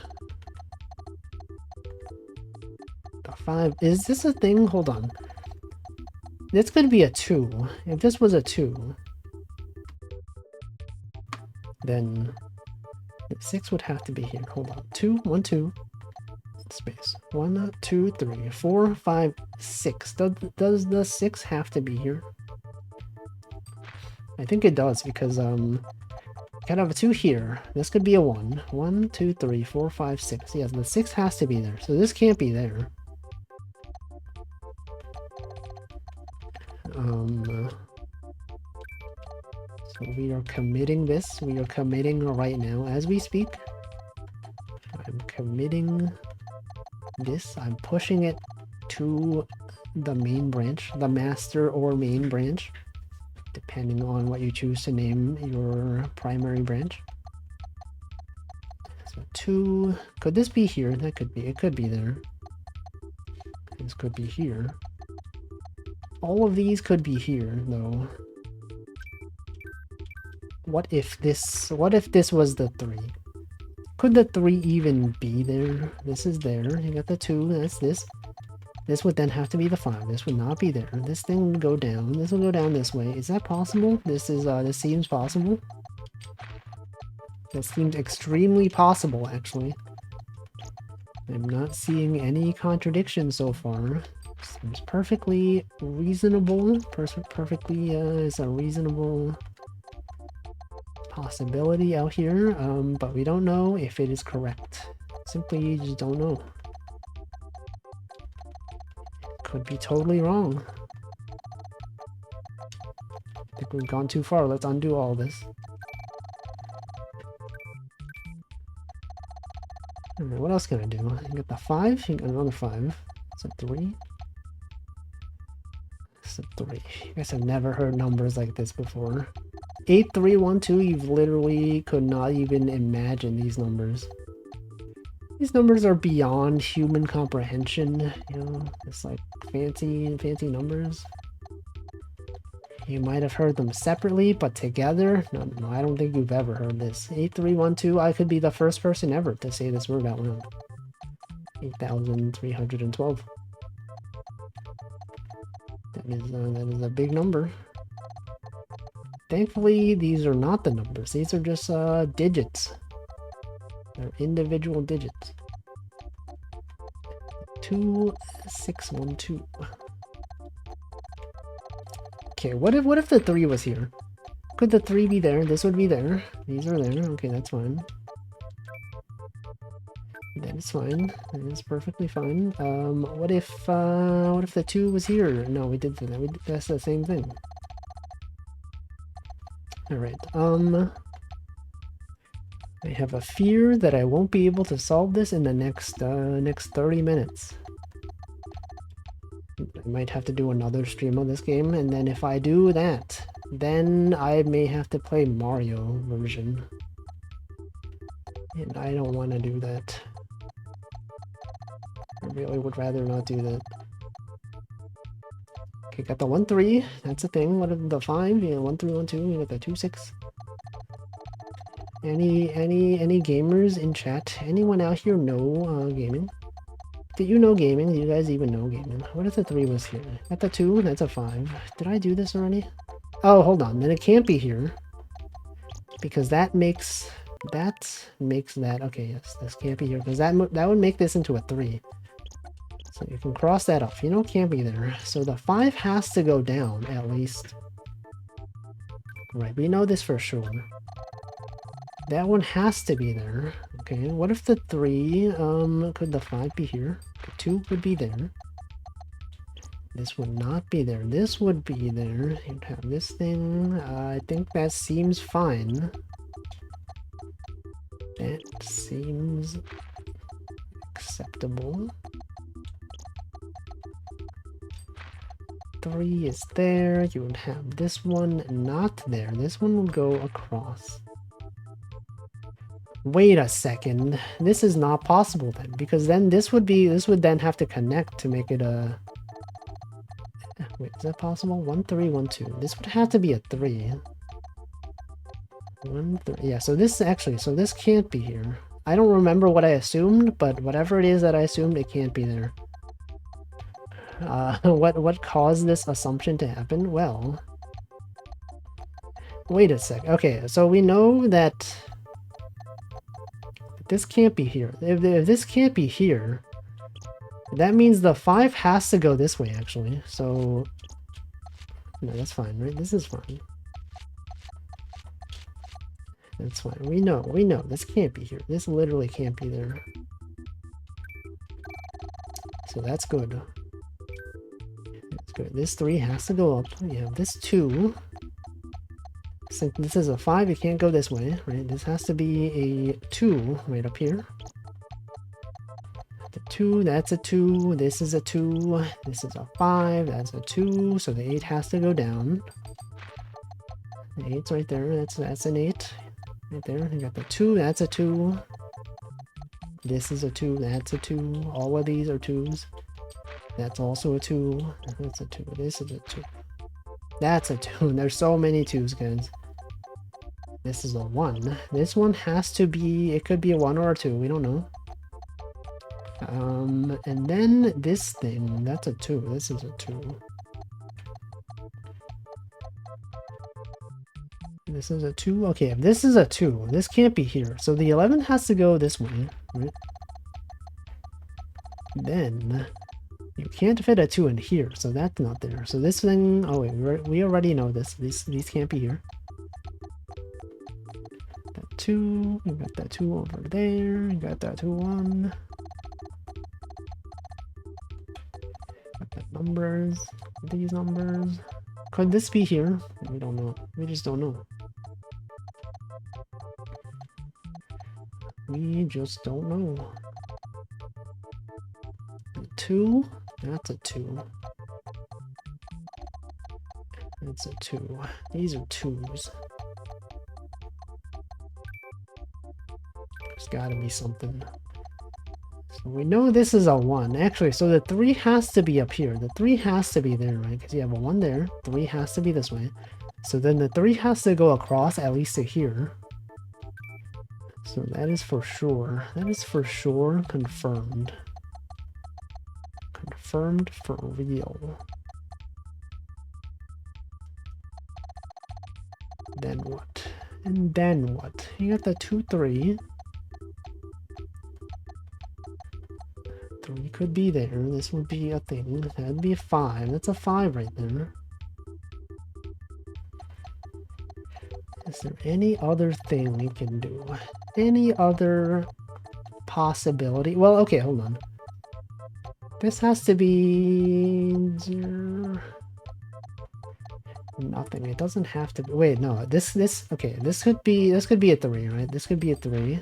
Speaker 1: the 5. Is this a thing? Hold on. This could be a 2. If this was a 2, then the 6 would have to be here. Hold on. 2, 1, 2. Space. 1, 2, 3, 4, 5, 6. Does the 6 have to be here? I think it does, because kind of a 2 here. This could be a 1. 1, 2, 3, 4, 5, 6. Yes, the 6 has to be there. So this can't be there. So we are committing this. We are committing right now as we speak. I'm committing this. I'm pushing it to the main branch, the master or main branch, depending on what you choose to name your primary branch. So 2, could this be here? That could be, it could be there. This could be here. All of these could be here, though. What if this was the 3? Could the 3 even be there? This is there. You got the 2, that's this. This would then have to be the 5. This would not be there. This thing would go down. This will go down this way. Is that possible? This seems possible. That seems extremely possible, actually. I'm not seeing any contradiction so far. Seems perfectly reasonable. Perfectly is a reasonable possibility out here, but we don't know if it is correct. Simply just don't know. Could be totally wrong. I think we've gone too far. Let's undo all this. Alright, what else can I do? You got the 5, you got another 5. It's a 3. It's a 3. You guys have never heard numbers like this before. 8, 3, 1, 2, you've literally could not even imagine these numbers. These numbers are beyond human comprehension, you know, it's like fancy numbers. You might have heard them separately, but together, no, I don't think you've ever heard this. 8, 3, 1, 2, I could be the first person ever to say this word out loud. 8,312. That is a big number. Thankfully, these are not the numbers. These are just digits. They're individual digits. 2612. Okay, what if the 3 was here? Could the 3 be there? This would be there. These are there. Okay, that's fine. That is fine. That is perfectly fine. What if the 2 was here? No, we did that. That's the same thing. Alright, I have a fear that I won't be able to solve this in the next 30 minutes. I might have to do another stream of this game, and then if I do that, then I may have to play Mario version. And I don't want to do that. I really would rather not do that. Okay, got the 1-3. That's a thing. What are the 5? Yeah, 1-3, 1-2. You got the 2-6. Any gamers in chat? Anyone out here know gaming? Do you know gaming? Do you guys even know gaming? What if the 3 was here? Got the 2? That's a 5. Did I do this already? Oh, hold on. Then it can't be here. Because that makes that. Okay, yes, this can't be here. Because that would make this into a 3. So you can cross that off. You know, it can't be there. So the 5 has to go down, at least. Right, we know this for sure. That one has to be there. Okay, what if the 3, could the 5 be here? The 2 would be there. This would not be there. This would be there. You'd have this thing. I think that seems fine. That seems acceptable. 3 is there. You would have this one not there. This one would go across. Wait a second. This is not possible then, because then this would then have to connect to make it a... Wait, is that possible? 1, 3, 1, 2. This would have to be a 3. 1, 3. Yeah, so this can't be here. I don't remember what I assumed, but whatever it is that I assumed, it can't be there. What caused this assumption to happen? Well, wait a sec. Okay, so we know that this can't be here. If this can't be here, that means the 5 has to go this way, actually. So, no, that's fine, right? This is fine. That's fine. We know. This can't be here. This literally can't be there. So that's good. That's good. This 3 has to go up. We have this 2. Since this is a 5, it can't go this way, right? This has to be a 2 right up here. The 2, that's a 2. This is a 2. This is a 5. That's a 2. So the 8 has to go down. The 8's right there. That's an 8. Right there. You got the 2. That's a 2. This is a 2. That's a 2. All of these are 2s. That's also a 2. That's a 2. This is a 2. That's a 2. There's so many 2s, guys. This is a 1. This one has to be... It could be a 1 or a 2. We don't know. And then this thing, that's a 2. This is a 2. This is a 2. Okay, if this is a 2, this can't be here. So the 11 has to go this way, right? Then you can't fit a 2 in here, so that's not there. So this thing... Oh wait, we already know this. These can't be here. That 2, you got that 2 over there, you got that 2, 1. Numbers, these numbers. Could this be here? We don't know. We just don't know. We just don't know. 2? That's a 2. That's a 2. These are 2s. There's gotta be something. So we know this is a 1. Actually, so the 3 has to be up here. The 3 has to be there, right? Because you have a 1 there. 3 has to be this way. So then the 3 has to go across at least to here. So that is for sure. That is for sure confirmed. Confirmed for real. Then what? And then what? You got the 2, 3. 3 could be there. This would be a thing. That'd be a 5. That's a 5 right there. Is there any other thing we can do? Any other possibility. Well, okay, hold on. This has to be nothing. It doesn't have to be. Wait, no. Okay. This could be a 3, right? This could be a 3.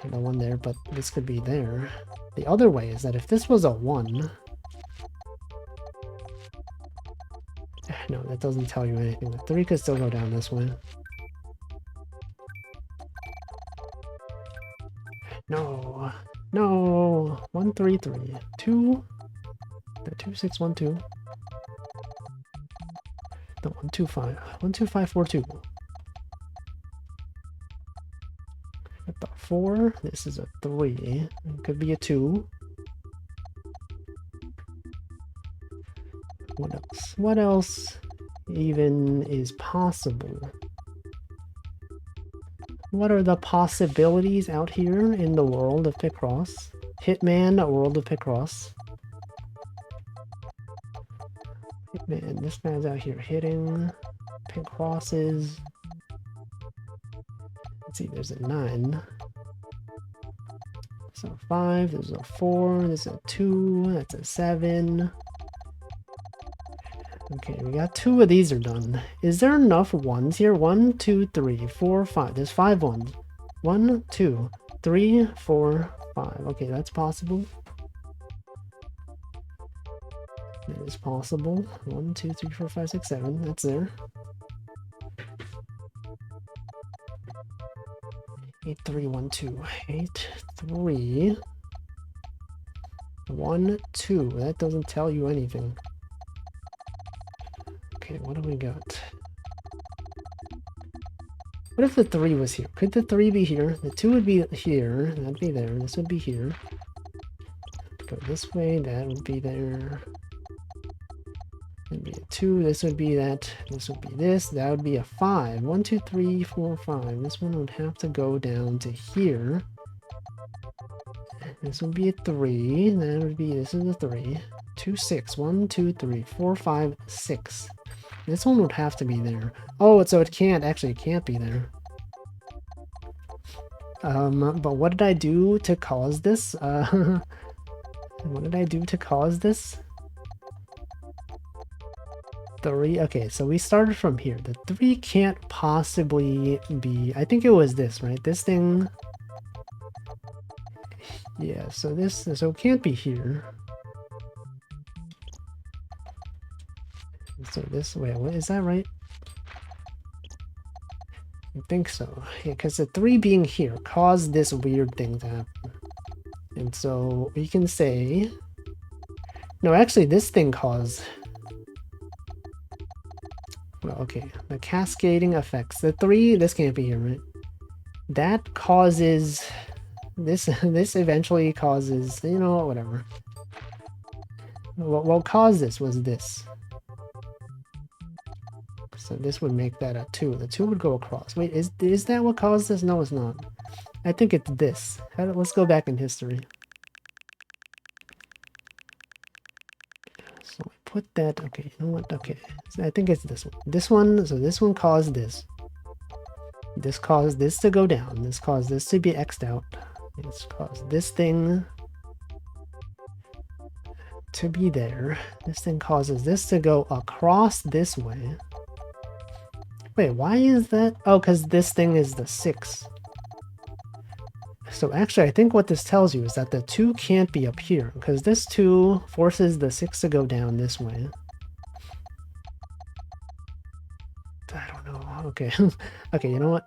Speaker 1: The one there, but this could be there. The other way is that if this was a 1. No, that doesn't tell you anything. The 3 could still go down this way. No. No. 1, 3, 3. 2. The 2, 6, 1, 2. No, 1, 2, 5. 1, 2, 5, 4, 2. At the 4, this is a 3. It could be a 2. What else? What else even is possible? What are the possibilities out here in the world of Picross? Hitman, World of Picross. Hitman, this guy's out here hitting Picrosses. Let's see, there's a 9. So 5, there's a 4, there's a 2, that's a 7. Okay, we got 2 of these are done. Is there enough 1s here? 1, 2, 3, 4, 5. There's 5 1s. 1, 2, 3, 4, 5. Okay, that's possible. That is possible. 1, 2, 3, 4, 5, 6, 7. That's there. 8, 3, 1, 2. 8, 3, 1, 2. That doesn't tell you anything. Okay, what do we got? What if the 3 was here? Could the 3 be here? The 2 would be here. That'd be there. This would be here. Go this way. That would be there. That'd be a 2. This would be that. This would be this. That would be a 5. 1, 2, 3, 4, 5. This one would have to go down to here. This would be a 3. That would be, this is a 3. 2, 6. 1, 2, 3, 4, 5, 6. This one would have to be there. Oh, so it can't. Actually, it can't be there. But what did I do to cause this? What did I do to cause this? 3. Okay, so we started from here. The 3 can't possibly be... I think it was this, right? This thing... Yeah, so this... So it can't be here. So this way, what is that right? I think so. Yeah, because the 3 being here caused this weird thing to happen. And so we can say... No, actually this thing caused... Well, okay. The cascading effects. The 3, this can't be here, right? That causes... This eventually causes... You know, whatever. What caused this was this. So this would make that a 2. The 2 would go across. Wait, is that what caused this? No, it's not. I think it's this. Let's go back in history. So I put that... Okay, you know what? Okay. So I think it's this one. This one, so this one caused this. This caused this to go down. This caused this to be X'd out. This caused this thing to be there. This thing causes this to go across this way. Wait, why is that? Oh, because this thing is the 6. So actually, I think what this tells you is that the 2 can't be up here, because this 2 forces the 6 to go down this way. I don't know. Okay. Okay, you know what?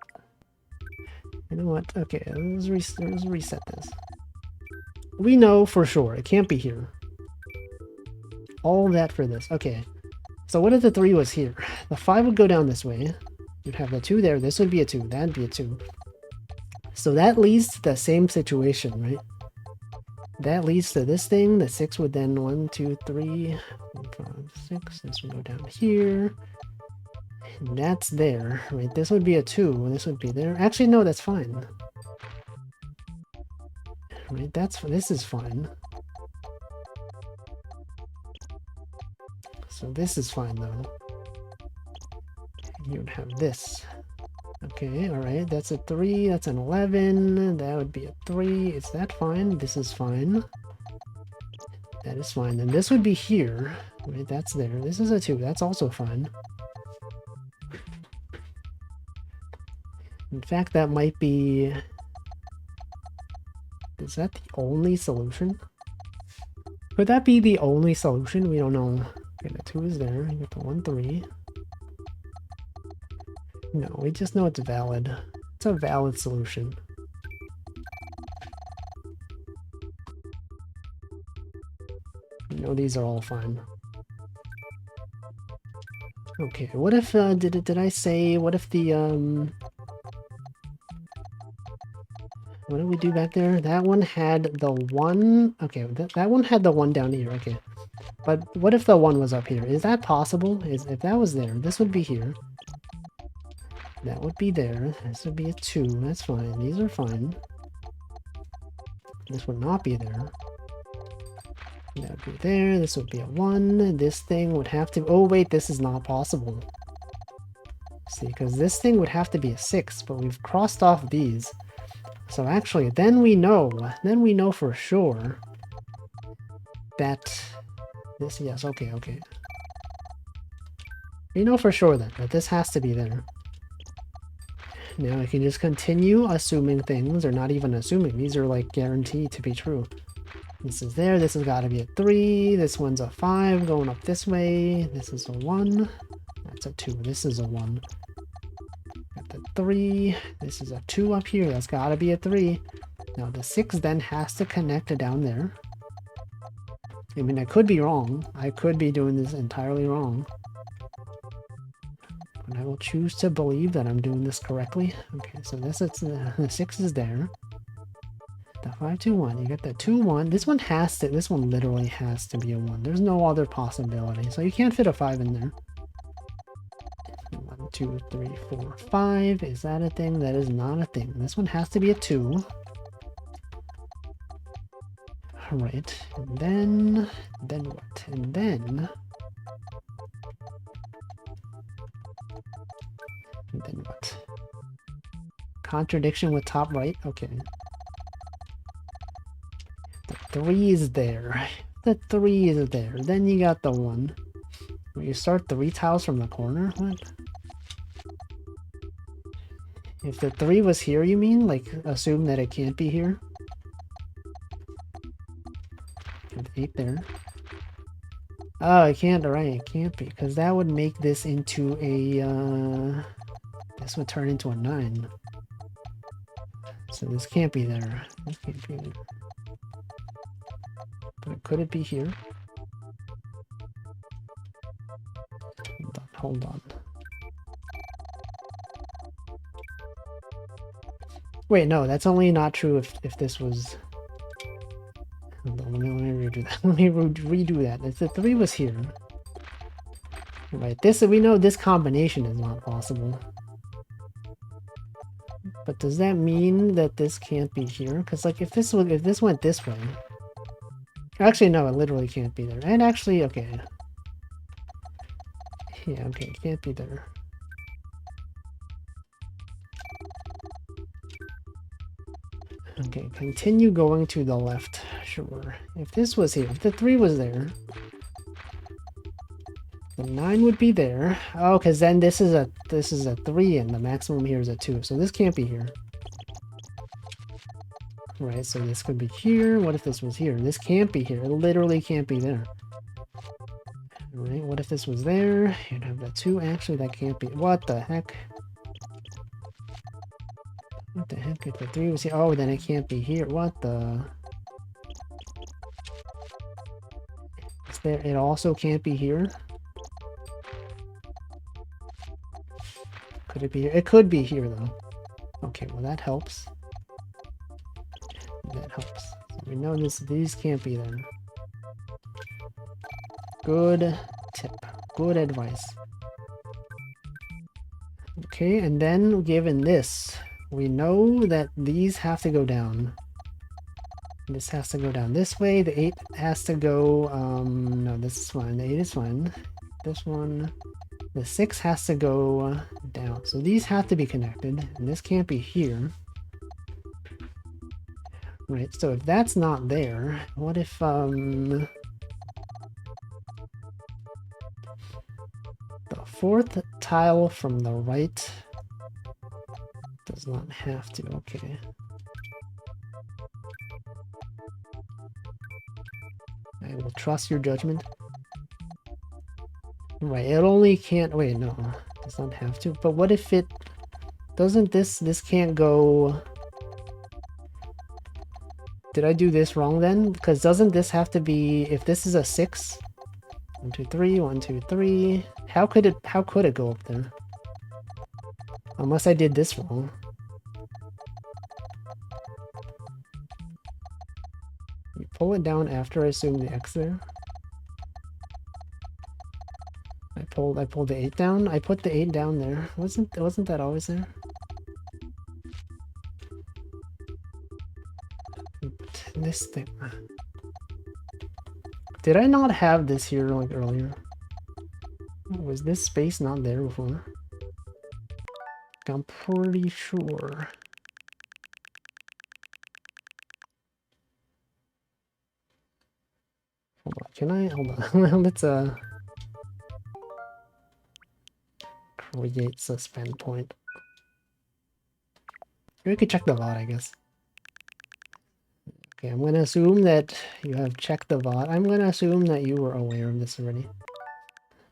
Speaker 1: You know what? Okay, let's reset this. We know for sure it can't be here. All that for this. Okay. So what if the 3 was here? The 5 would go down this way. You'd have the 2 there. This would be a 2. That'd be a 2. So that leads to the same situation, right? That leads to this thing. The 6 would then 1, 2, 3, 4, 5, 6. This would go down here. And that's there, right? This would be a 2. This would be there. Actually, no, that's fine. Right? This is fine. So this is fine though. You would have this. Okay, alright, that's a 3, that's an 11, that would be a 3. Is that fine? This is fine. That is fine. Then this would be here. Right, that's there. This is a 2, that's also fine. In fact, that might be... Is that the only solution? Could that be the only solution? We don't know. Okay, the 2 is there. You get the 1, 3. No, we just know it's valid. It's a valid solution. You know these are all fine. Okay, what if, did I say, what if the, what did we do back there? That one had the 1, okay, that one had the 1 down here, okay. But what if the 1 was up here? Is that possible? If that was there, this would be here. That would be there. This would be a 2. That's fine. These are fine. This would not be there. That would be there. This would be a 1. This thing would have to... Oh, wait. This is not possible. See, because this thing would have to be a 6, but we've crossed off these. So actually, then we know for sure that this... Yes, okay, okay. We know for sure then that this has to be there. Now I can just continue assuming things, or not even assuming. These are like guaranteed to be true. This is there. This has got to be a 3. This one's a 5 going up this way. This is a 1. That's a 2. This is a 1. Got the 3. This is a 2 up here. That's got to be a 3. Now the 6 then has to connect to down there. I mean, I could be wrong. I could be doing this entirely wrong. But I will choose to believe that I'm doing this correctly. Okay, so this is the 6 is there. The 5, 2, 1. You get the 2, 1. This one has to. This one literally has to be a 1. There's no other possibility. So you can't fit a 5 in there. 1, 2, 3, 4, 5. Is that a thing? That is not a thing. This one has to be a 2. Alright. And then what? And then what? Contradiction with top right? Okay. The 3 is there. The 3 is there. Then you got the 1. You start 3 tiles from the corner? What? If the 3 was here, you mean? Like, assume that it can't be here? And 8 there. Oh, it can't, right, it can't be. Because that would make this into a, this would turn into a 9. So this can't be there. This can't be there. But could it be here? Hold on. Wait, no, that's only not true if this was... Hold on, let me redo that. Let me redo that. If the 3 was here. Right, this, we know this combination is not possible. But does that mean that this can't be here? Because like if this went this way... Actually, no, it literally can't be there. And actually, okay. Yeah, okay, it can't be there. Okay, continue going to the left. Sure. If this was here, if the 3 was there, the 9 would be there. Oh, because then this is a 3 and the maximum here is a 2. So this can't be here. Right, so this could be here. What if this was here? This can't be here. It literally can't be there. Right, what if this was there? You'd have the 2. Actually, that can't be. What the heck? What the heck? If the 3 was here. Oh, then it can't be here. What the? Is there? It also can't be here. Could it be here? It could be here, though. Okay, well, that helps. That helps. So we know these can't be there. Good tip. Good advice. Okay, and then given this, we know that these have to go down. This has to go down this way. The 8 has to go, no, this is fine. The 8 is fine. This one, the 6 has to go down. So these have to be connected, and this can't be here. Right, so if that's not there, what if, the fourth tile from the right does not have to, okay. I will trust your judgment. Right, it only can't, wait, no, it does not have to, but what if it, doesn't this can't go, did I do this wrong then? Because doesn't this have to be, if this is a 6, 1, 2, 3, 1, 2, 3, how could it go up there? Unless I did this wrong. You pull it down after I assume the X there. I pulled the 8 down. I put the 8 down there. Wasn't that always there? This thing. Did I not have this here like earlier? Was this space not there before? I'm pretty sure. Hold on, can I? Hold on. Let's create suspend point. We could check the VOD, I guess. Okay, I'm gonna assume that you have checked the VOD. I'm gonna assume that you were aware of this already.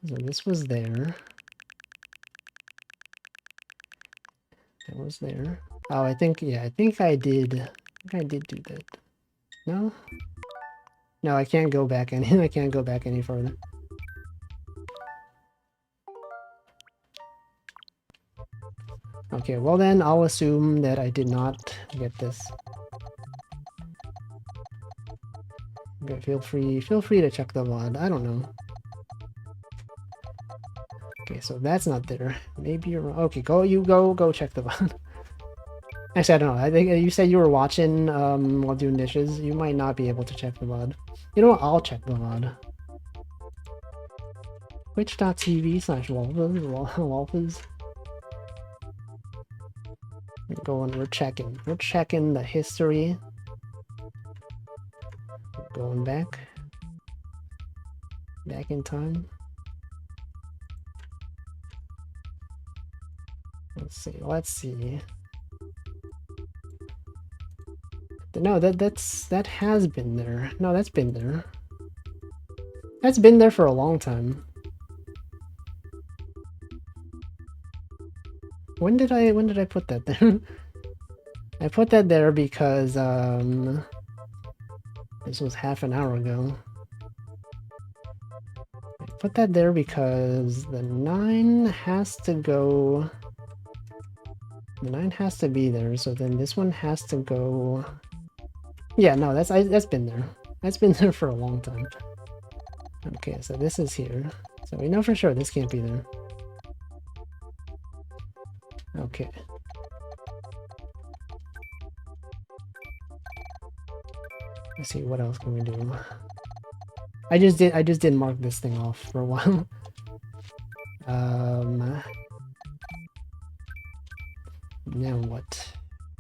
Speaker 1: So this was there. That was there. Oh, I think, yeah, I think I did do that. No? No, I can't go back any, I can't go back any further. Okay, well then, I'll assume that I did not get this. Okay, feel free to check the VOD, I don't know. Okay, so that's not there. Maybe you're wrong. Okay, go check the VOD. Actually, I don't know. I think you said you were watching while doing dishes. You might not be able to check the VOD. You know what? I'll check the VOD. Twitch.tv/Walfus. We're checking. We're checking the history. Going back. Back in time. Let's see. No, that has been there. No, that's been there. That's been there for a long time. When did I put that there? I put that there because this was half an hour ago. I put that there because the 9 has to go. The 9 has to be there, so then this one has to go. Yeah, no, that's been there. That's been there for a long time. Okay, so this is here. So we know for sure this can't be there. Okay. Let's see, what else can we do? I just did mark this thing off for a while. Now what?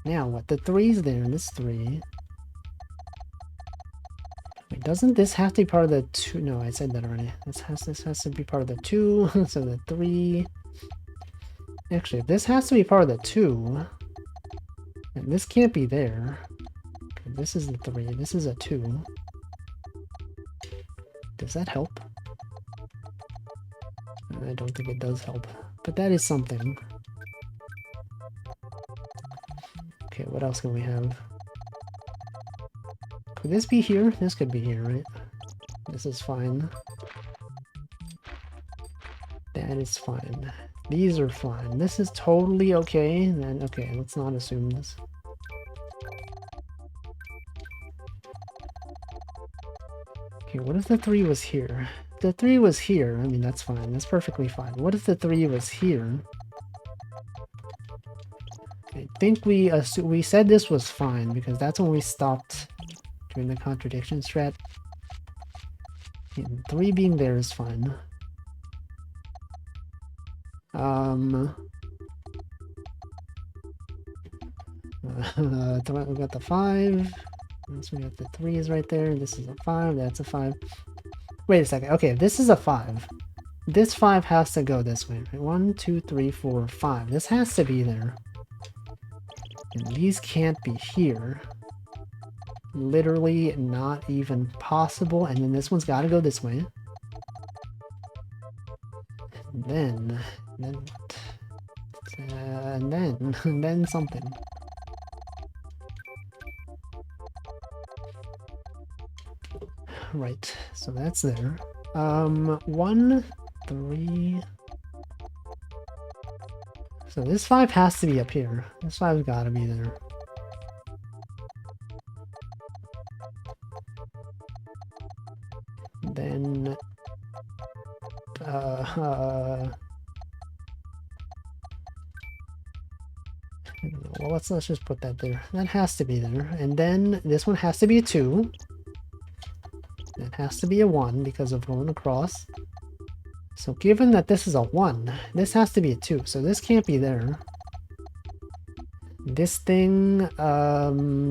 Speaker 1: Now what? The 3's there, and this 3. Wait, doesn't this have to be part of the 2? No, I said that already. This has to be part of the 2, so the 3. Actually, if this has to be part of the 2, and this can't be there. Okay, this is the 3, this is a 2. Does that help? I don't think it does help, but that is something. Okay, what else can we have? Could this be here? This could be here, right? This is fine. That is fine. These are fine. This is totally okay. Then okay, let's not assume this. Okay, what if the 3 was here? If the 3 was here, I mean, that's fine. That's perfectly fine. What if the 3 was here? I think we said this was fine because that's when we stopped doing the contradiction strat. And 3 being there is fine. We got the 5. So we got the 3 is right there. This is a 5. That's a 5. Wait a second. Okay, if this is a 5, this 5 has to go this way. Right? 1, 2, 3, 4, 5. This has to be there. And these can't be here. Literally not even possible. And then this one's got to go this way. And then then something. Right, so that's there. 1, 3. So this 5 has to be up here. This 5's gotta be there. Then well, let's just put that there. That has to be there. And then this one has to be a 2. That has to be a 1 because of going across. So given that this is a 1, this has to be a 2. So this can't be there. This thing,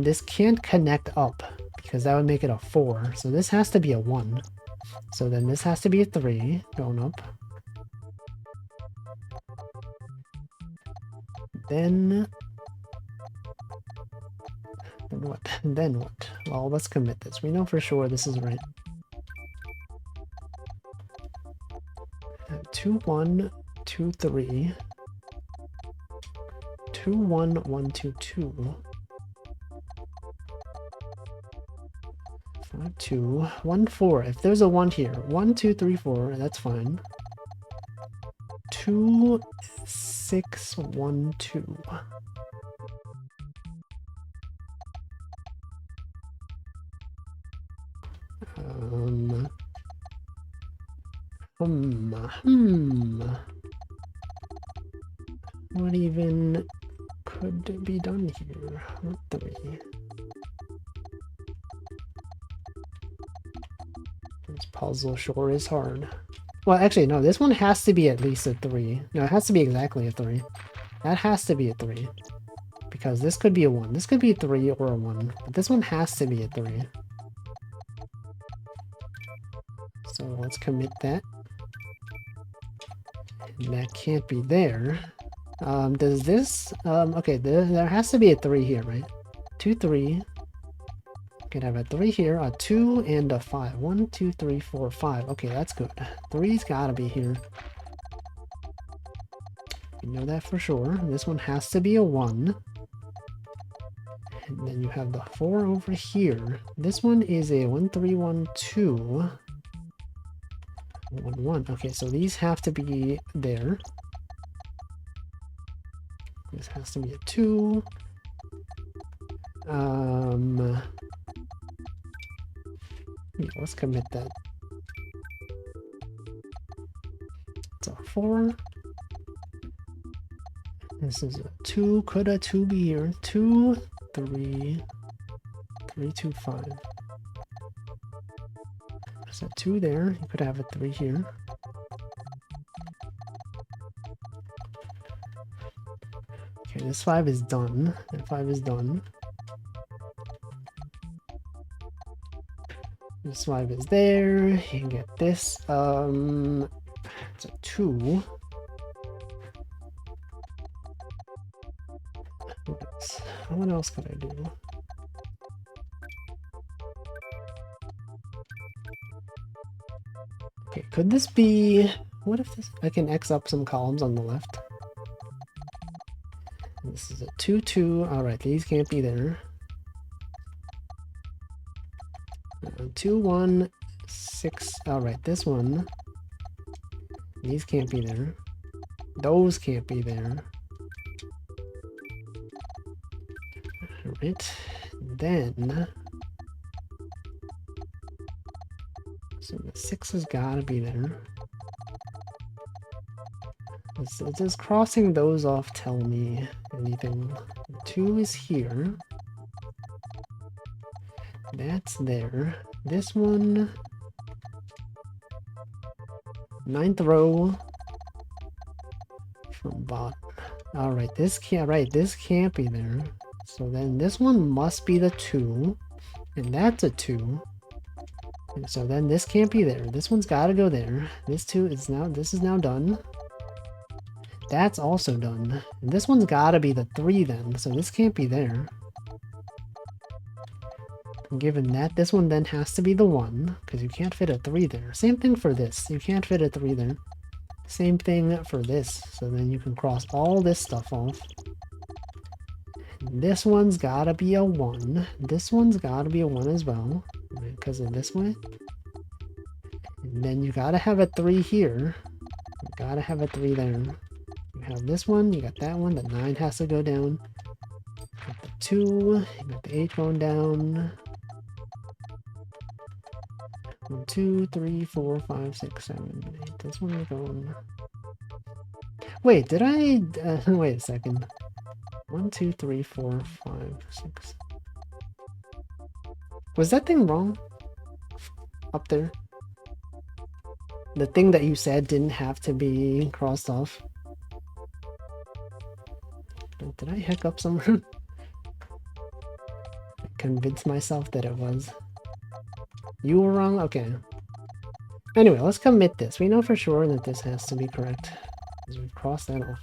Speaker 1: this can't connect up because that would make it a 4. So this has to be a 1. So then this has to be a 3 going up. Then what? Then what? Well, let's commit this. We know for sure this is right. 2, 1, 2, 3. 2, 1, 1, 2, 2. 5, 2, 1, 4. If there's a 1 here, 1, 2, 3, 4, that's fine. 2, 6, 1, 2. What even could be done here? 3. This puzzle sure is hard. Well, actually, no, this one has to be at least a 3. No, it has to be exactly a 3. That has to be a 3. Because this could be a 1. This could be a 3 or a 1. But this one has to be a 3. So let's commit that. And that can't be there. Does this... okay, there has to be a 3 here, right? 2, 3. Could have a 3 here, a 2, and a 5. 1, 2, 3, 4, 5. Okay, that's good. 3's gotta be here. You know that for sure. This one has to be a 1. And then you have the 4 over here. This one is a 1, 3, 1, 2. 1, 1. Okay, so these have to be there. This has to be a 2. Yeah, let's commit that. It's a 4. This is a 2. Could a 2 be here? 2, 3, 3, 2, 5. There's a 2 there. You could have a 3 here. Okay, this 5 is done. That 5 is done. This 5 is there. You can get this. It's a 2. What else could I do? Okay, could this be... What if this... I can X up some columns on the left. This is a 2, 2. Alright, these can't be there. 2, 1, 6. Alright, this one. These can't be there. Those can't be there. Alright. Then... So the 6 has got to be there. Does crossing those off tell me anything? 2 is here. That's there. This one... 9th row. From bottom. Alright, this can't be there. So then this one must be the 2. And that's a 2. And so then this can't be there. This one's got to go there. This 2 is now, this is now done. That's also done. And this one's got to be the 3 then. So this can't be there. And given that, this one then has to be the 1. Because you can't fit a 3 there. Same thing for this. You can't fit a 3 there. Same thing for this. So then you can cross all this stuff off. This one's gotta be a 1. This one's gotta be a 1 as well. Because of this way. And then you gotta have a 3 here. You gotta have a 3 there. You have this one, you got that one, the 9 has to go down. You got the 2, you got the 8 going down. 1, 2, 3, 4, 5, 6, 7, 8. This one is going. Wait, did I? Wait a second. 1, 2, 3, 4, 5, 6. Was that thing wrong? Up there? The thing that you said didn't have to be crossed off. Did I hiccup somewhere? I convinced myself that it was. You were wrong? Okay. Anyway, let's commit this. We know for sure that this has to be correct. Because we've crossed that off.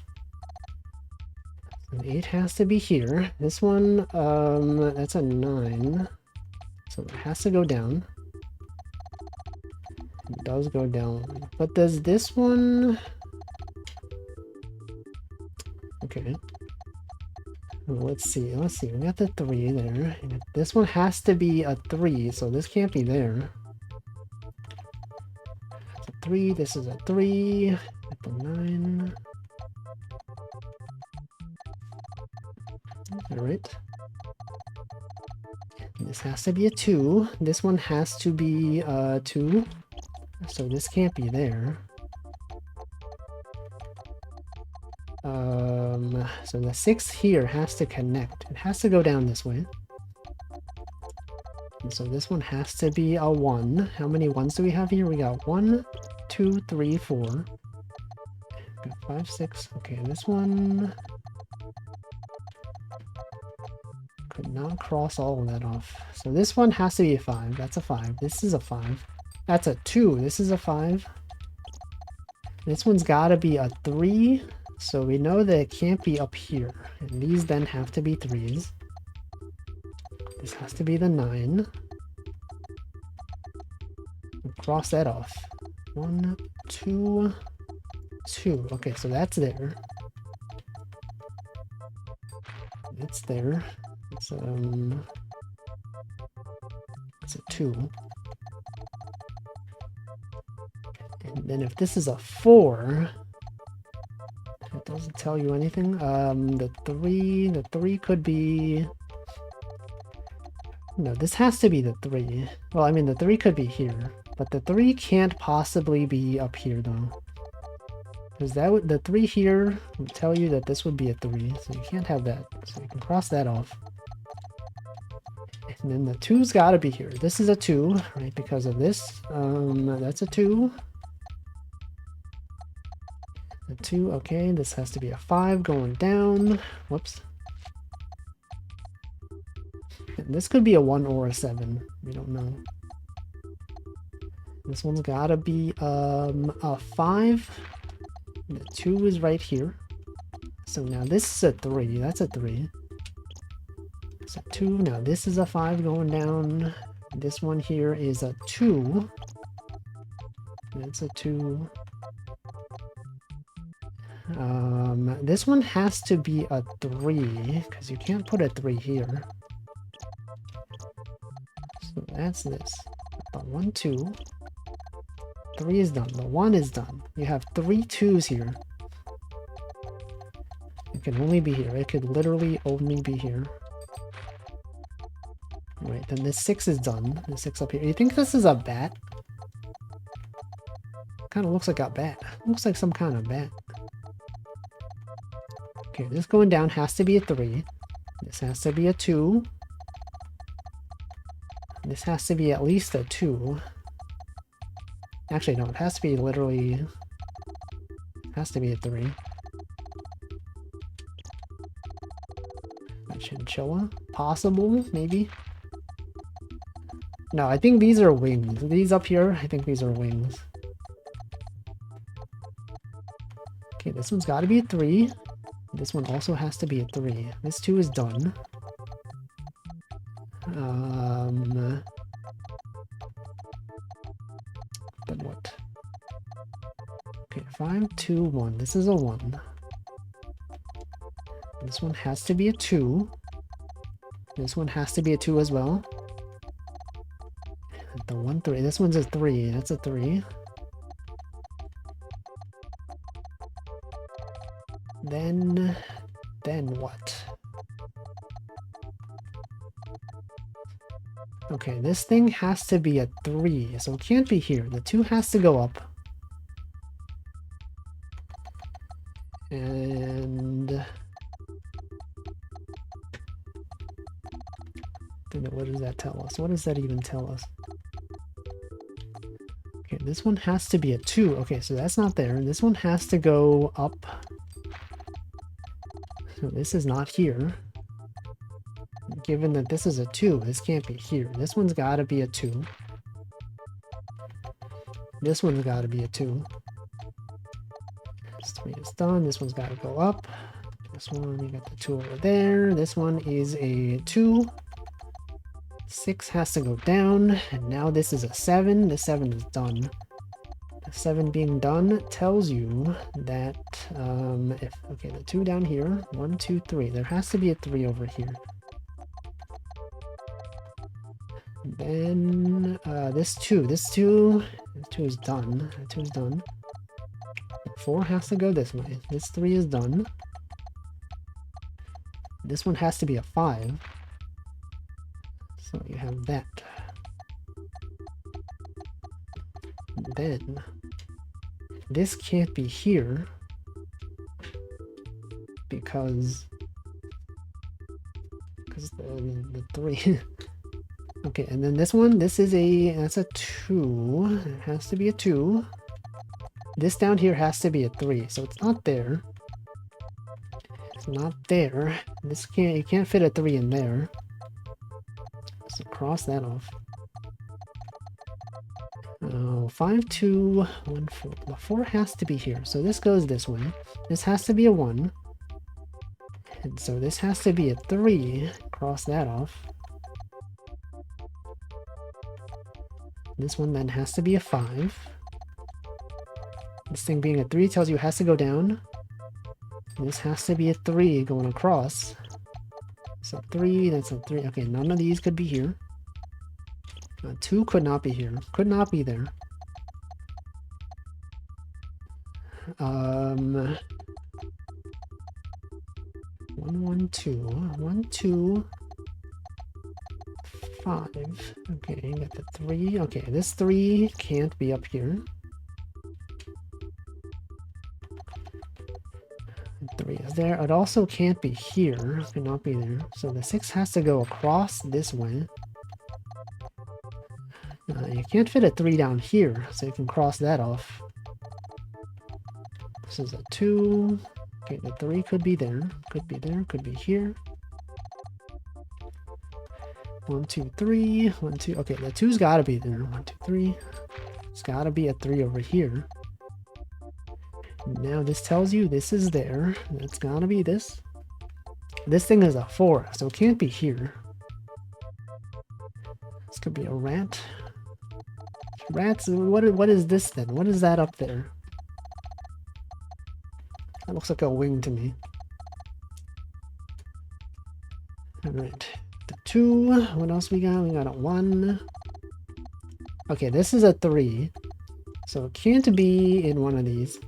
Speaker 1: So 8 has to be here. This one, that's a 9. So it has to go down. It does go down. But does this one... Okay. Let's see. We got the 3 there. This one has to be a 3, so this can't be there. It's a 3, this is a 3. At the 9. Alright. This has to be a 2. This one has to be 2. So this can't be there. So the 6 here has to connect. It has to go down this way. And so this one has to be a 1. How many 1s do we have here? We got 1, 2, 3, 4. Got 5, 6. Okay, this one could not cross all of that off. So this one has to be a 5. That's a 5. This is a 5. That's a 2. This is a 5. This one's got to be a 3. So we know that it can't be up here. And these then have to be 3s. This has to be the 9. We'll cross that off. 1, 2, 2. Okay, so that's there. It's there. It's a 2. And then if this is a 4, it doesn't tell you anything. The 3 could be... No, this has to be the 3. Well, I mean, the 3 could be here, but the 3 can't possibly be up here, though. Because that would, the 3 here would tell you that this would be a 3, so you can't have that. So you can cross that off. And then the 2's got to be here. This is a 2, right, because of this. That's a 2. A 2, okay, this has to be a 5 going down. Whoops. And this could be a 1 or a 7. We don't know. This one's gotta be a 5. The 2 is right here. So now this is a 3. That's a 3. It's a 2. Now this is a 5 going down. This one here is a 2. That's a 2. This one has to be a 3, because you can't put a 3 here. So that's this. The 1, 2. 3 is done. The 1 is done. You have 3 2s here. It can only be here. It could literally only be here. Right, then this 6 is done. The 6 up here. You think this is a bat? Kind of looks like a bat. Looks like some kind of bat. Okay, this going down has to be a 3. This has to be a 2. This has to be at least a 2. Actually, no, it has to be literally... It has to be a 3. Chinchilla? Possible, maybe? No, I think these are wings. These up here, I think these are wings. Okay, this one's got to be a 3. This one also has to be a 3. This 2 is done. But what? Okay, 5, 2, 1. This is a 1. This one has to be a 2. This one has to be a 2 as well. The 1, 3. This one's a 3. That's a 3. Then what? Okay, this thing has to be a 3, so it can't be here. The 2 has to go up. And what does that tell us? What does that even tell us? Okay, this one has to be a 2. Okay, so that's not there. This one has to go up. So this is not here. Given that this is a 2, this can't be here. This one's got to be a 2. This one's got to be a 2. This 3 is done. This one's got to go up. This one, we got the 2 over there. This one is a 2. 6 has to go down. And now this is a 7. The 7 is done. The 7 being done tells you that okay, the 2 down here, 1, 2, 3. There has to be a 3 over here. Then this 2 is done. The 2 is done. 4 has to go this way. This 3 is done. This one has to be a 5. So you have that. Then this can't be here because the 3. Okay, and then this one, that's a 2. It has to be a 2. This down here has to be a 3, so it's not there. It's not there. You can't fit a 3 in there. So cross that off. 5, 2, 1, 4. The 4 has to be here, so this goes this way. This has to be a 1. And so this has to be a 3. Cross that off. This one then has to be a 5. This thing being a 3 tells you it has to go down. This has to be a 3 going across. So 3, that's a 3. Okay, none of these could be here. 2 could not be here. Could not be there. 1, 1, 2. 1, 2. 5. Okay, you got the 3. Okay, this 3 can't be up here. 3 is there. It also can't be here. It cannot be there. So the 6 has to go across this way. You can't fit a 3 down here, so you can cross that off. This is a 2. Okay, the 3 could be there. Could be there. Could be here. 1, 2, 3. 1, 2. Okay, the 2's got to be there. 1, 2, 3. It's got to be a 3 over here. Now this tells you this is there. It's got to be this. This thing is a 4, so it can't be here. This could be a rat. Rats, what is this then? What is that up there? That looks like a wing to me. Alright. The 2. What else we got? We got a 1. Okay, this is a 3. So it can't be in one of these.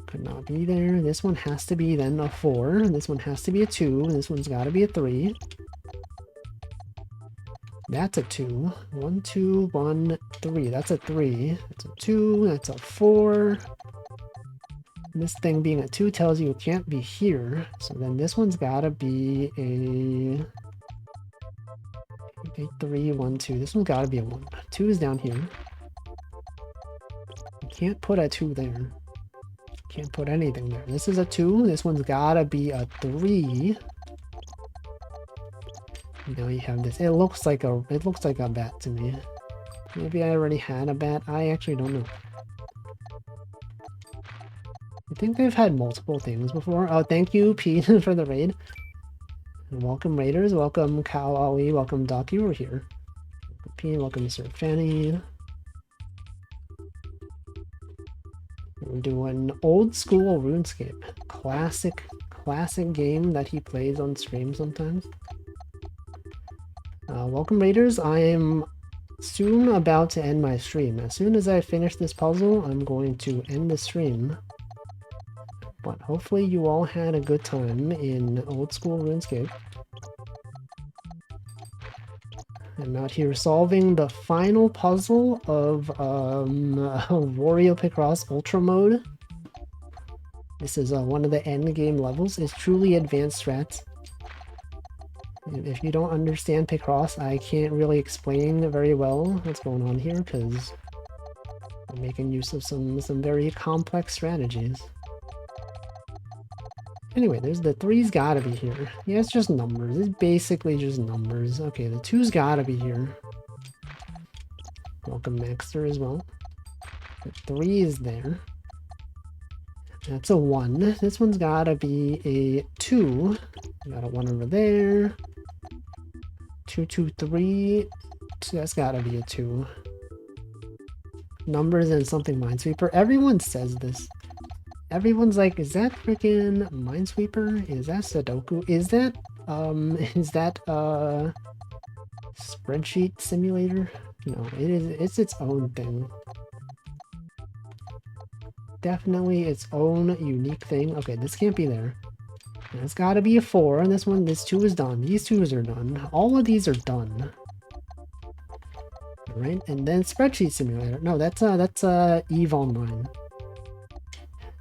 Speaker 1: Could not be there. This one has to be then a 4. This one has to be a 2. This one's got to be a 3. That's a 2. 1, 2, 1, 3. That's a 3. That's a 2. That's a 4. This thing being a 2 tells you it can't be here. So then this one's got to be a 3, 1, 2. This one's got to be a 1. 2 is down here. You can't put a 2 there. Can't put anything there. This is a 2. This one's got to be a 3. Now you have this. It looks like a bat to me. Maybe I already had a bat. I actually don't know. I think they've had multiple things before. Oh, thank you, Pete, for the raid. And welcome Raiders, welcome Kyle Ali, welcome Doc, you were here. Welcome Pete, welcome Sir Fanny. We're doing old school RuneScape. Classic game that he plays on stream sometimes. Welcome Raiders, I am soon about to end my stream. As soon as I finish this puzzle, I'm going to end the stream. But hopefully you all had a good time in old school RuneScape. I'm out here solving the final puzzle of Wario Picross Ultra Mode. This is one of the end game levels. It's truly advanced strats. If you don't understand Picross, I can't really explain very well what's going on here because I'm making use of some very complex strategies. Anyway, there's the 3's gotta be here. Yeah, it's just numbers. It's basically just numbers. Okay, the 2's gotta be here. Welcome Maxter as well. The 3 is there. That's a 1. This one's gotta be a 2. Got a 1 over there. 2, 2, 3. That's gotta be a 2. Numbers and something Minesweeper. Everyone says this. Everyone's like, is that freaking Minesweeper? Is that Sudoku? Is that Spreadsheet Simulator? No, it's its own thing. Definitely its own unique thing. Okay, this can't be there. It's gotta be a 4. And this 2 is done. These 2's are done. All of these are done. Alright, and then Spreadsheet Simulator. No, that's EVE Online.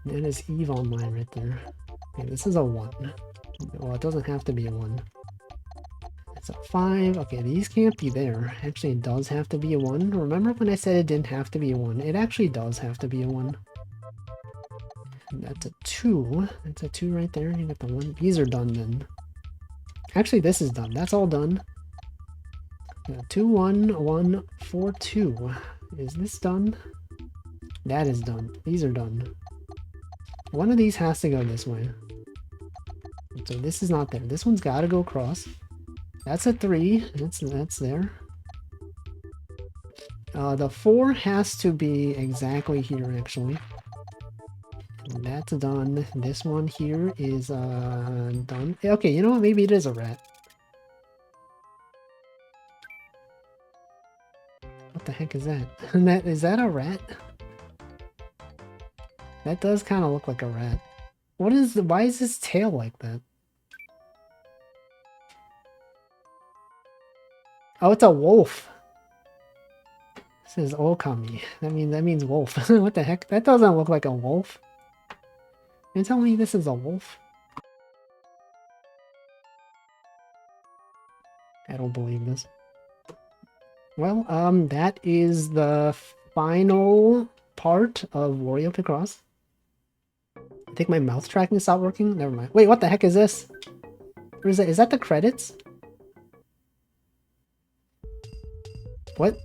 Speaker 1: That is EVE Online right there. Okay, this is a 1. Well, it doesn't have to be a 1. It's a 5. Okay, these can't be there. Actually, it does have to be a 1. Remember when I said it didn't have to be a 1? It actually does have to be a 1. That's a 2. That's a 2 right there. You got the 1. These are done then. Actually, this is done. That's all done. 2, 1, 1, 4, 2. Is this done? That is done. These are done. One of these has to go this way. So this is not there. This one's got to go across. That's a 3. That's there. The 4 has to be exactly here, actually. That's done. This one here is done. Okay, you know what? Maybe it is a rat. What the heck is that? Is that a rat? That does kind of look like a rat. Why is his tail like that? Oh, it's a wolf. It says Okami. That means wolf. What the heck? That doesn't look like a wolf. You're telling me this is a wolf? I don't believe this. Well, that is the final part of Wario Picross. I think my mouth tracking stopped working. Never mind. Wait, what the heck is this? Or is that the credits? What?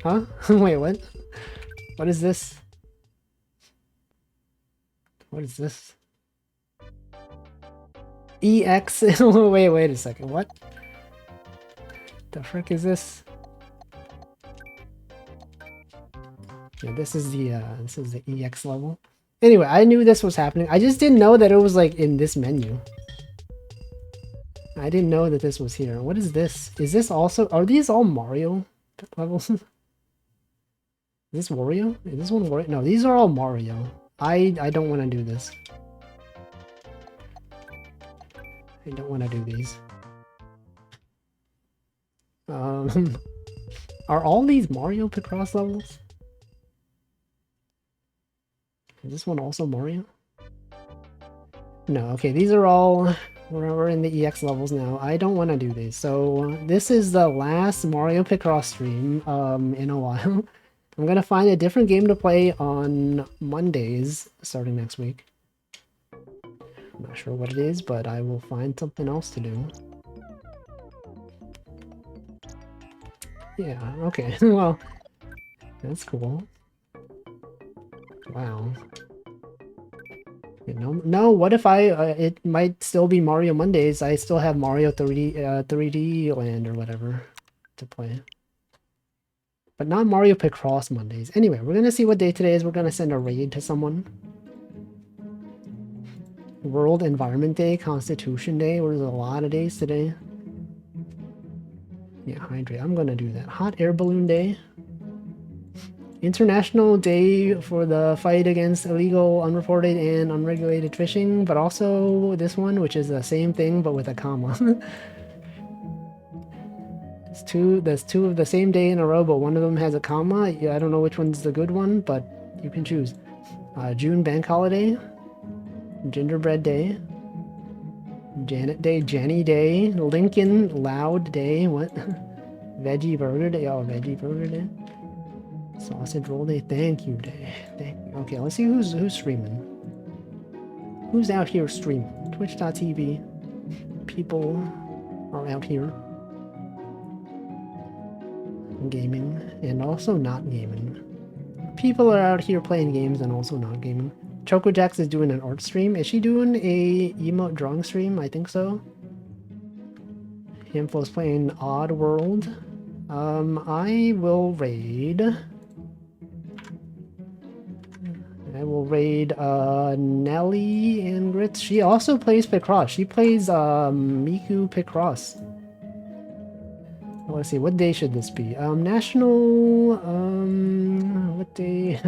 Speaker 1: Huh? Wait, what? What is this? What is this? EX. Wait a second. What? The frick is this? Yeah, this is the EX level. Anyway, I knew this was happening. I just didn't know that it was like in this menu. I didn't know that this was here. What is this? Is this also? Are these all Mario levels? Is this Wario? Is this one Wario? No, these are all Mario. I don't want to do this. I don't want to do these. Are all these Mario Picross levels? Is this one also Mario? No, okay, these are all... We're in the EX levels now. I don't want to do these. So this is the last Mario Picross stream in a while. I'm going to find a different game to play on Mondays, starting next week. I'm not sure what it is, but I will find something else to do. Yeah, okay. Well, that's cool. Wow. You know, no, what if it might still be Mario Mondays. I still have Mario 3D Land or whatever to play. But not Mario Picross Mondays. Anyway, we're gonna see what day today is. We're gonna send a raid to someone. World Environment Day, Constitution Day. There's a lot of days today. Yeah, hydrate. I'm gonna do that. Hot Air Balloon Day. International Day for the fight against illegal, unreported, and unregulated fishing, but also this one, which is the same thing but with a comma. There's two of the same day in a row, but one of them has a comma. Yeah, I don't know which one's the good one, but you can choose. June Bank Holiday, Gingerbread Day, Janet Day, Jenny Day, Lincoln Loud Day, what? Veggie Burger Day, oh, Veggie Burger Day. Sausage Roll Day, thank you day. Thank you. Okay, let's see who's streaming. Who's out here streaming? Twitch.tv. People are out here. Gaming and also not gaming. People are out here playing games and also not gaming. ChocoJax is doing an art stream. Is she doing a emote drawing stream? I think so. Hamflo's playing Odd World. I will raid. Nelly and Grits. She also plays Picross. She plays Miku Picross. Let's see, what day should this be? National, what day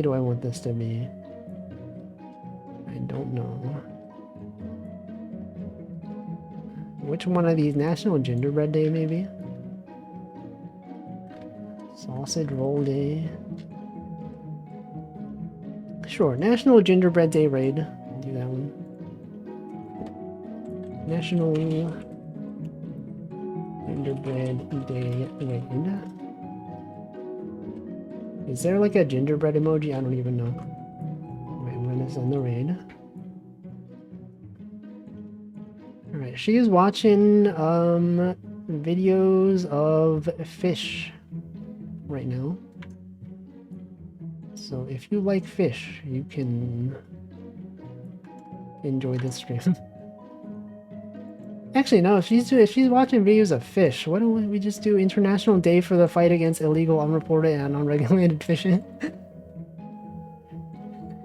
Speaker 1: do I want this to be? I don't know. Which one of these? National Gingerbread Day, maybe? Sausage Roll Day. Sure, National Gingerbread Day raid. Do that one. National Gingerbread Day raid. Is there like a gingerbread emoji? I don't even know. Alright, I'm gonna send the raid. Alright, she is watching videos of fish right now. So if you like fish, you can enjoy this stream. Actually, no, if she's watching videos of fish, why don't we just do International Day for the fight against illegal, unreported, and unregulated fishing?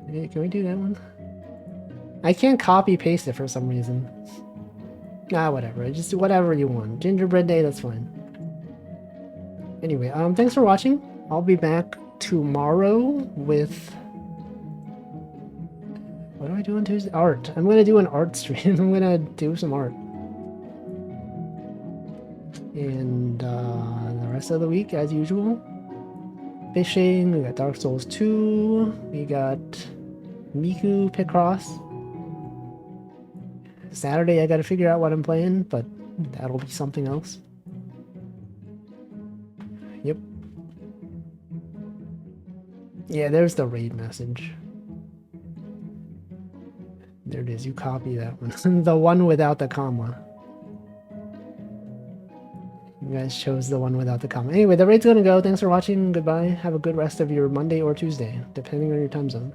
Speaker 1: Hey, can we do that one? I can't copy paste it for some reason. Nah, whatever. Just do whatever you want. Gingerbread Day, that's fine. Anyway, thanks for watching. I'll be back tomorrow with... What do I do on Tuesday? Art. I'm gonna do an art stream. I'm gonna do some art. And the rest of the week, as usual, fishing. We got Dark Souls 2. We got Miku Picross. Saturday, I gotta figure out what I'm playing, but that'll be something else. Yep. Yeah, there's the raid message. There it is. You copy that one. The one without the comma. You guys chose the one without the comma. Anyway, the raid's gonna go. Thanks for watching. Goodbye. Have a good rest of your Monday or Tuesday, depending on your time zone.